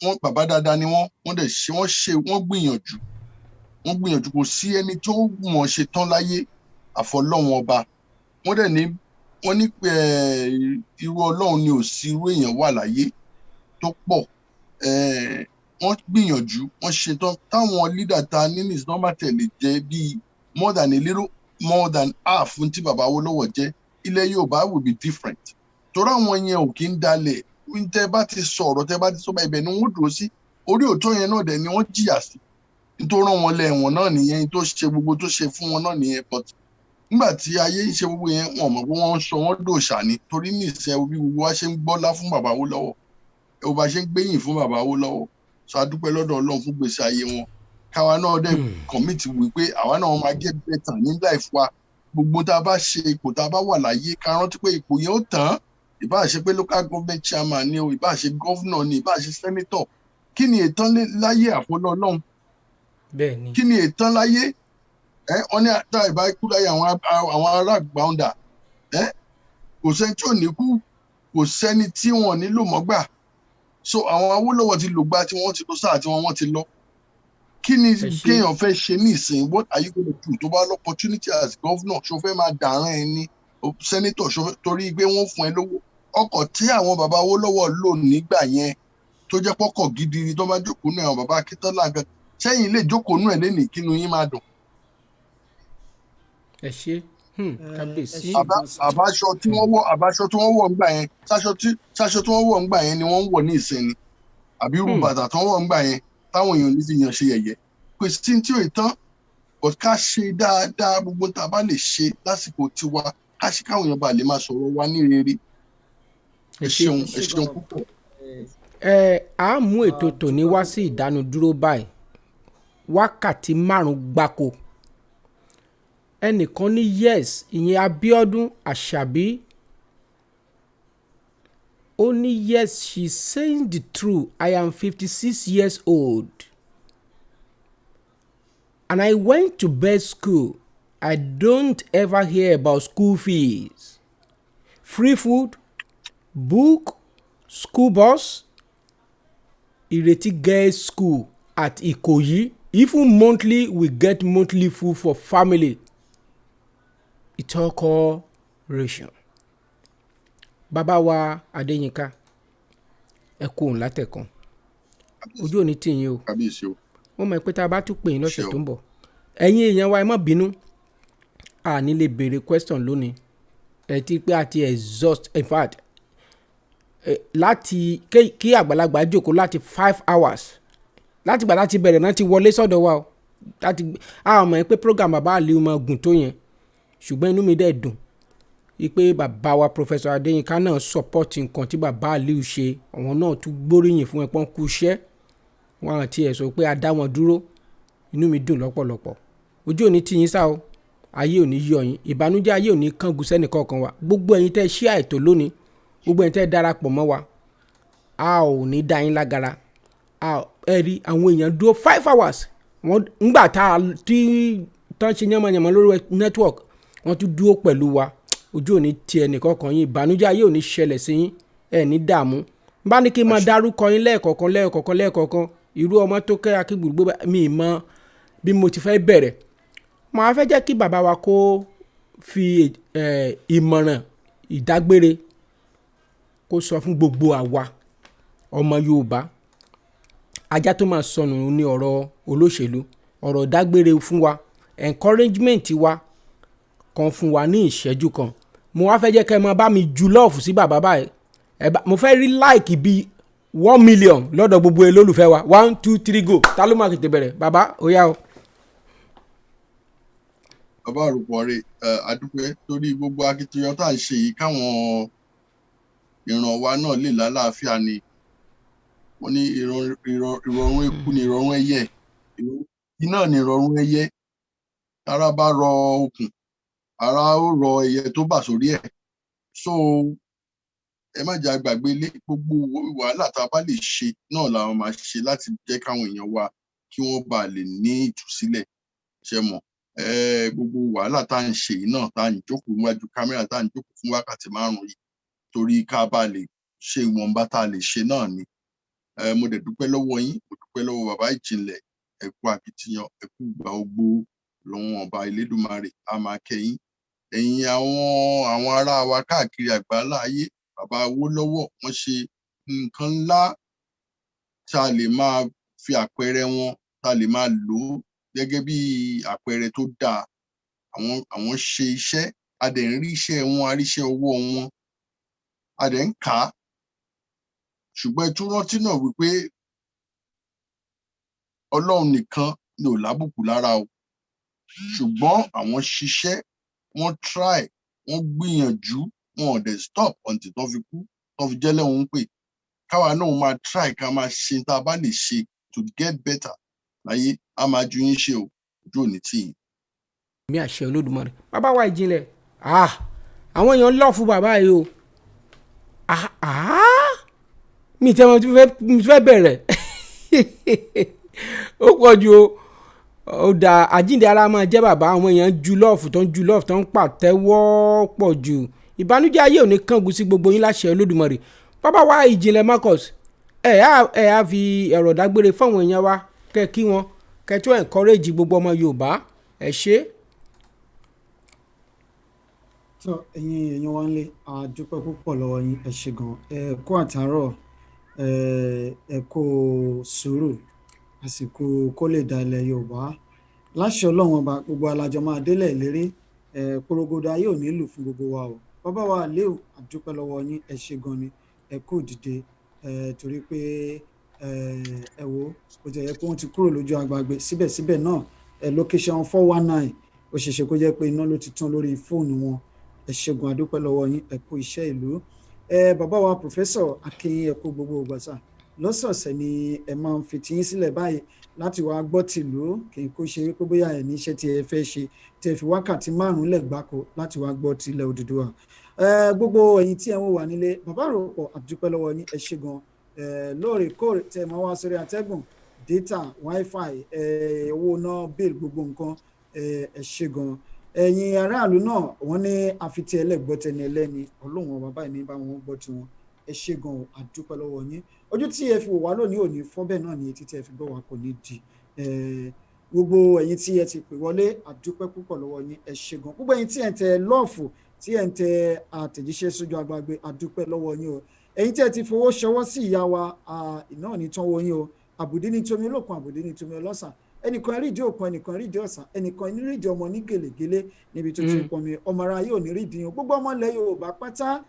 wọn bàbá dáadáa ni wọ́n dẹ̀ ṣe wọ́n gbìyànjú kò sí ẹni tó mọ̀ ṣe tán láyé àfọlọ́wọn ọba wọ́n dẹ̀ ní wọ́n ní pé irú Ọlọ́run ni ò sí irú èèyàn wà láyé tó pọ̀ wọ́n gbìyànjú wọ́n ṣe tán táwọn leader ta nínú ìsinmi tẹ̀lé jẹ́ bíi more than half tí bàbá Awólọ́wọ̀ jẹ́ ilẹ̀ Yorùbá will be different torí àwọn yẹn ò kí ń dalẹ̀ tẹ́ bá ti sọ̀rọ̀ tẹ́ bá ti sọ ibẹ̀ ni wọ́n dúró sí orí òótọ́ yẹn náà dẹ̀ ni wọ́n jìyà sí nítorí rán wọn lẹ́wọ̀n náà nìyẹn tó ṣe gbogbo tó ṣe fún wọn náà nìyẹn but nígbà tí ayé ń ṣe gbogbo yẹn wọn mọ̀ pé wọ́n ń sọ wọ́n dòṣà ni torí ní ìṣẹ́ bí gbogbo wa ṣe ń gbọ́lá fún bàbá Awólọ́wọ̀ ẹ̀ bá ṣe ń gbéyìn fún bàbá Awólọ́wọ̀ so a dúpẹ́ lọ́dọ̀ Ọlọ́run fún gbèsè ayé wọn káwa náà dẹ̀ commit wípé àwa náà máa get better ní life wa gbogbo tá a bá ṣe ipò tá a bá wà láyé ká rántí pé ipò yẹn ó tán ìbá ṣe pé local government chairman ni o ìbá ṣe governor ni ìbá ṣe senator kí ni ìtàn láyé àfọlọ́ Ọlọ́run kí ni ìtàn láyé wọ́n ní àtà ìbá ikú láyé àwọn ará gbàǹdà kò sẹ́ni tí ò ní kú kò sẹ́ni tí wọ́n nílò mọ́gbà so àwọn Awólọ́wọ̀ ti lò gbà tí wọ́n ti lọ sáà tí wọ́n ti lọ kí ni kéèyàn fẹ́ ṣe ní ìsìn what are you gonna do tó bá lọ opportunity as governor ṣo fẹ́ máa dàrán ẹni senator torí pé wọ́n fún ẹ lówó ọkọ̀ tí àwọn bàbá Awólọ́wọ̀ lò nígbà yẹn tó jẹ́ pọ́kọ̀ gidi ni tó máa jókòó náà àwọn bàbá Akíntọ́lá gan sẹ́yìn lè jókòó nú ẹ̀ lẹ́nìí kínú yín máa dùn. ẹ ṣe kábíyèsí. àbáṣọ tí wọ́n wọ̀ ńgbà yẹn sáṣọ tí wọ́n wọ̀ ńgbà yẹn ni wọ́n ń wọ̀ ní ìsinmi àbí irú bàtà tí wọ́n wọ̀ ńgbà yẹn táwọn èèyàn ní fi yàn ṣe yẹ̀yẹ́ kò sí tí ò tán but ká ṣe dáadáa gbogbo tá a bá lè ṣe lásìkò tiwa ká ṣe káwọn èèyàn bá lè máa sọ̀rọ̀ wa ní rere. ẹ ṣeun púpọ̀. a mú ètò tòní wá sí ìdánudúró báyìí wákàtí 5 gbáko ẹnìkan ní yes ìyẹn Abíọ́dún Àṣàbí ó ní yes she saying the truth I am 56 years old and I went to best school I don't ever hear about school fees free food book school bus Ireti Girls School at Ikoyi even monthly we get monthly food for family it's all called ration. Bàbá wa Adéyínká ẹ kú òun látẹ̀kan ojú òní tì yín o wọ́n mọ̀ pé tá a bá tún pè yín lọ́sẹ̀ tó ń bọ̀ ẹ̀yin èèyàn wa ẹ má bínú a ní lè béèrè question lónìí ẹ ti pé a ti exhaust in fact láti kí àgbàlagbà jókòó láti 5 hours láti gbà láti bẹ̀rẹ̀ náà ti wọlé sọ́dọ̀ wa o láti a mọ̀ pé program bàbá Aliu máa gùn tó yẹn ṣùgbọ́n inú mi dẹ̀ dùn wípé bàbá wa Professor Adéyínká náà support nǹkan tí bàbá Aliu ṣe àwọn náà tún gbóríyìn fún ẹpọ́n kú iṣẹ́ wọn àti ẹ̀ sọ pé a dá wọn dúró inú mi dùn lọ́pọ̀lọpọ̀ ojú òní tí yín sá o ayé òní yọ yín ìbànújẹ́ ayé òní kángun sẹ́nìkọ̀ọ̀kan wa gbogbo ẹ̀yin tẹ́ ṣí àìtó lónìí gbogbo ẹ̀yin tẹ́ darapọ̀ mọ́ wa a ò ní dá yín lágara ẹ rí àwọn èèyàn dúró 5 hours wọ́n ńgbà tá a tí tán ṣe yánmọ́yánmọ́ lórí network wọ́n tún dúró pẹ̀lú wa ojú òní ti ẹnìkọ̀ọ̀kan yín ìbànújẹ́ ayé òní ṣẹlẹ̀ sí yín ẹ̀ ní dààmú bá ní kí n máa dárúkọ yín lẹ́ẹ̀kọ̀ọ̀kan irú ọmọ tó kẹ́ akígbùgbó mi mọ bí mo ti fẹ́ bẹ̀rẹ̀ mo á fẹ́ jẹ́ kí bàbá wa kó fi ìmọ̀ràn ìdágbére kó sọ fún gbogbo àwa ọmọ Yorùbá ajá tó máa sọnù ní ọ̀rọ̀ olóṣèlú ọ̀rọ̀ ìdágbére fún wa encouragement wa kan fún wa ní ìṣẹ́jú kan mo wá fẹ́ jẹ́ kẹ́ ẹ máa bá mi ju lọ́ọ̀fù sí bàbá báyìí mo fẹ́ rí láìkì bíi 1 million lọ́dọ̀ gbogbo olólùfẹ́ wa 1 2 3 go ta ló máa tètè bẹ̀rẹ̀ bàbá ó yá o. bàbá àròpọ̀ rẹ̀ adúpẹ́ torí gbogbo akitiyan tá à ń ṣe yìí káwọn ìran wa náà lè lálàáfíà ni wọ́n ní ìrọ̀rùn eku ni ìrọ̀rùn ẹyẹ iná ni ìrọ̀rùn ẹyẹ ara bá rọ okùn ara ó rọ ẹyẹ tó bà sórí ẹ̀. So ẹ má jẹ́ àgbàgbé ilé, gbogbo wàhálà tá a bá lè ṣe náà làwọn máa ṣe láti jẹ́ káwọn èèyàn wa kí wọ́n bá lè ní ìtúsílẹ̀. Ṣe mọ̀, gbogbo wàhálà tá à ń ṣe yìí náà, tá à ń jókòó níwájú kámẹ́rà, tá à ń jókòó fún wákàtí 5 yìí, torí ká bá lè ṣe ìwọ̀nba tá a lè ṣe náà ni. Mo dẹ̀ dúpẹ́ lọ́wọ́ yín, mo dúpẹ́ lọ́wọ́ bàbá ìjìnlẹ̀, ẹ kú akitiyan, ẹ kú ìgbà ogbó, lọ́wọ́n ọba Elédùmarè á máa kẹ́ yín. Ẹ̀yin àwọn ará wa káàkiri àgbáńlá ayé, bàbá Awólọ́wọ̀ wọ́n ṣe nǹkan ńlá tá a lè máa fi àpẹẹrẹ wọn, tá a lè máa lò ó gẹ́gẹ́ bí àpẹẹrẹ tó dáa. Àwọn ṣe iṣẹ́, a dẹ̀ ń rí iṣẹ́ wọn, a rí iṣẹ́ ọwọ́ wọn, a dẹ̀ ń kà á. Ṣùgbọ́n ẹ tún rántí náà wípé Ọlọ́run nìkan ni ò lábùkù lára o. Ṣùgbọ́n àwọn ṣiṣẹ́, wọ́n try, wọ́n gbìyànjú, wọn ò dẹ̀ stop until tán fi kú, tán fi jẹ́ lẹ́hùn pé káwa náà máa try, ká máa ṣe tá a bá lè ṣe to get better láyé. A máa ju yín ṣe o, ojú ò ní tì yín. mi àṣẹ Olódùmarè. Bàbá wa ìjìnlẹ̀, àwọn èèyàn lọ́ọ̀fù bàbá yìí o. Mi tẹ́ wọn tí fẹ́ bẹ̀rẹ̀ ó pọ̀ ju o. Ó dà, àjíǹde ara máa jẹ́ bàbá, àwọn èèyàn ju lọ́ọ̀fù tó ń pàtẹ́wọ́ pọ̀ jù. Ìbànújẹ́ ayé ò ní kángun sí gbogbo yín láṣẹ Olódùmarè. Bàbá wa ìjìnlẹ̀ Marcus, ẹ á fi ẹ̀rọ dágbére fáwọn èèyàn wa, kẹ́ kí wọn, kẹ́ tó encourage gbogbo ọmọ Yorùbá, ẹ ṣé. So ẹ̀yin èèyàn wa ń lé, a dúpẹ́ púpọ̀ lọ́wọ́ yín, ẹ ṣé gan, ẹ kú àtàárọ̀, ẹ kú sùúrù, àsìkò kó lè da ilẹ̀ Yorùbá. Láṣẹ Ọlọ́run ọba, gbogbo alájọ máa délẹ̀ lérí, porogodo ayé ò nílù fún gbogbo wa o. Bàbá wa Léo, a dúpẹ́ lọ́wọ́ yín, ẹ ṣé gan ni, ẹ kú dìde, torí pé ẹ wo ó ti yẹ pé wọ́n ti kúrò lójú agbágbé, síbẹ̀síbẹ̀ náà location 419 ó ṣeéṣe kó jẹ́ pé iná ló ti tán lórí fóònù wọn. Ẹ ṣé gan, a dúpẹ́ lọ́wọ́ yín, ẹ kú iṣẹ́ ìlú. Bàbá wa Professor Akin, ẹ kú gbogbo ògbàsà. Lọ́sọ̀ọ̀sẹ̀ ni ẹ máa ń fi tiyín sílẹ̀ báyìí láti wá gbọ́ tìlú, kì í kó ṣe wípé bóyá ẹ̀ ní iṣẹ́ tí ẹ fẹ́ ṣe tí ẹ fi wákàtí 5 lẹ̀ gbáko láti wá gbọ́ tilẹ̀ Odùduwà. Gbogbo ẹ̀yin tí ẹ ń wà nílé, bàbá àròpọ̀, a dúpẹ́ lọ́wọ́ yín, ẹ ṣé gan. Lóòrèkóòrè tẹ́ ẹ máa wá sórí àtẹ́gùn, data, wifi, owó náà, bill, gbogbo nǹkan, ẹ ṣé gan. Ẹ̀yin aráàlú náà, wọ́n ní àfitì ẹlẹ́gbọ́tẹni ẹlẹ́ni, Ọlọ́run ọba báyìí ní bá wọn gbọ́ tiwọn. Ẹ ṣé gan, a dúpẹ́ lọ́wọ́ yín. Ojú tí ẹ fi wò wá lónìí ò ní fọ́, bẹ́ẹ̀ náà ni etí tí ẹ fi gbọ́ wá kò ní di. Gbogbo ẹ̀yin tí ẹ ti pè wọlé, a dúpẹ́ púpọ̀ lọ́wọ́ yín, ẹ ṣé gan. Gbogbo ẹ̀yin tí ẹ ń tẹ lọ́ọ̀fù, tí ẹ ń tẹ àtẹ̀jíṣẹ́ sójú agbágbé, a dúpẹ́ lọ́wọ́ yín o. Ẹ̀yin tí ẹ ti fowó ṣọwọ́ sí ìyá wa, iná ò ní tán wo yín o. Àbùdí ní tomi olókun, àbùdí ní tomi ọlọ́sàn. Ẹnìkan rídìí òkun, ẹnìkan rídìí ọ̀sán, ẹnìkan rídìí ọmọ ní gèlègélé níbi tó ti pọnmi, ọmọ ara yóò ní rídìí o. Gbogbo ọmọ ilẹ̀ Yorùbá pátá,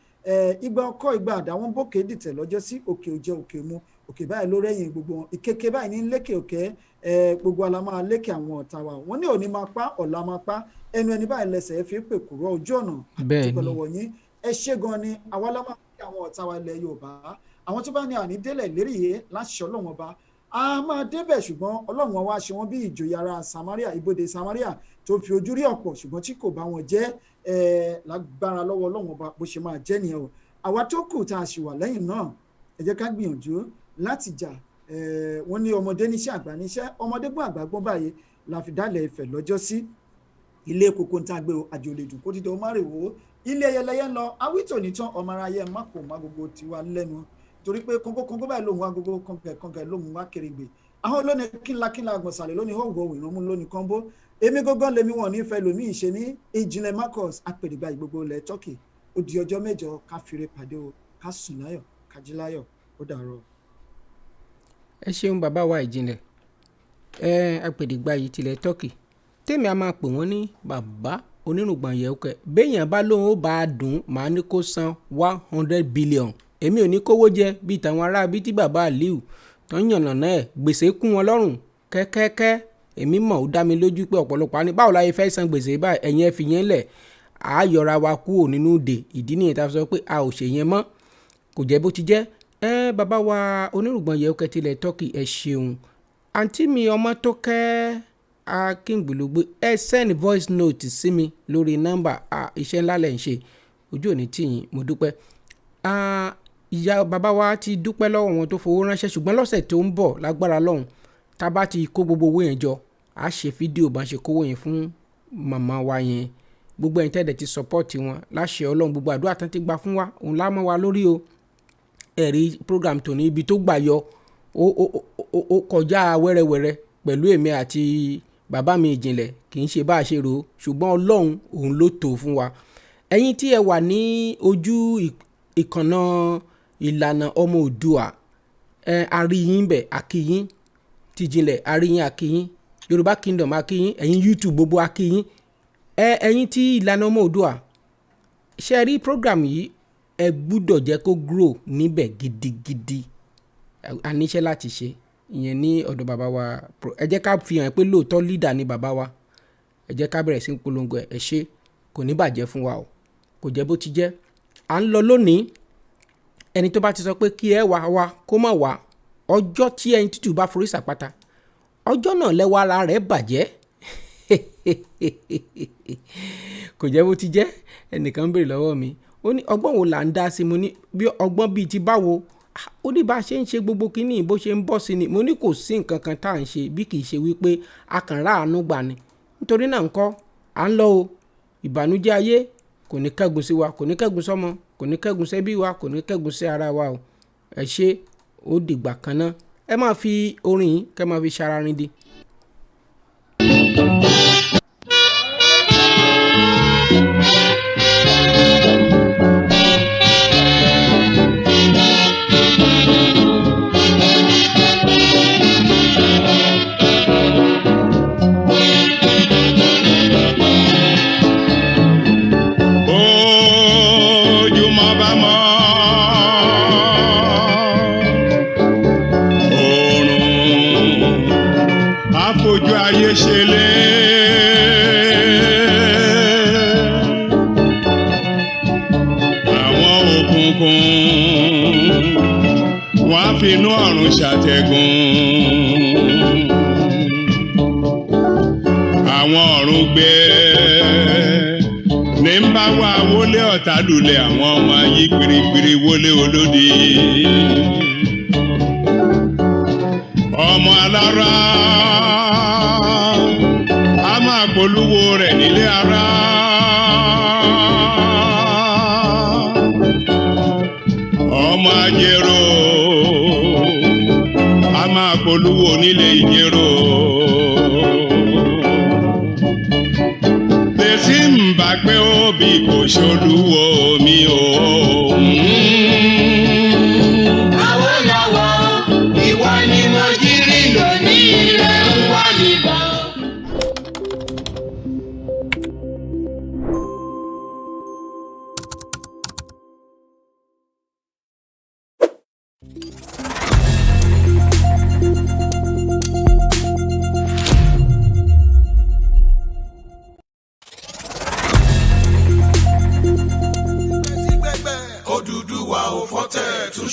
ìgbà ọkọ ìgbà àdá wọn bókè dìtẹ̀ lọ́jọ́ sí, òkè òjẹ́ òkè mu, òkè báyìí ló rẹ́yìn gbogbo wọn, ìkeke báyìí ní lékè òkè, gbogbo ala máa lékè àwọn ọ̀tá wa. Wọ́n ní òní máa pa, ọ̀la máa pa, ẹnu ẹni báyìí lẹ́sẹ̀ fi pè kúrò ojú ọ̀nà. Dúpẹ́ lọ́wọ́ yín, ẹ ṣé gan ni. Àwa la máa fi àwọn ọ̀tá wa ilẹ̀ Yorùbá, àwọn tó bá ní àní délẹ̀ lérí yìí láṣẹ Ọlọ́run ọba, a máa débẹ̀, ṣùgbọ́n Ọlọ́run wa ṣe wọ́n bí ìjòyè ara Samaria, ibodè Samaria tó fi ojú rí ọ̀pọ̀ ṣùgbọ́n tí kò bá wọn jẹ́, lágbára lọ́wọ́ Ọlọ́run ọba bó ṣe máa jẹ́ nìyẹn o. Àwa tó kù tá a ṣì wà lẹ́yìn náà, ẹ jẹ́ ká gbìyànjú láti jà. Wọ́n ní ọmọdé níṣẹ́, àgbà níṣẹ́, ọmọdé gbọ́n àgbà gbọ́n báyìí la fi dálẹ̀ Ifẹ̀ lọ́jọ́ sí. Ilé koko ń tá gbé o, àjò lè dùn kó dídọ̀ má rè wò ó. Ilé ẹyẹlẹyẹ ń lọ, awítò nìtàn, ọmọ ara yẹ má kò má gbogbo tiwa lẹ́nu, torí pé kónkó báyìí lòun wá gbogbo kọ̀ǹkẹ̀ lòun wá kèrègbè. Àwọn olóni kínla àgbọ̀nsàlẹ̀ lónìí hóògùn òwò ìrànmú lónìí kọ́ńbó. Èmi gógán lèmi wọn nífẹ̀ẹ́ lòmí ìṣe ní ìjìnlẹ̀ Marcus, apèdìgbà gbogbo ilẹ̀ Turkey. Ó di ọjọ́ mẹ́jọ, ká fire pàdé o, ká sùn láyọ̀, ká jí láyọ̀, ó dàárọ̀. Ẹ ṣeun bàbá wa ìjìnlẹ̀, apèdìgbà yìí tilẹ̀ Turkey. Tèmi a máa pè wọ́n ní bàbá onírùngbọ̀n yẹ̀wùkẹ́. Béèyàn bá lóun ó bá a dùn, màá ní kó san 100 billion. Èmi ò ní kówó jẹ bíi tàwọn ará bíi tí bàbá Aliu tó ń yànnà náà, gbèsè kún wọn lọ́rùn kẹ́kẹ́kẹ́. Èmi mọ̀, ó dá mi lójú pé ọ̀pọ̀lọpọ̀ á ní báwo la yẹ fẹ́ san gbèsè báyìí, ẹ̀yin ẹ fi yẹn lẹ̀, à á yọra wa kúrò nínú ìdè. Ìdí nìyẹn tá a sọ pé a ò ṣe yẹn mọ́, kò jẹ́ bó ti jẹ́. Bàbá wa onírùngbọ̀n yẹ̀wùkẹ́ tilẹ̀ Turkey, ẹ ṣeun. Àǹtí mi ọmọ tó kẹ́ Akíngbòlógbé ẹ send voice note sí mi lórí nọ́mbà iṣẹ́ ńlá lẹ̀ ń ṣe ojú òní tìyìn mo dúpẹ́. Ìyá bàbá wa ti dúpẹ́ lọ́wọ́ wọn tó fowó ránṣẹ́ ṣùgbọ́n lọ́sẹ̀ tó ń bọ̀ lágbára lọ́hùn tá a bá ti kó gbogbo owó yẹn jọ a ṣe fídíò bá ṣe kówó yẹn fún màmá wa yẹn gbogbo ẹ̀yin tẹ́lẹ̀ ti support wọn láṣẹ ọlọ́run gbogbo àdúrà tán ti gbà fún wa òun lá mọ́ wa lórí o ẹ̀rí program tòní ibi tó gbà yọ ó kọjá wẹ́rẹ́wẹ́rẹ́ pẹ̀lú èmi àti bàbá mi ìjìnlẹ̀ kì í ṣe bá a ṣe rò ó ṣùgbọ́n ọlọ́run òun ló tò fún wa. Ẹ̀yin tí ẹ wà ní ojú ìkànnà ìlànà ọmọ Oòduà àríyìn bẹ̀ àkíyìn tìjìnlẹ̀ àríyìn àkíyìn Yorùbá Kingdom àkíyìn ẹ̀yin YouTube gbogbo àkíyìn ẹ̀yin tí ìlànà ọmọ Oòduà ṣe rí program yìí ẹ gbúdọ̀ jẹ́ kó grow níbẹ̀ gidigidi a níṣẹ́ láti ṣe ìyẹn ní ọ̀dọ̀ bàbá wa ẹ jẹ́ ká fi hàn pé lóòótọ́ leader ni bàbá wa ẹ jẹ́ ká bẹ̀rẹ̀ sí polongo ẹ ṣe kò ní bàjẹ́ fún wa o kò jẹ́ bó ti jẹ́ à ń lọ lónìí ẹni tó bá ti sọ pé kí ẹ wá kó má wá ọjọ́ tí ẹyin tútù bá forí sàpáta ọjọ́ náà lẹ́wọ́ ara rẹ̀ bàjẹ́ kò jẹ́ bó ti jẹ́ ẹnìkan ń béèrè lọ́wọ́ mi ó ní ọgbọ́n wo là ń dá sí mo ní bí ọgbọ́n bíi ti báwo ó ní bá a ṣe ń ṣe gbogbo kínní bó ṣe ń bọ́ sí ni mo ní kò sí nǹkan kan tá à ń ṣe bí kì í ṣe wípé a kàn ráàánú gbà ni nítorí náà ńkọ́ à ń lọ o ìbànújẹ́ ayé kò ní kẹ́gun sí wa kò ní kẹ́gun sọ́mọ kò ní kẹ́gun sẹ́bí wa kò ní kẹ́gun sí ara wa o ẹ ṣe ó dìgbà kan náà ẹ máa fi orin yìí kẹ́ máa fi ṣararin di. Finú ọ̀run ṣàtẹ̀gùn àwọn ọ̀run gbẹ ní ń bá wá wọlé ọ̀tá lulẹ̀ àwọn ọmọ ayé gbirigbiri wọlé olóde ọmọ alára a máa polúwo rẹ̀ nílé ara. Ọmọ ajérò a máa polúwo nílé ìjérò lèsì ń bá pé òbí kò ṣolúwo mi o. Awólọ́wọ̀ ìwọ ni mo jí rí lónìí rẹ̀ ń wá nígbà.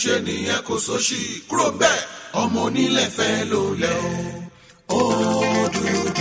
Ṣe nìyẹn kò sóṣì kúrò bẹ́ẹ̀ ọmọ onílẹ̀ fẹ́ ló lẹ̀ Odùduwà.